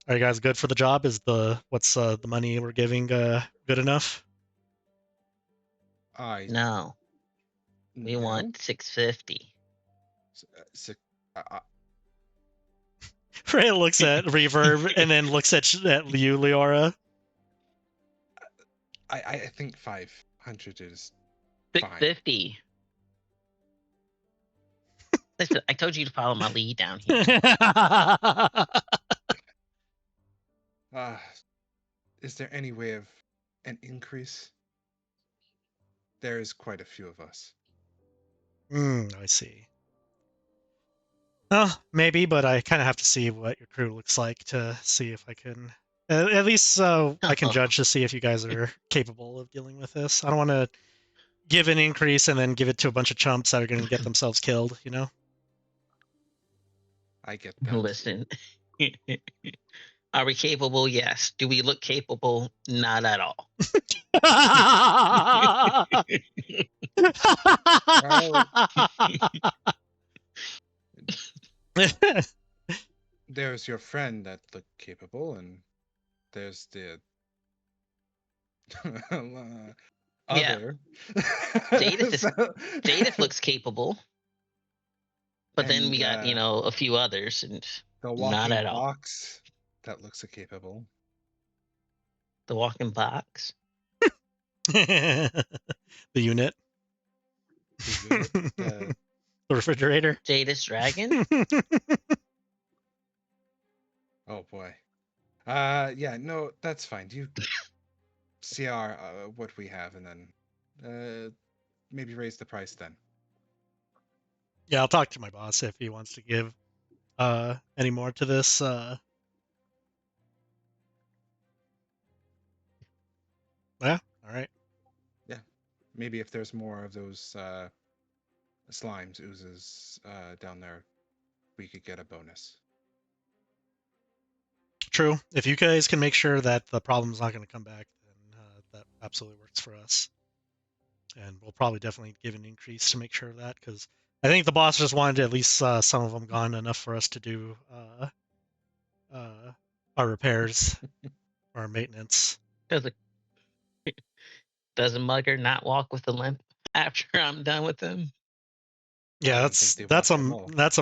are you guys good for the job? Is what's the money we're giving good enough? No. We want 650. Freya looks at Reverb and then looks at you, Leora. I think 500 is 650. Listen, I told you to follow my lead down here. Is there any way of an increase? There is quite a few of us. I see. Well, maybe, but I kind of have to see what your crew looks like to see if I can, at least so I can judge to see if you guys are capable of dealing with this. I don't want to give an increase and then give it to a bunch of chumps that are going to get themselves killed, you know? I get that. Listen. Are we capable? Yes. Do we look capable? Not at all. There's your friend that looked capable, and there's the other. Jadith looks capable. But then we got, a few others, and the not at all. Box that looks capable. The walking box. The unit. The refrigerator. Jadis Dragon. Oh boy. Yeah, no, that's fine. You see what we have, and then maybe raise the price then. Yeah, I'll talk to my boss if he wants to give any more to this. Yeah, all right. Yeah, maybe if there's more of those slimes, oozes down there, we could get a bonus. True. If you guys can make sure that the problem's not going to come back, then that absolutely works for us. And we'll probably definitely give an increase to make sure of that, because I think the boss just wanted at least some of them gone enough for us to do our repairs, our maintenance. Does a mugger not walk with a limp after I'm done with him? Yeah, that's a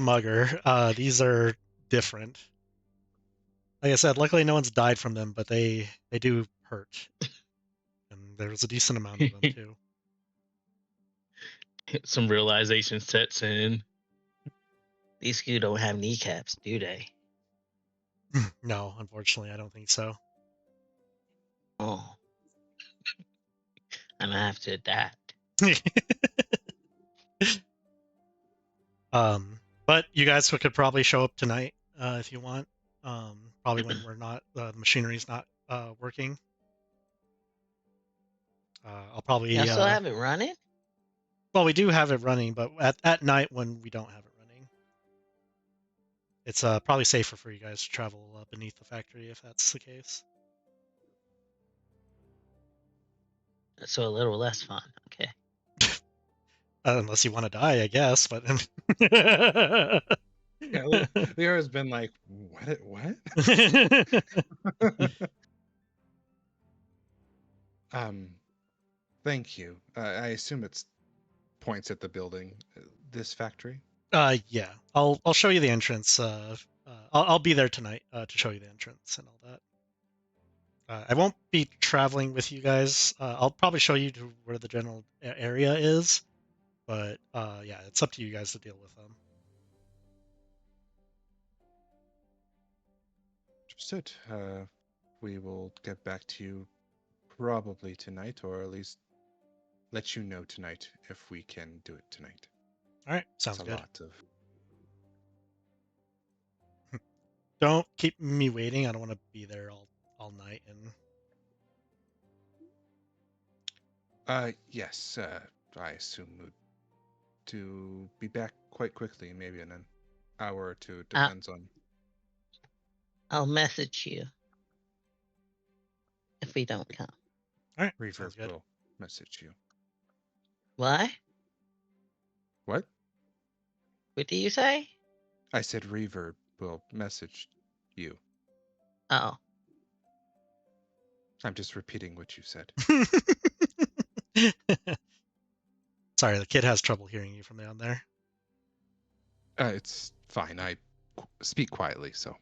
mugger. These are different. Like I said, luckily no one's died from them, but they do hurt, and there's a decent amount of them too. Some realization sets in. These few don't have kneecaps, do they? No, unfortunately, I don't think so. Oh. I'm gonna have to adapt. But you guys could probably show up tonight if you want. Probably when we're not, the machinery's not working. I'll probably. Y'all still have it running? Well, we do have it running, but at night when we don't have it running, it's probably safer for you guys to travel beneath the factory if that's the case. So a little less fun. Okay. Unless you want to die, I guess. But Yeah, Leora's been like, what? Thank you. I assume it's points at the building. This factory. Yeah. I'll show you the entrance. I'll be there tonight to show you the entrance and all that. I won't be traveling with you guys. I'll probably show you to where the general area is, but yeah, it's up to you guys to deal with them. Understood. We will get back to you probably tonight, or at least let you know tonight if we can do it tonight. All right, sounds It's a good. lot of. Don't keep me waiting. I don't want to be there all night. And Yes. I assume to be back quite quickly, maybe in an hour or two. Depends on. I'll message you if we don't come. all right, Reverb sounds good. will message you. What? What? What do you say? I said Reverb will message you. Oh. I'm just repeating what you said. Sorry, the kid has trouble hearing you from down there. It's fine. I speak quietly, so.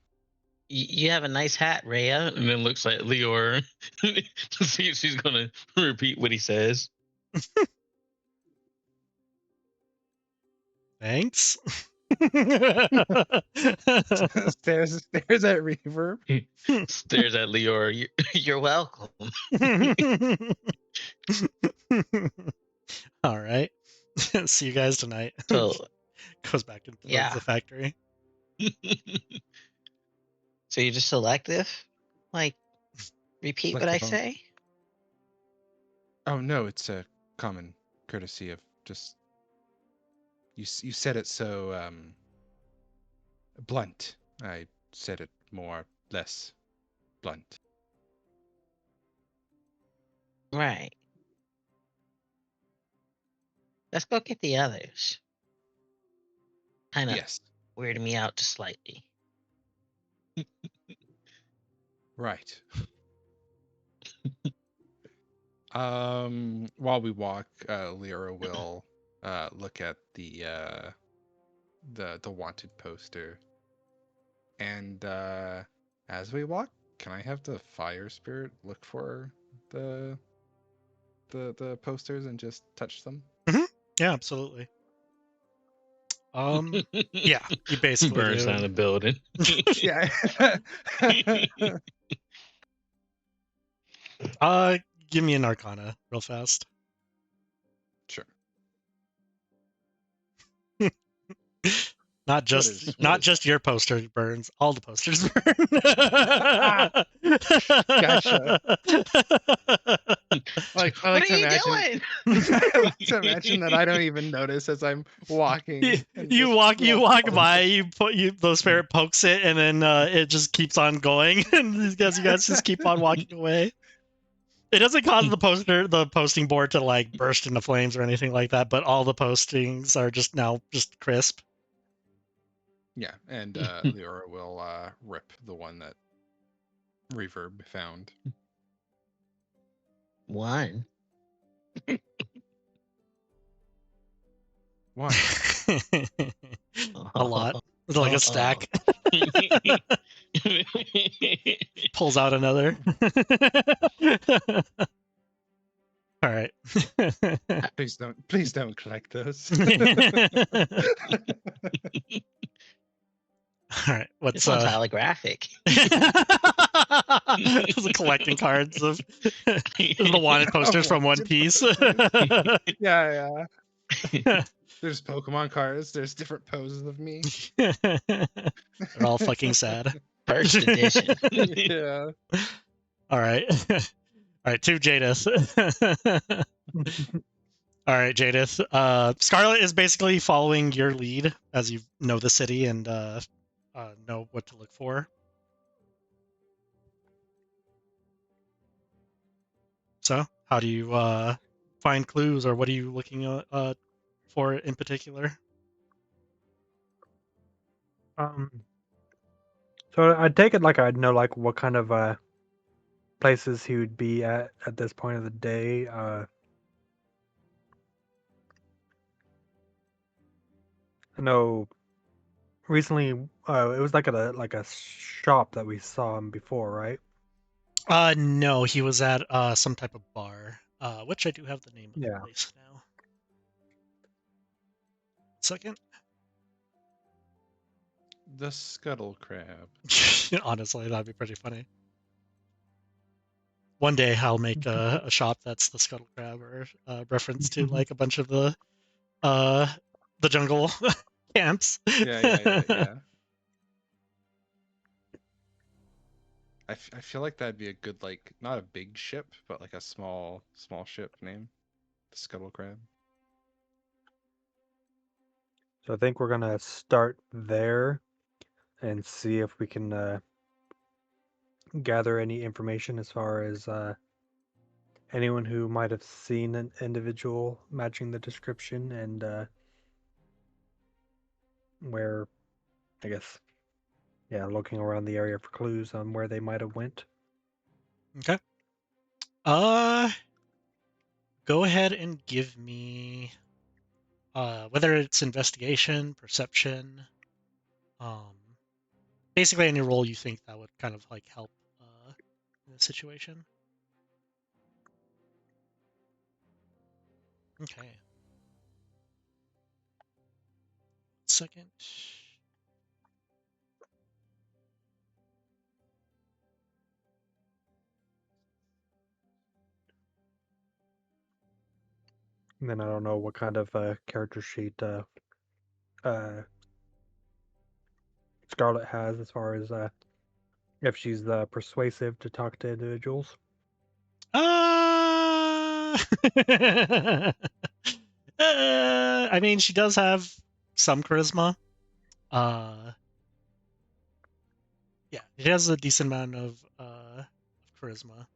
You have a nice hat, Rhea. And then looks like Leor to see if she's going to repeat what he says. Thanks. stares at Reverb. Stares at Leor. You're welcome. All right. See you guys tonight. So, goes back into the factory. So you're just selective? Like, repeat what I say? Oh no, it's a common courtesy of just you said it so blunt. I said it less blunt. Right. Let's go get the others. Kind of weirded me out just slightly. Right. While we walk, Lyra will look at the wanted poster, and as we walk, can I have the fire spirit look for the posters and just touch them? Mm-hmm. Yeah, absolutely. Yeah, you basically burns down the building. Yeah. Give me an Arcana real fast. Sure. Not just your poster burns, all the posters burn. Gotcha. What are you doing? I like to imagine that I don't even notice as I'm walking. You walk by, the spirit pokes it, and then it just keeps on going, and you guys just keep on walking away. It doesn't cause the posting board to like burst into flames or anything like that, but all the postings are just crisp. Yeah, and Leora will rip the one that Reverb found. One. One. A lot. Like a stack. Pulls out another. All right. Please don't collect those. All right. What's this one's holographic? Collecting cards of the wanted posters from One Piece. Yeah. There's Pokemon cards. There's different poses of me. They're all fucking sad. First edition. Yeah. All right. All right, to Jadith. All right, Jadith. Scarlet is basically following your lead as you know the city and know what to look for. So, how do you find clues, or what are you looking for in particular? So I take it like I'd know like what kind of places he would be at this point of the day. I know recently it was like at a shop that we saw him before, right? No, he was at some type of bar, which I do have the name of the Yeah. place now. Second. The Scuttle Crab. Honestly, that'd be pretty funny. One day I'll make a shop that's the Scuttle Crab, or reference to like a bunch of the jungle camps. Yeah. I feel like that'd be a good, like, not a big ship, but like a small ship name. The Scuttle Crab. So I think we're gonna start there and see if we can gather any information as far as anyone who might have seen an individual matching the description and where, I guess, yeah, looking around the area for clues on where they might have went. Okay. Go ahead and give me whether it's investigation, perception, um, basically any role you think that would kind of like help in this situation. Okay. Second. And then I don't know what kind of character sheet uh, Scarlet has as far as if she's persuasive to talk to individuals. I mean, she does have some charisma. Yeah, she has a decent amount of charisma.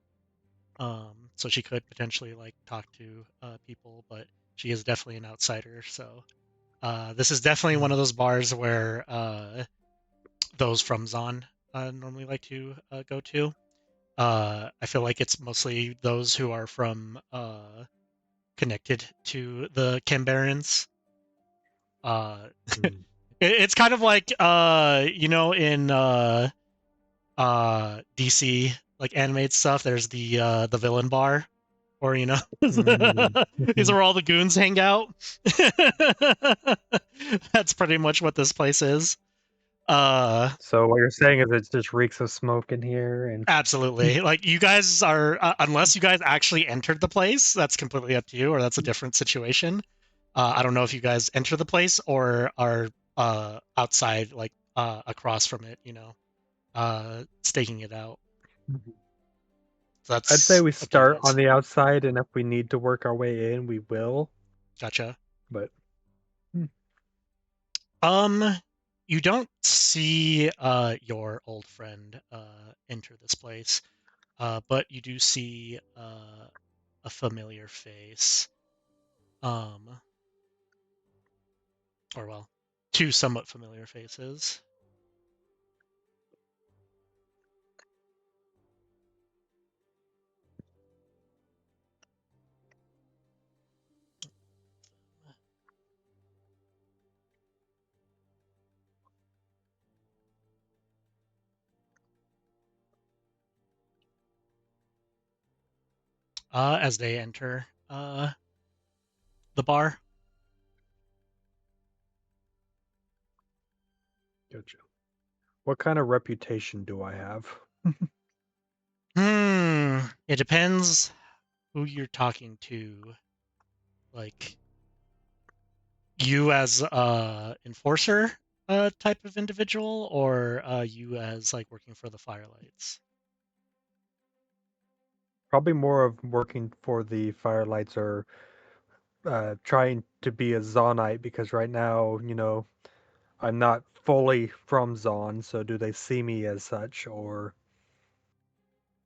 So she could potentially like talk to people, but she is definitely an outsider. So this is definitely one of those bars where those from Zon normally like to go to. I feel like it's mostly those who are from connected to the Cambarians. It's kind of like in DC like animated stuff. There's the villain bar, or these are where all the goons hang out. That's pretty much what this place is. So what you're saying is it just reeks of smoke in here, and Absolutely. Like you guys are, unless you guys actually entered the place, that's completely up to you, or that's a different situation. I don't know if you guys enter the place or are outside, like across from it, staking it out. I'd say That's we up to you start on guys. the outside, and if we need to work our way in, we will. Gotcha. But You don't see your old friend enter this place, but you do see a familiar face. Or well, two somewhat familiar faces. As they enter the bar. gotcha. What kind of reputation do I have? It depends who you're talking to. Like you as enforcer type of individual, or you as like working for the Firelights. Probably more of working for the Firelights or trying to be a Zonite because right now, I'm not fully from Zon, so do they see me as such or?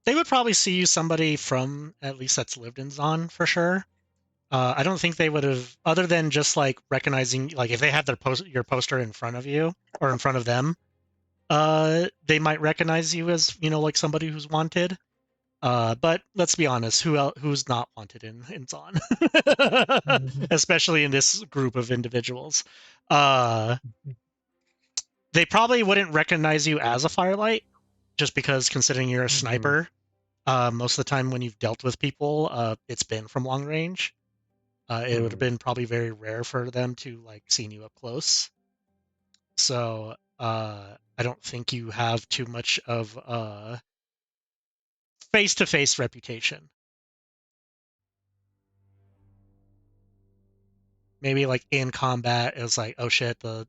They would probably see you somebody from at least that's lived in Zon for sure. I don't think they would have, other than just like recognizing, like if they had your poster in front of you or in front of them, they might recognize you as like somebody who's wanted. But let's be honest, who's not wanted in Zon, especially in this group of individuals. They probably wouldn't recognize you as a Firelight, just because considering you're a sniper, most of the time when you've dealt with people, it's been from long range. It would have been probably very rare for them to like seen you up close. So I don't think you have too much of a face-to-face reputation. Maybe like in combat, it was like, oh shit, the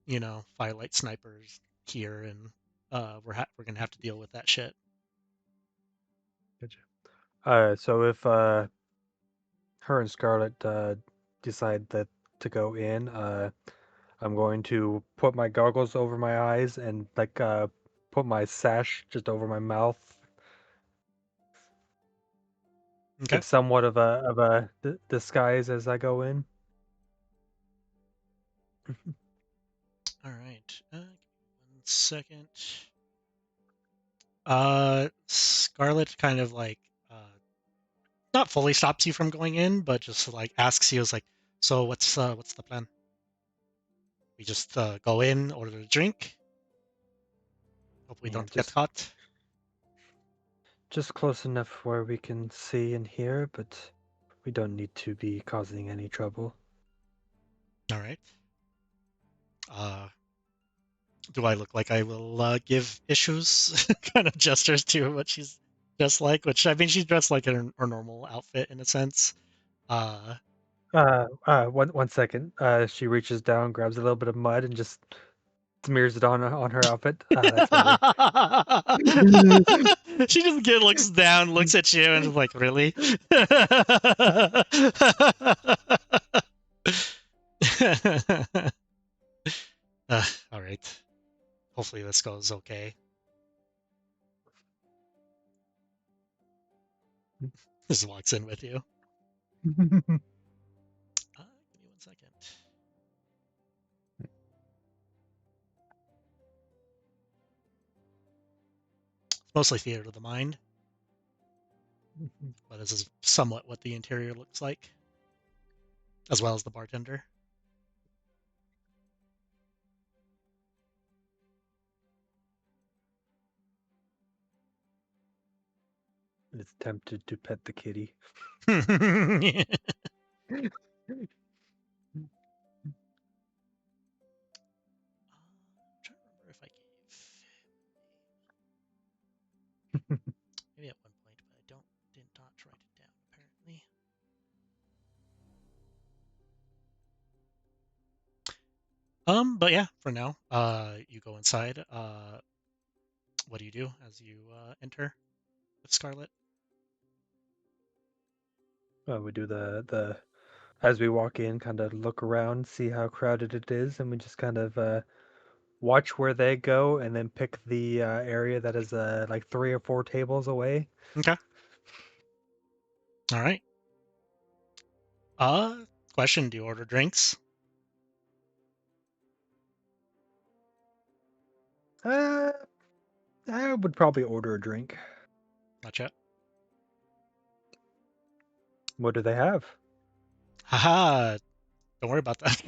Firelight snipers here, and we're gonna have to deal with that shit. So if her and Scarlet decide that to go in, I'm going to put my goggles over my eyes and like put my sash just over my mouth. Okay. It's somewhat of a disguise as I go in. All right. Give me 1 second. Scarlet kind of like not fully stops you from going in, but just like asks you, is like, so what's the plan? We just go in, order a drink. Hope we don't get caught. Just close enough where we can see and hear, but we don't need to be causing any trouble. All right. Do I look like I will give issues kind of gestures to what she's dressed like? Which I mean, she's dressed like her normal outfit in a sense. One second. She reaches down, grabs a little bit of mud, and just smears it on her outfit. That's better. She just looks down, looks at you, and is like, really? All right. Hopefully this goes okay. Just walks in with you. Give me 1 second. It's mostly theater of the mind, but this is somewhat what the interior looks like, as well as the bartender. It's tempted to pet the kitty. Yeah. I'm trying to remember if I gave maybe at one point, but I did not write it down apparently. But yeah, for now, you go inside. What do you do as you enter with Scarlet? We do the as we walk in, kind of look around, see how crowded it is, and we just kind of watch where they go, and then pick the area that is like 3 or 4 tables away. Okay. All right. Question: do you order drinks? I would probably order a drink. Not yet. What do they have? Haha. Don't worry about that.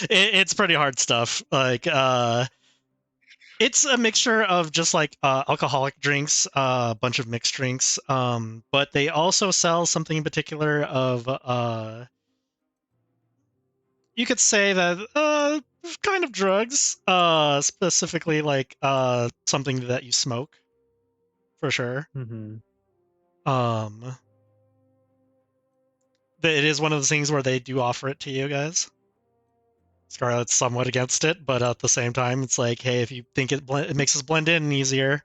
It's pretty hard stuff. Like, it's a mixture of just like alcoholic drinks, a bunch of mixed drinks. But they also sell something in particular of you could say that kind of drugs, specifically like something that you smoke for sure. Um, it is one of those things where they do offer it to you guys. Scarlet's somewhat against it, but at the same time, it's like, hey, if you think it makes us blend in easier.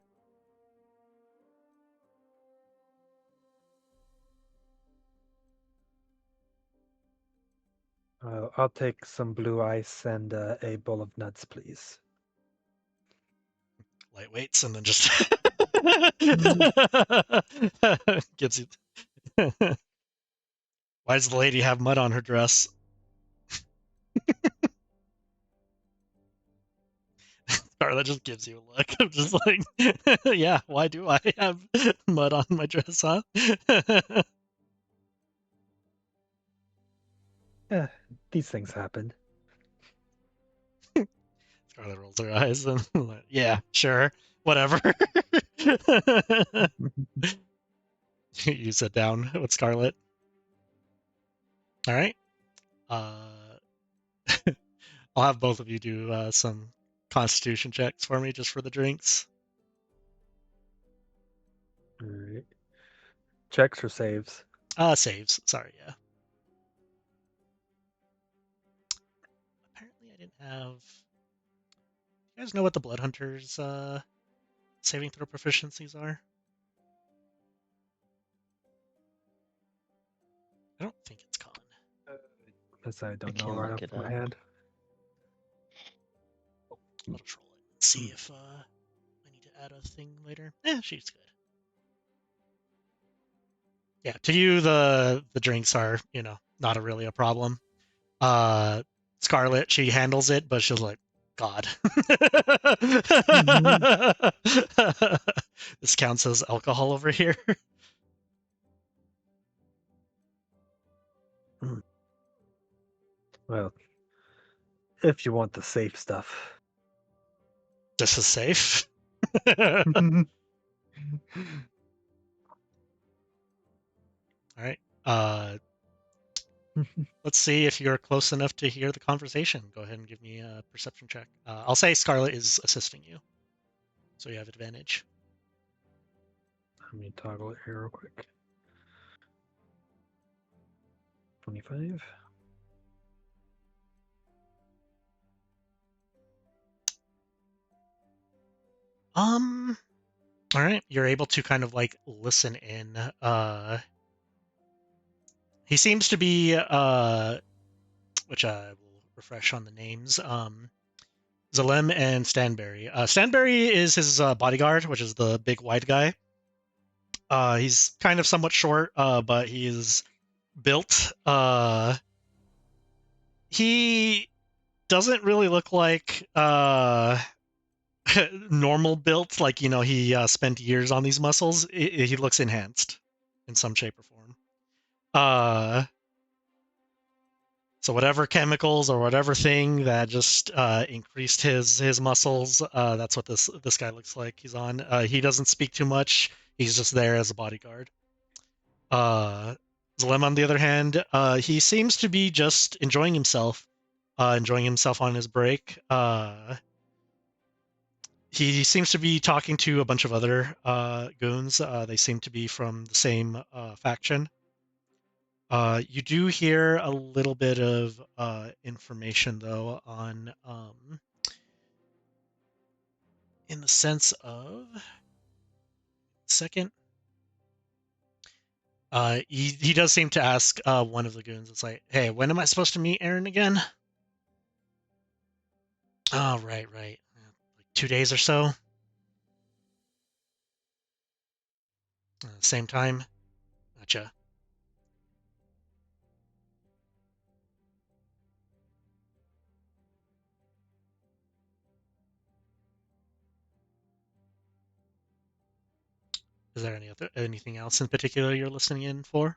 I'll take some blue ice and a bowl of nuts, please. Lightweights, and then just gives you. Why does the lady have mud on her dress? Scarlet just gives you a look. I'm just like, yeah, why do I have mud on my dress, huh? These things happen. Scarlet rolls her eyes and like, yeah, sure, whatever. You sit down with Scarlet. All right. I'll have both of you do some Constitution checks for me just for the drinks. All right. Checks or saves? Saves. Sorry, yeah. Apparently, I didn't have. You guys know what the Blood Hunters saving throw proficiencies are? I don't think it's con. Guess I don't know can right look off it my up. head. I'll just roll it and see if I need to add a thing later. She's good. Yeah, to you the drinks are not really a problem. Scarlet, she handles it, but she's like, God. This counts as alcohol over here. Well, if you want the safe stuff. This is safe. All right. Let's see if you're close enough to hear the conversation. Go ahead and give me a perception check. I'll say Scarlet is assisting you, so you have advantage. Let me toggle it here real quick. 25. All right. You're able to kind of like listen in. He seems to be which I will refresh on the names. Zalem and Stanberry. Stanberry is his bodyguard, which is the big white guy. He's kind of somewhat short, but he is built. He doesn't really look like normal built. Like he spent years on these muscles. He looks enhanced in some shape or form. So whatever chemicals or whatever thing that just increased his muscles, that's what this guy looks like. He's on. He doesn't speak too much. He's just there as a bodyguard. Zlem, on the other hand, he seems to be just enjoying himself on his break. He seems to be talking to a bunch of other goons. They seem to be from the same faction. You do hear a little bit of information, though, on in the sense of second. He does seem to ask one of the goons. It's like, hey, when am I supposed to meet Aaron again? Oh, right. Like 2 days or so. Same time. Gotcha. Is there anything else in particular you're listening in for?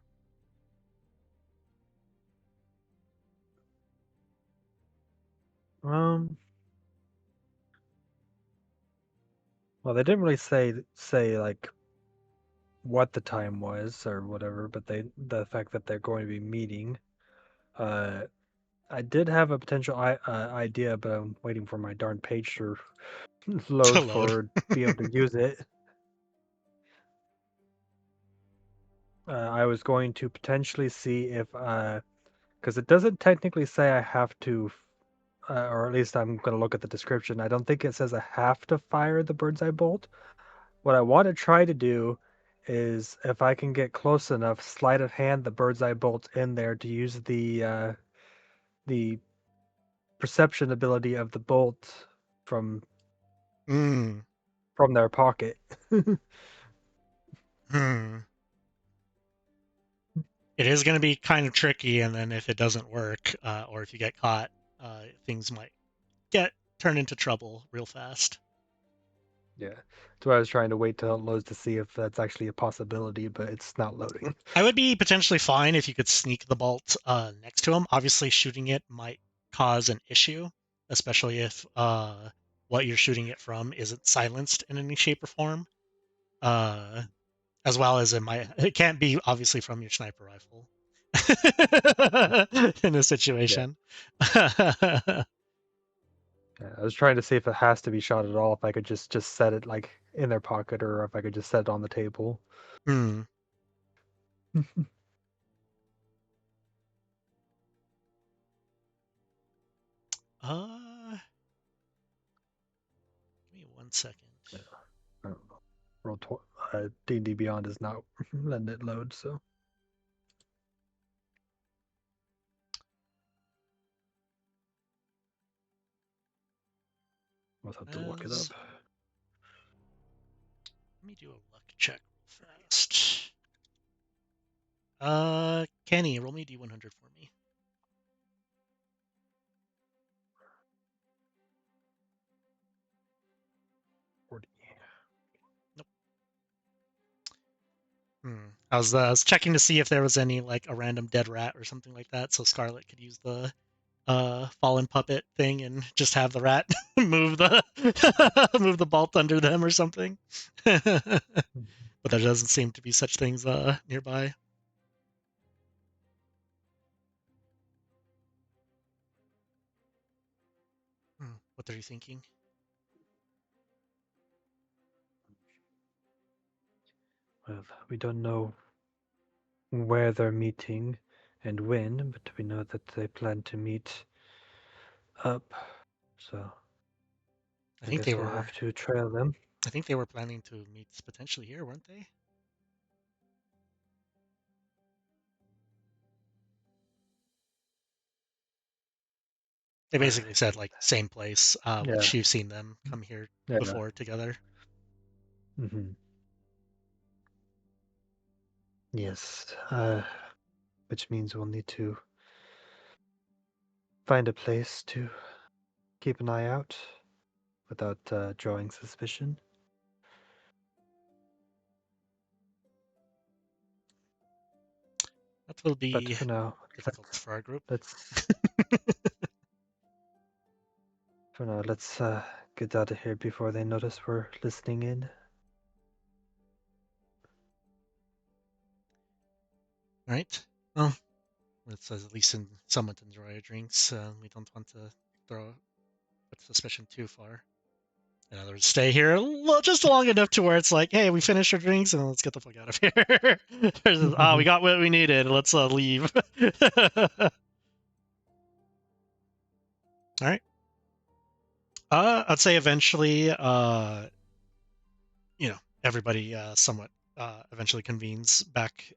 Well, they didn't really say like what the time was or whatever, but the fact that they're going to be meeting. I did have a potential idea, but I'm waiting for my darn page to load To load. for be able to use it. I was going to potentially see if because it doesn't technically say I have to, or at least I'm going to look at the description. I don't think it says I have to fire the bird's eye bolt. What I want to try to do is, if I can get close enough, sleight of hand the bird's eye bolt in there to use the perception ability of the bolt from their pocket. It is going to be kind of tricky, and then if it doesn't work, or if you get caught, things might get turned into trouble real fast. Yeah, that's why I was trying to wait till it loads to see if that's actually a possibility, but it's not loading. I would be potentially fine if you could sneak the bolt next to him. Obviously, shooting it might cause an issue, especially if what you're shooting it from isn't silenced in any shape or form. As well as it can't be obviously from your sniper rifle in this situation. Yeah. Yeah, I was trying to see if it has to be shot at all, if I could just set it like in their pocket, or if I could just set it on the table. Hmm. Give me 1 second. Yeah. I don't know. D&D Beyond is not letting it load, so I'll have to look it up. Let me do a luck check real fast. Kenny, roll me D100 for me. 40. Nope. I was checking to see if there was any like a random dead rat or something like that, so Scarlet could use the fallen puppet thing and just have the rat move the move the bolt under them or something. But there doesn't seem to be such things nearby. What are you thinking? Well, we don't know where they're meeting and when, but we know that they plan to meet up, so I guess we'll have to trail them. I think they were planning to meet potentially here, weren't they? They basically said like same place, which you've seen them come here before together. Mm-hmm. Yes, which means we'll need to find a place to keep an eye out without drawing suspicion. That will be but for now, difficult for our group. For now, let's get out of here before they notice we're listening in. All right. Well, let's at least somewhat enjoy our drinks. We don't want to put suspicion too far. In other words, stay here just long enough to where it's like, hey, we finished our drinks and let's get the fuck out of here. We got what we needed. Let's leave. All right. I'd say eventually, everybody somewhat eventually convenes back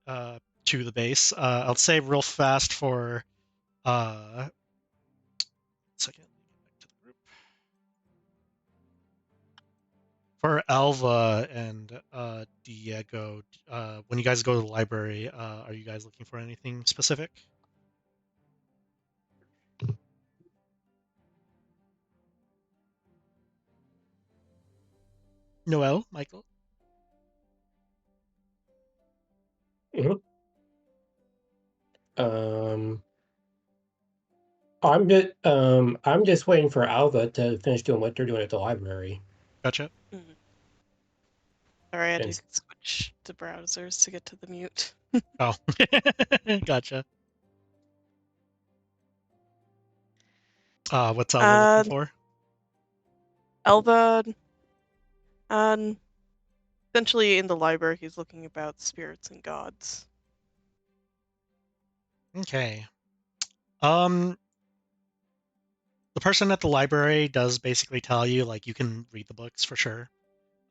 to the base. I'll say real fast for 1 second. Back to the group. For Alva and Diego, when you guys go to the library, are you guys looking for anything specific? Noel, Michael? Mm-hmm. I'm just waiting for Alva to finish doing what they're doing at the library. Gotcha. Sorry, I had to switch to browsers to get to the mute. Oh, gotcha. What's Alva looking for? Alva, essentially in the library, he's looking about spirits and gods. Okay. The person at the library does basically tell you, like, you can read the books for sure.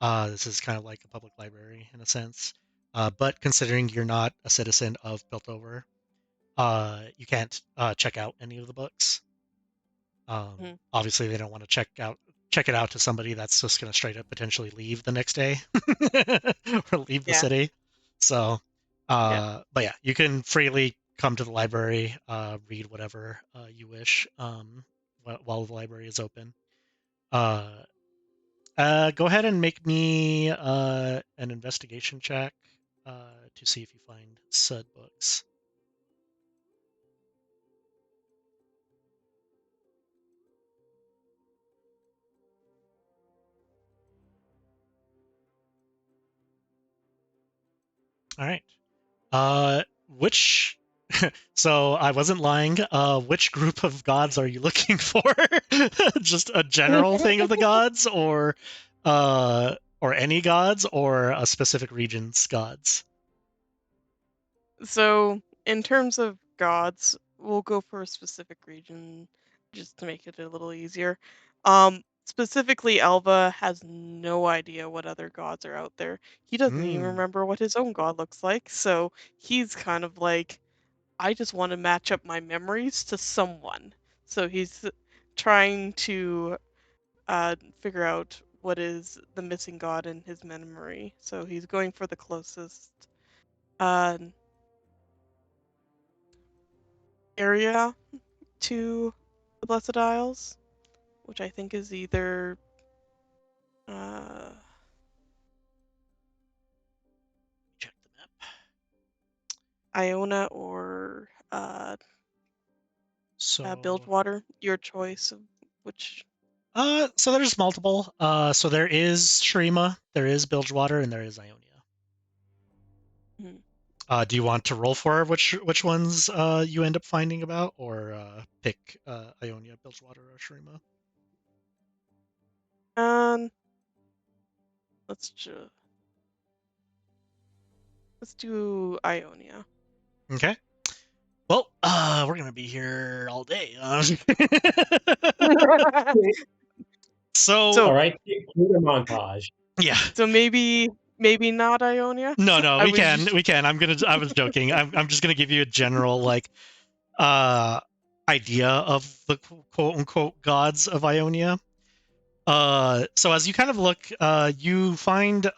This is kind of like a public library in a sense. But considering you're not a citizen of Piltover, you can't check out any of the books. Mhm. Obviously, they don't want to check it out to somebody that's just going to straight up potentially leave the next day or leave the Yeah. city. So, Yeah. but yeah, you can freely come to the library, read whatever you wish while the library is open. Go ahead and make me an investigation check to see if you find said books. All right. Which so I wasn't lying. Which group of gods are you looking for? Just a general thing of the gods, or any gods, or a specific region's gods? So, in terms of gods, we'll go for a specific region just to make it a little easier. Specifically, Elva has no idea what other gods are out there. He doesn't even remember what his own god looks like, so he's kind of like, I just want to match up my memories to someone. So he's trying to figure out what is the missing god in his memory. So he's going for the closest uh, area to the Blessed Isles, which I think is either uh, Check the map. Iona or So, Bilgewater. Your choice of which. so there's multiple. So there is Shrima, there is Bilgewater, and there is Ionia. Hmm. Do you want to roll for which ones you end up finding about, or pick Ionia, Bilgewater, or Shrima? Um, let's let's do Ionia. Okay. Well, we're gonna be here all day. So All right, cue the montage. yeah, So maybe not Ionia. no, I we was can, just we can. I was joking. I'm just gonna give you a general like uh idea of the quote unquote gods of Ionia. So as you kind of look, you find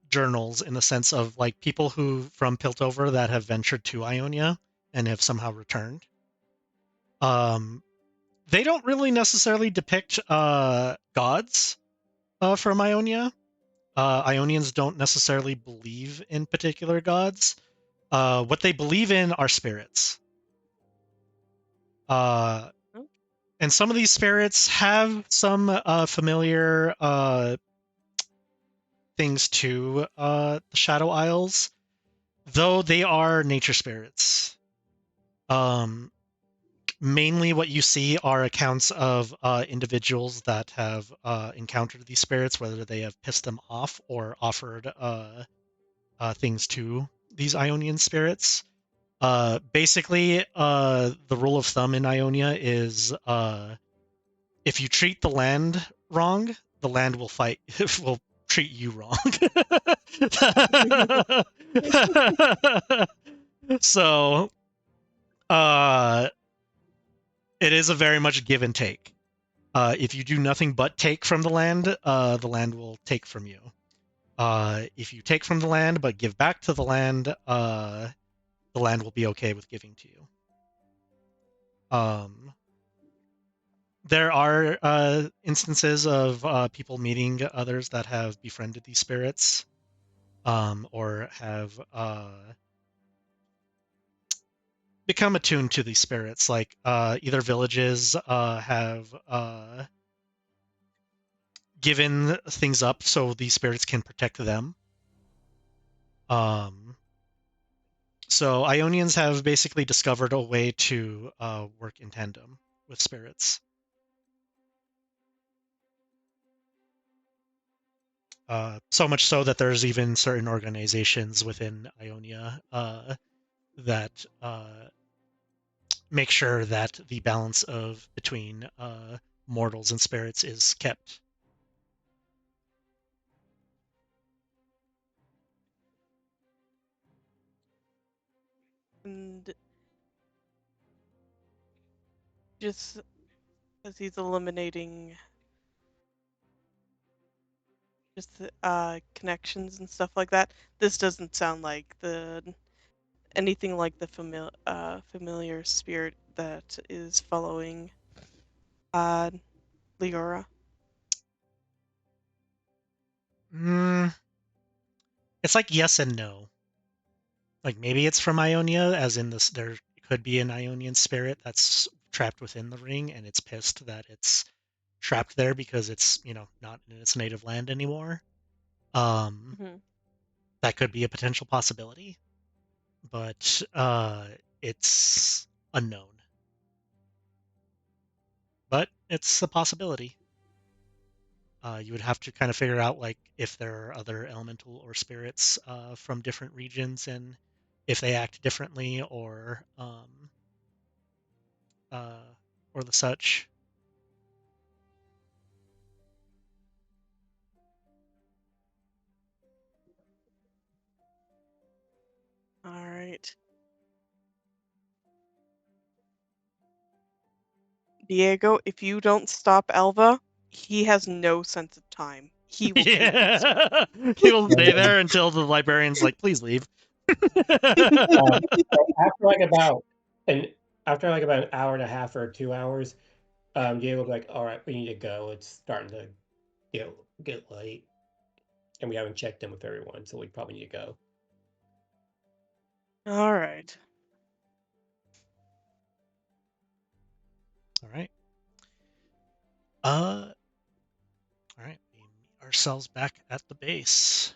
journals in the sense of like people who from Piltover that have ventured to Ionia and have somehow returned. Um, they don't really necessarily depict gods from Ionia. Ionians don't necessarily believe in particular gods. What they believe in are spirits. Uh, and some of these spirits have some familiar things to the Shadow Isles, though they are nature spirits. Um, Mainly what you see are accounts of individuals that have encountered these spirits, whether they have pissed them off or offered things to these Ionian spirits. Basically, the rule of thumb in Ionia is if you treat the land wrong, the land will fight, will treat you wrong. So, uh, it is a very much give and take. If you do nothing but take from the land will take from you. If you take from the land but give back to the land will be okay with giving to you. Um, there are instances of people meeting others that have befriended these spirits, or have become attuned to these spirits. Like either villages have given things up so these spirits can protect them. Um, so Ionians have basically discovered a way to work in tandem with spirits. So much so that there's even certain organizations within Ionia that make sure that the balance of between mortals and spirits is kept. And just as he's eliminating just connections and stuff like that, this doesn't sound like anything like the familiar spirit that is following Leora. It's like yes and no. Like maybe it's from Ionia, as in this there could be an Ionian spirit that's trapped within the ring, and it's pissed that it's trapped there because it's not in its native land anymore. Mm-hmm. That could be a potential possibility, but it's unknown. But it's a possibility. You would have to kind of figure out like if there are other elemental or spirits from different regions and if they act differently uh, or the such. All right. Diego, if you don't stop Elva, he has no sense of time. He will take you soon. Yeah, he will stay there until the librarian's like, "Please leave." After like about an hour and a half or 2 hours, Diego will be like, all right, we need to go. It's starting to get late. And we haven't checked in with everyone, so we probably need to go. All right. All right. All right. We meet ourselves back at the base.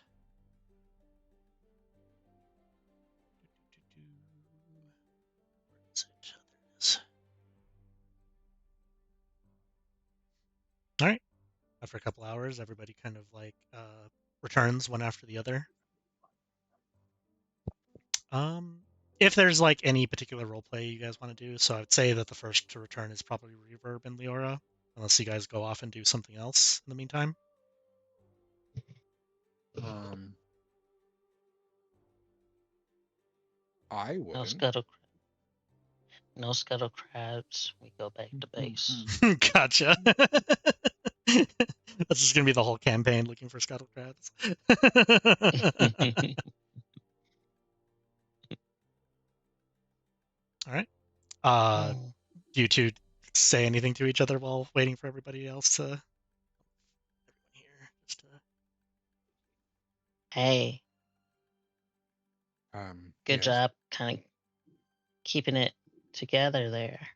Where is it? There it is. All right. After a couple hours, everybody kind of like returns one after the other. If there's like any particular role play you guys want to do, so I would say that the first to return is probably Reverb and Leora, unless you guys go off and do something else in the meantime. I No wouldn't. scuttle crabs. We go back to base. Gotcha. That's just gonna be the whole campaign looking for scuttle crabs. All right. Do you two say anything to each other while waiting for everybody else to? Everyone here, just to... Hey, good Yes. job, kind of keeping it together there.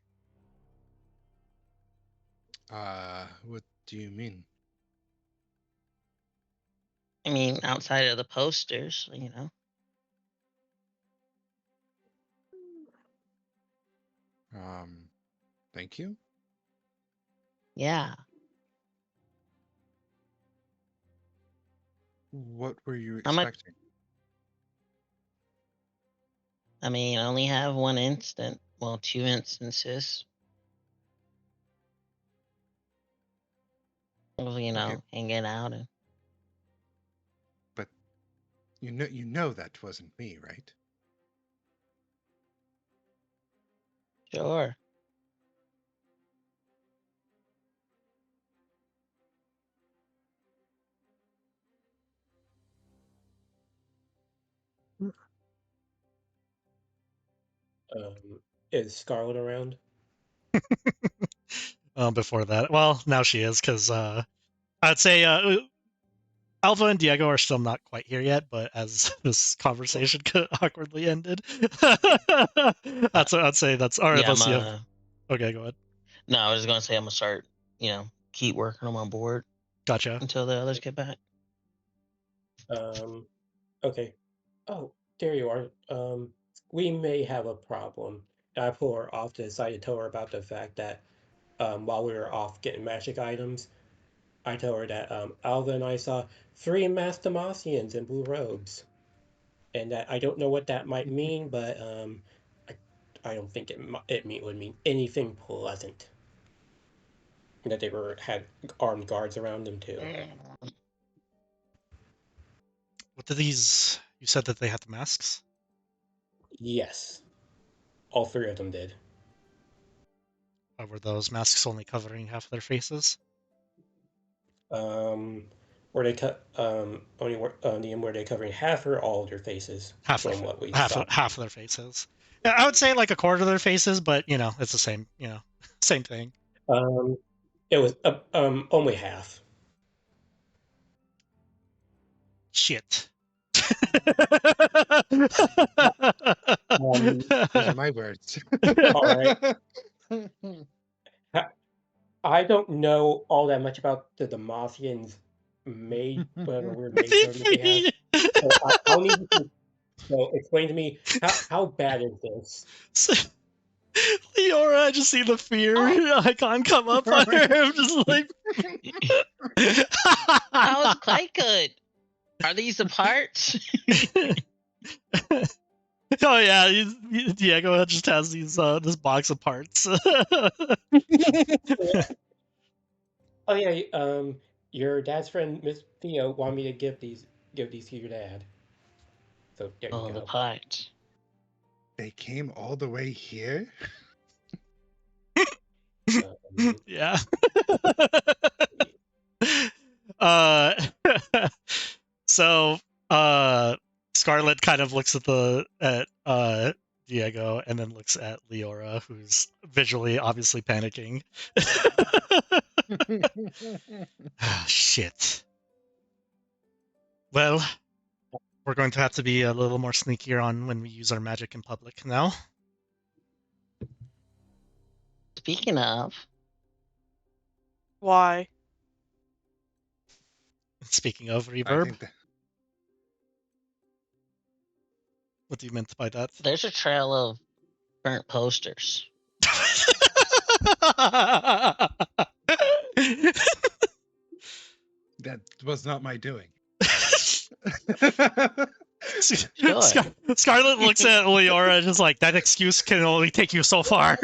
What do you mean? I mean, outside of the posters, Thank you. Yeah. What were you How much? expecting? I mean, I only have one instant. Well, two instances. Of, Okay, hanging out and. but you know that wasn't me, right? Sure. Is Scarlet around? Before that, well, now she is because I'd say Alpha and Diego are still not quite here yet, but as this conversation awkwardly ended, that's what I'd say. That's all right. Yeah, Unless you have. Okay, go ahead. No, I was gonna say I'm gonna start, keep working on my board Gotcha. until the others get back. Okay. Oh, there you are. We may have a problem. And I pull her off to the side and tell her about the fact that while we were off getting magic items, I tell her that Alva and I saw three masked Demosians in blue robes, and that I don't know what that might mean, but I, I don't think would mean anything pleasant. And that they had armed guards around them too. What do these? You said that they had the masks. Yes. all three of them did. Or were those masks only covering half of their faces? Were they cut only were they covering half or all of their faces from what we half saw? of their faces. Yeah, I would say like a quarter of their faces, but you know, it's the same. You know, same thing. It was only half. Shit. Those are my words. All right. I don't know all that much about the Demacians whatever weird mage murders they have. So I'll need you to explain to me how bad is this? Leora, I just see the fear icon come up on her. I'm just like, That was quite good. Are these the parts? oh yeah, Diego just has these this box of parts. Oh yeah, your dad's friend Miss Theo wanted me to give these to your dad. So there you Oh, the go. parts. They came all the way here? Yeah. uh so Scarlet kind of looks at Diego and then looks at Leora, who's visually obviously panicking. Shit. Well, we're going to have to be a little more sneakier on when we use our magic in public now. Speaking of, Why? Speaking of I reverb, think that what do you meant by that? there's a trail of burnt posters. that was not my doing. Sure. Scarlet looks at Leora just like, that excuse can only take you so far.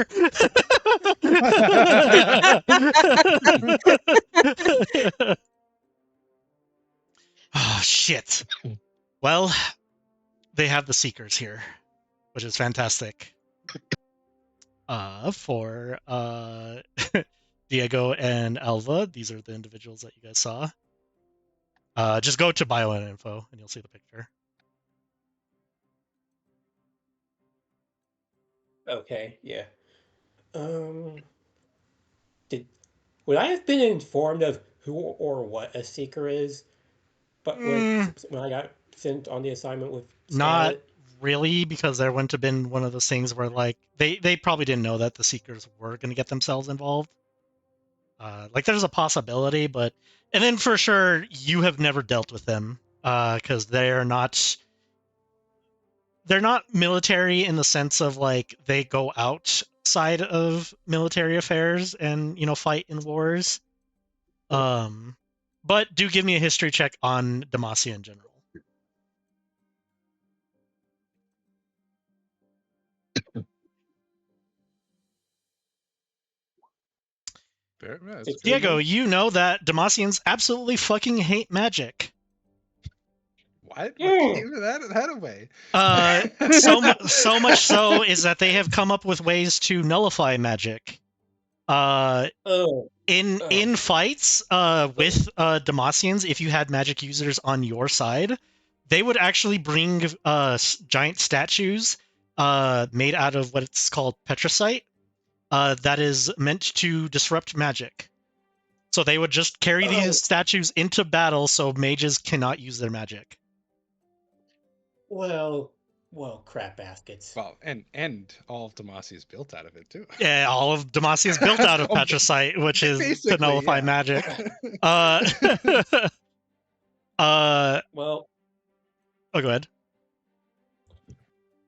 Oh, shit. Well, they have the Seekers here, which is fantastic. For Diego and Alva, these are the individuals that you guys saw. Just go to bio and info and you'll see the picture. Okay, yeah. Would I have been informed of who or what a seeker is? But when I got sent on the assignment with Not Scarlet? really, because there wouldn't have been one of those things where like they probably didn't know that the Seekers were going to get themselves involved. Like there's a possibility, but and then for sure you have never dealt with them because they're not military in the sense of like they go outside of military affairs and you know fight in wars. But do give me a history check on Demacia in general. Diego, you know that Demacians absolutely fucking hate magic. What gave that away? So much so is that they have come up with ways to nullify magic. In fights with Demacians, if you had magic users on your side, they would actually bring giant statues made out of what's called petricite that is meant to disrupt magic. So they would just carry these statues into battle so mages cannot use their magic. Well, crap baskets. Well, and all of Demacia is built out of it too. Yeah, all of Demacia is built out of petricite, which is to nullify magic. Well, oh, go ahead.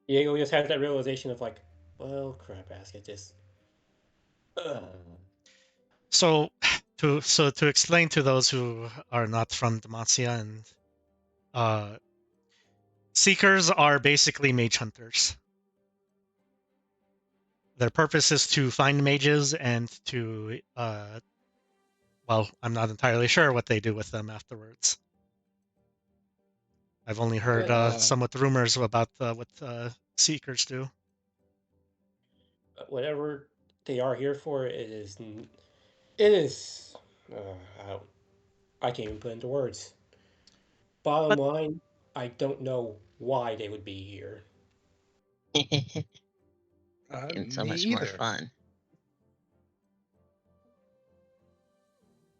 Diego just had that realization of like, well, crap basket just. So to explain to those who are not from Demacia, and Seekers are basically mage hunters. Their purpose is to find mages and to well, I'm not entirely sure what they do with them afterwards. I've only heard somewhat rumors about what Seekers do. whatever they are here for, it is. I can't even put into words. Bottom But line, I don't know why they would be here. And so Me much more either. fun.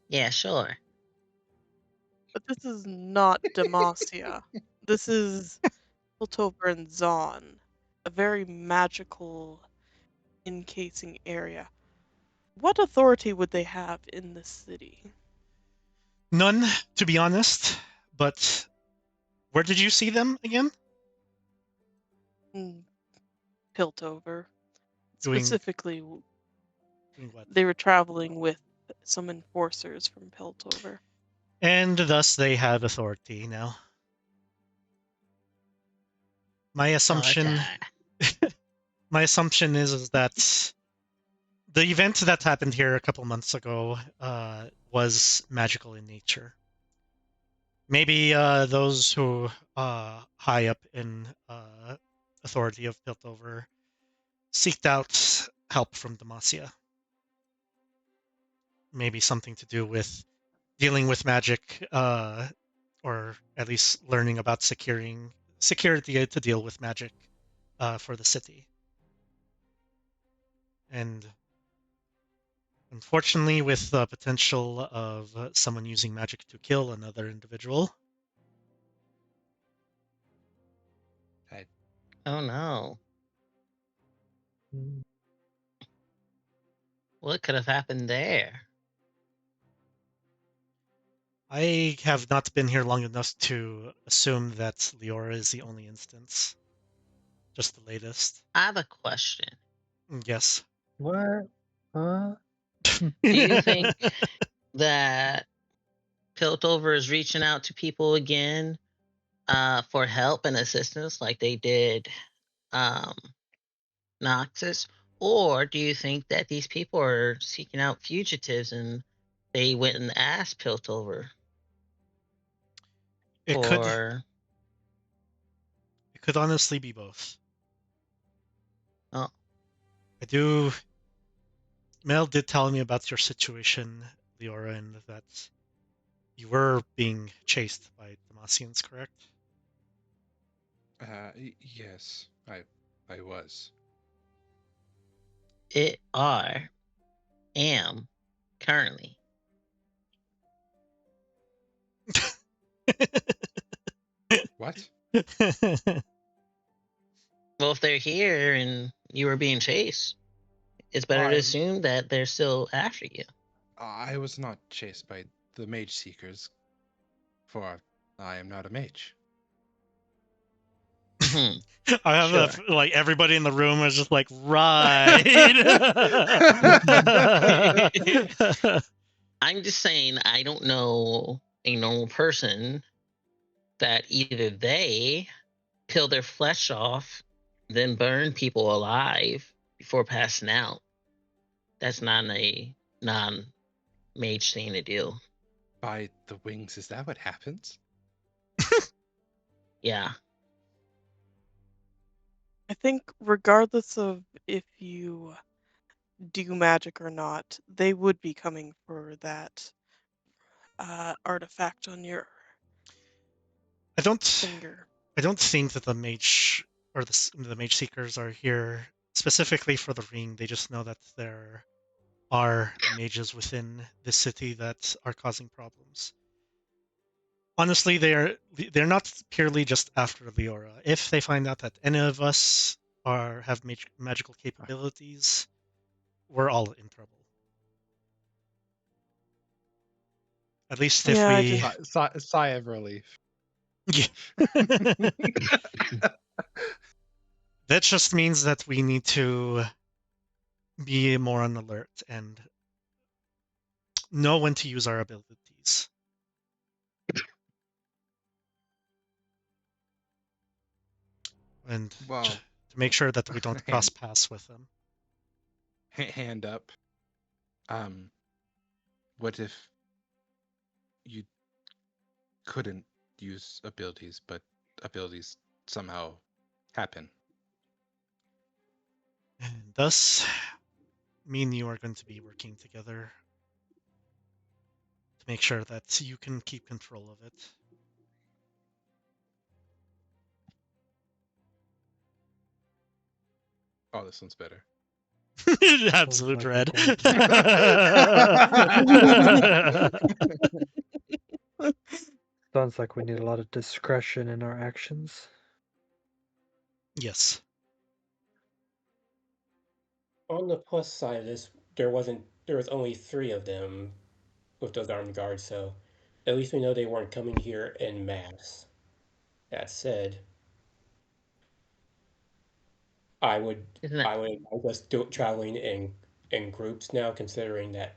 Yeah, sure. but this is not Demacia. This is Piltover and Zon, a very magical encasing area. What authority would they have in this city? None, to be honest. But where did you see them again? Mm, Piltover. Doing Specifically, doing what? they were traveling with some enforcers from Piltover. And thus they have authority now. My assumption my assumption is that the event that happened here a couple months ago was magical in nature. Maybe those who high up in authority of Piltover seeked out help from Demacia. Maybe something to do with dealing with magic, or at least learning about security to deal with magic for the city. And unfortunately, with the potential of someone using magic to kill another individual, Oh no. What could have happened there? I have not been here long enough to assume that Leora is the only instance. Just the latest. I have a question. Yes. What? Huh? Do you think that Piltover is reaching out to people again for help and assistance like they did um, Noxus? Or do you think that these people are seeking out fugitives and they went and asked Piltover It could for. it could honestly be both. Oh, I do Mel did tell me about your situation, Leora, and that you were being chased by Demacians, correct? Yes, I was. it are, am, currently. What? Well, if they're here and you were being chased, it's better to I assume that they're still after you. I was not chased by the mage seekers, for I am not a mage. Mhm. I have Sure. like everybody in the room was just like, right. I'm just saying, I don't know a normal person that either they peel their flesh off, then burn people alive before passing out. That's not a non mage thing to do. By the wings, is that what happens? Yeah. I think regardless of if you do magic or not, they would be coming for that artifact on your I don't finger. I don't think that the mage or the mage seekers are here specifically for the ring. They just know that there are mages within this city that are causing problems. Honestly, they're not purely just after Leora. If they find out that any of us have magical capabilities, we're all in trouble. At least if Yeah, I we, just Sigh of relief. yeah. That just means that we need to be more on alert and know when to use our abilities. And Well, to make sure that we don't cross hand paths with them. hand up. Um, what if you couldn't use abilities, but abilities somehow happen? And thus, me and you are going to be working together to make sure that you can keep control of it. Oh, this one's better. Absolute like dread. Sounds like we need a lot of discretion in our actions. Yes. On the plus side of this, there was only 3 of them with those armed guards, so at least we know they weren't coming here en masse. That said, I would Isn't that I would just do traveling in groups now, considering that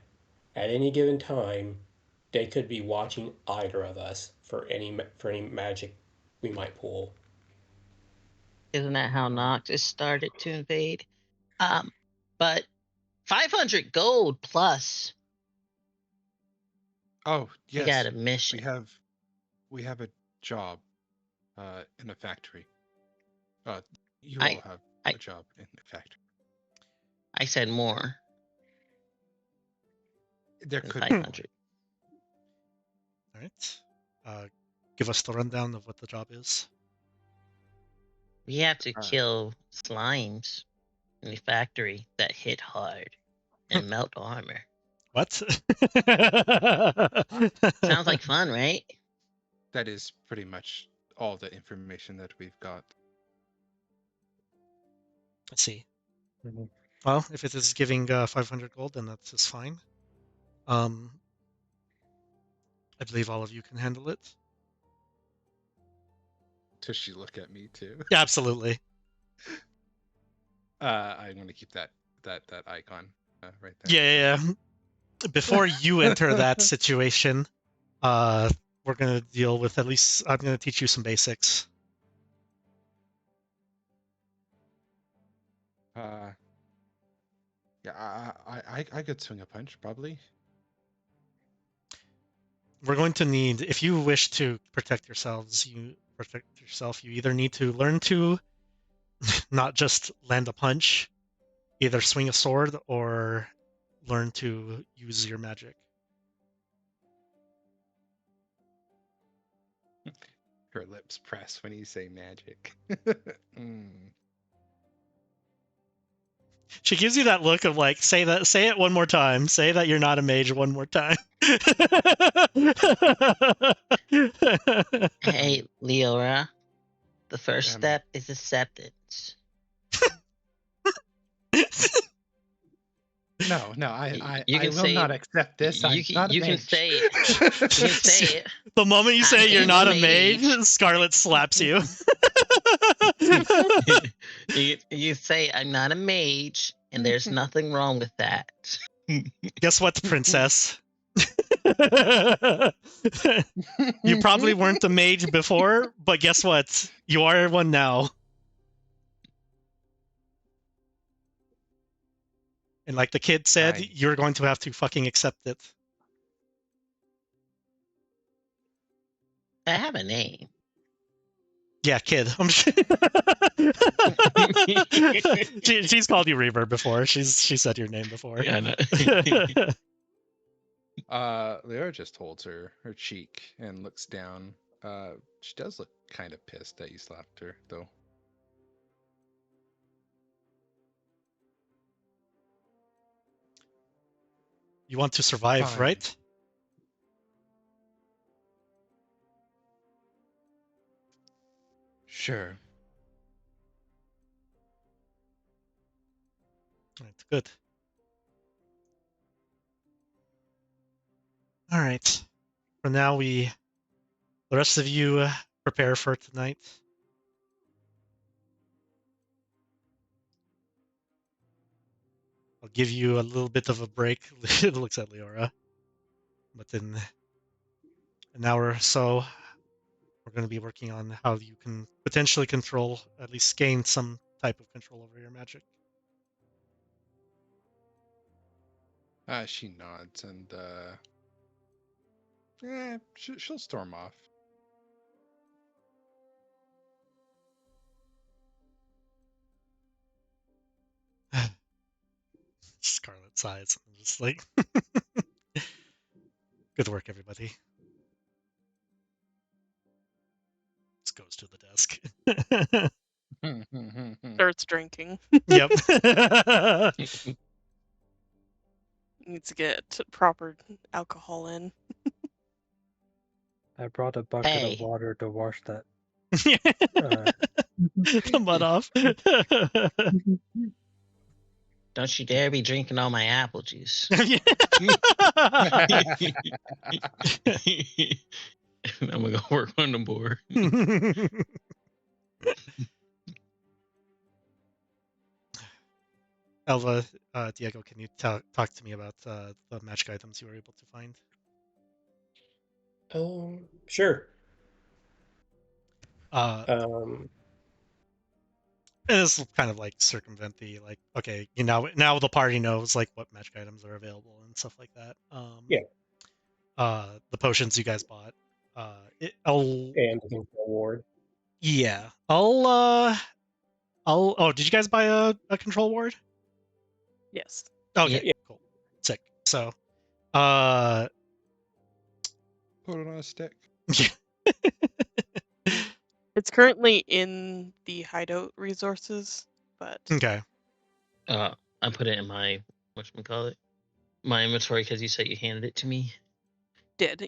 at any given time they could be watching either of us for any magic we might pull. isn't that how Nox is started to invade? But 500 gold plus. Oh, We got yes. a mission. We have a job in a factory. You I all have I a job in a factory. I said more There than could be more. 500. All right. Give us the rundown of what the job is. We have to kill slimes in the factory that hit hard and melt armor. What? Sounds like fun, right? That is pretty much all the information that we've got. Let's see. Mm-hmm. Well, if it is giving 500 gold, then that's just fine. I believe all of you can handle it. Does she look at me too? Yeah, absolutely. I'm gonna keep that icon right there. Yeah. Before you enter that situation, we're gonna deal with at least. I'm gonna teach you some basics. Yeah, I could swing a punch probably. We're going to need, if you wish to protect yourself, you either need to learn to not just land a punch, either swing a sword or learn to use your magic. Her lips press when you say magic. She gives you that look of like, say it one more time. Say that you're not a mage one more time. Hey, Leora, the first step is acceptance. No, I You can will say not accept this. I'm not a you can mage. say it. You can say it. The moment you say I you're am not a a mage, Scarlet slaps you. You say I'm not a mage, and there's nothing wrong with that. Guess what, princess? You probably weren't a mage before, but guess what? You are one now. And like the kid said, you're going to have to fucking accept it. I have a name. Yeah, kid. She's called you Reaver before. She said your name before. Yeah, no. Leora just holds her cheek and looks down. She does look kind of pissed that you slapped her, though. You want to survive, Fine. right? Sure. Right, good. All right. For now, the rest of you prepare for tonight. I'll give you a little bit of a break. It looks at Leora. But in an hour or so, we're going to be working on how you can potentially control, at least gain some type of control over your magic. She nods and she'll storm off. sides. Just like, good work, everybody. Just goes to the desk. Starts drinking. Yep. Needs to get proper alcohol in. I brought a bucket of Hey. water to wash that. The mud off. Don't you dare be drinking all my apple juice. Yeah. I'm gonna go work on the board. Elva, Diego, can you talk to me about the magic items you were able to find? Sure. And this will kind of like circumvent the like, okay, now the party knows like what magic items are available and stuff like that. Yeah. The potions you guys bought. And the control ward. Yeah. Oh, did you guys buy a control ward? Yes. Okay, Yeah. cool. Sick. So, Put it on a stick. It's currently in the hideout resources, but Okay. I put it in my whatchamacallit? My inventory because you said you handed it to me. did.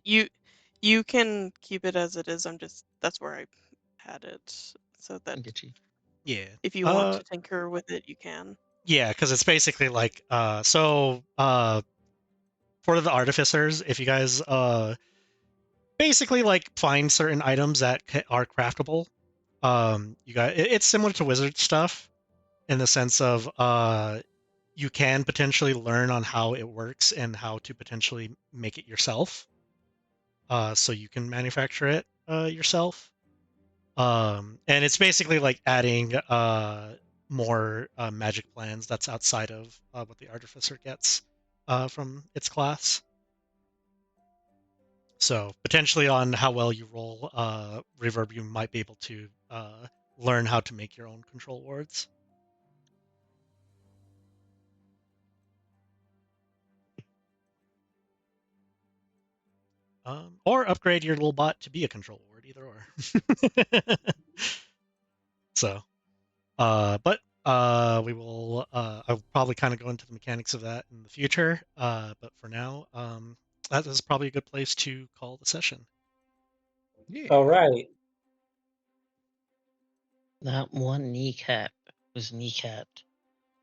You can keep it as it is. That's where I had it. So that Get you. Yeah. if you want to tinker with it, you can. Yeah, because it's basically like for the artificers, if you guys basically like find certain items that are craftable, it's similar to wizard stuff in the sense of you can potentially learn on how it works and how to potentially make it yourself, so you can manufacture it yourself. And it's basically like adding more magic plans that's outside of what the artificer gets from its class. So potentially on how well you roll reverb, you might be able to learn how to make your own control wards. Or upgrade your little bot to be a control ward, either or. So, but we will. I'll probably kind of go into the mechanics of that in the future. But for now, that is probably a good place to call the session. Yeah. All right. Not one kneecap was kneecapped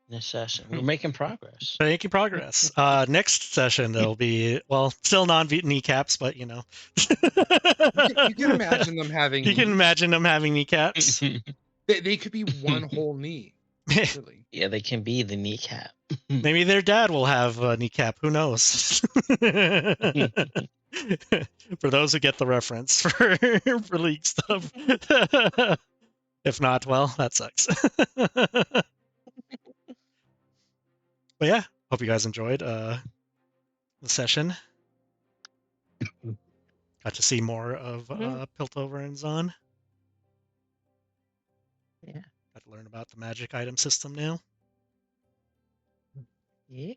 in this session. We're making progress. Making progress. Next session there'll be still non-kneecaps, but You can imagine them having. You can imagine them having kneecaps. They could be one whole knee. Really. Yeah, they can be the kneecap. Maybe their dad will have a kneecap. Who knows? For those who get the reference for League stuff. If not, well, that sucks. But yeah, hope you guys enjoyed the session. Got to see more of Piltover and Zon. Yeah. Got to learn about the magic item system now. Yeah.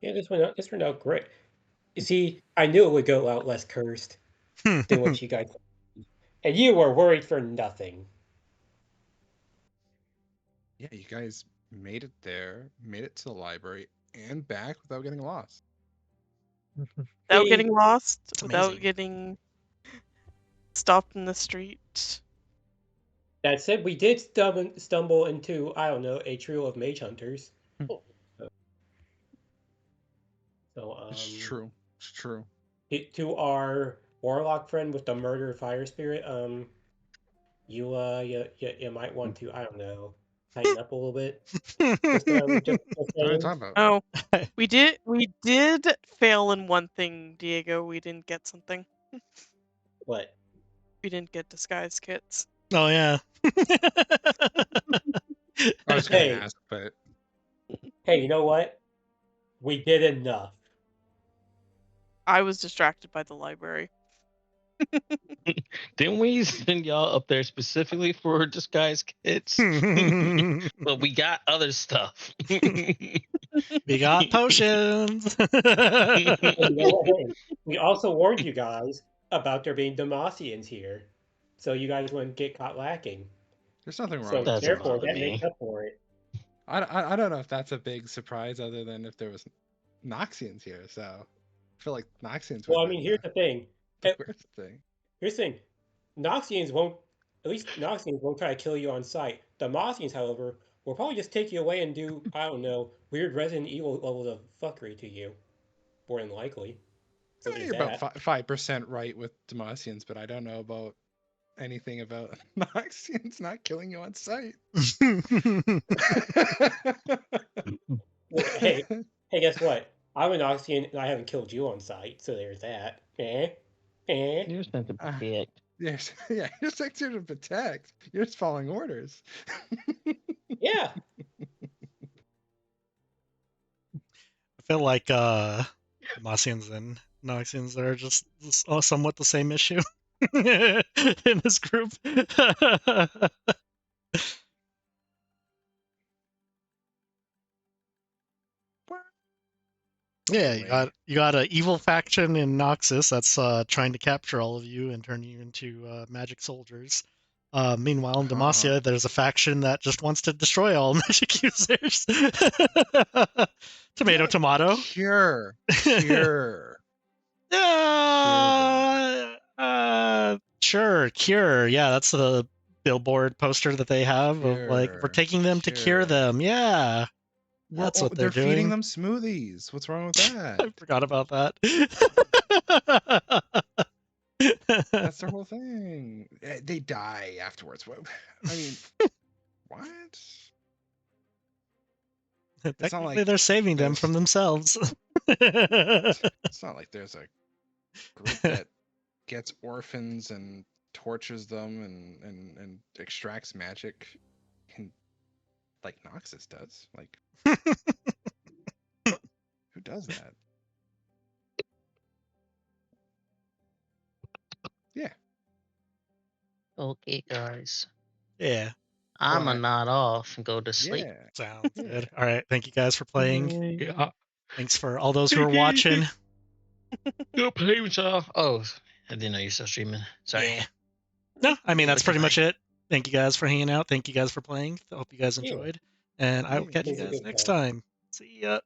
Yeah, this turned out great. You see, I knew it would go out less cursed than what you guys. And you were worried for nothing. Yeah, you guys made it there, made it to the library, and back without getting lost. Without getting lost, It's without amazing. getting stopped in the street. That said, we did stumble into, I don't know, a trio of mage hunters. So, It's true. It's true. To our warlock friend with the murder fire spirit, you might want to, I don't know, tighten up a little bit. Just What are you talking about? Oh, we did fail in one thing, Diego. We didn't get something. What? We didn't get disguise kits. Oh yeah. I was going to ask, but Hey, you know what? We did enough. I was distracted by the library. Didn't we send y'all up there specifically for disguise kits? But we got other stuff. We got potions. We also warned you guys about there being Demacians here, so you guys wouldn't get caught lacking. There's nothing wrong So with Doesn't therefore, bother that me. makes up for it. I don't know if that's a big surprise other than if there was Noxians here. So I feel like Noxians would Well, I have mean, been here's the thing. the worst thing. Here's the thing. Noxians won't, at least Noxians won't try to kill you on sight. Demacians, however, will probably just take you away and do, I don't know, weird Resident Evil levels of fuckery to you. More than likely. So I know there's you're about that. 5% right with Demacians, but I don't know about anything about Noxians not killing you on sight. Hey, guess what? I'm an Noxian and I haven't killed you on sight, so there's that. You're sent to Uh, protect. Yes, yeah, you're just here to protect. You're just following orders. Yeah. I feel like Demacians and Noxians are just somewhat the same issue in this group. Yeah, you got an evil faction in Noxus that's trying to capture all of you and turn you into magic soldiers. Meanwhile, in Demacia, there's a faction that just wants to destroy all magic users. Tomato, tomato. Cure. Sure, cure. Yeah, that's the billboard poster that they have of like we're taking them to cure them. Yeah, that's what they're doing. Feeding them smoothies. What's wrong with that? I forgot about that. That's their whole thing. They die afterwards. I mean, what? Technically, they're saving them from themselves. It's not like there's a group that gets orphans and tortures them and extracts magic, like Noxus does. Like, who does that? Yeah. Okay, guys. Yeah. I'm a nod off and go to sleep. Yeah. Sounds good. All right. Thank you guys for playing. Yeah. Thanks for all those who are watching. Go play with y'all. Oh, I didn't know you were still streaming. Sorry. Yeah. No, I mean, that's pretty much it. Thank you guys for hanging out. Thank you guys for playing. I hope you guys enjoyed. And I will catch you It's a guys good next time. time. See ya.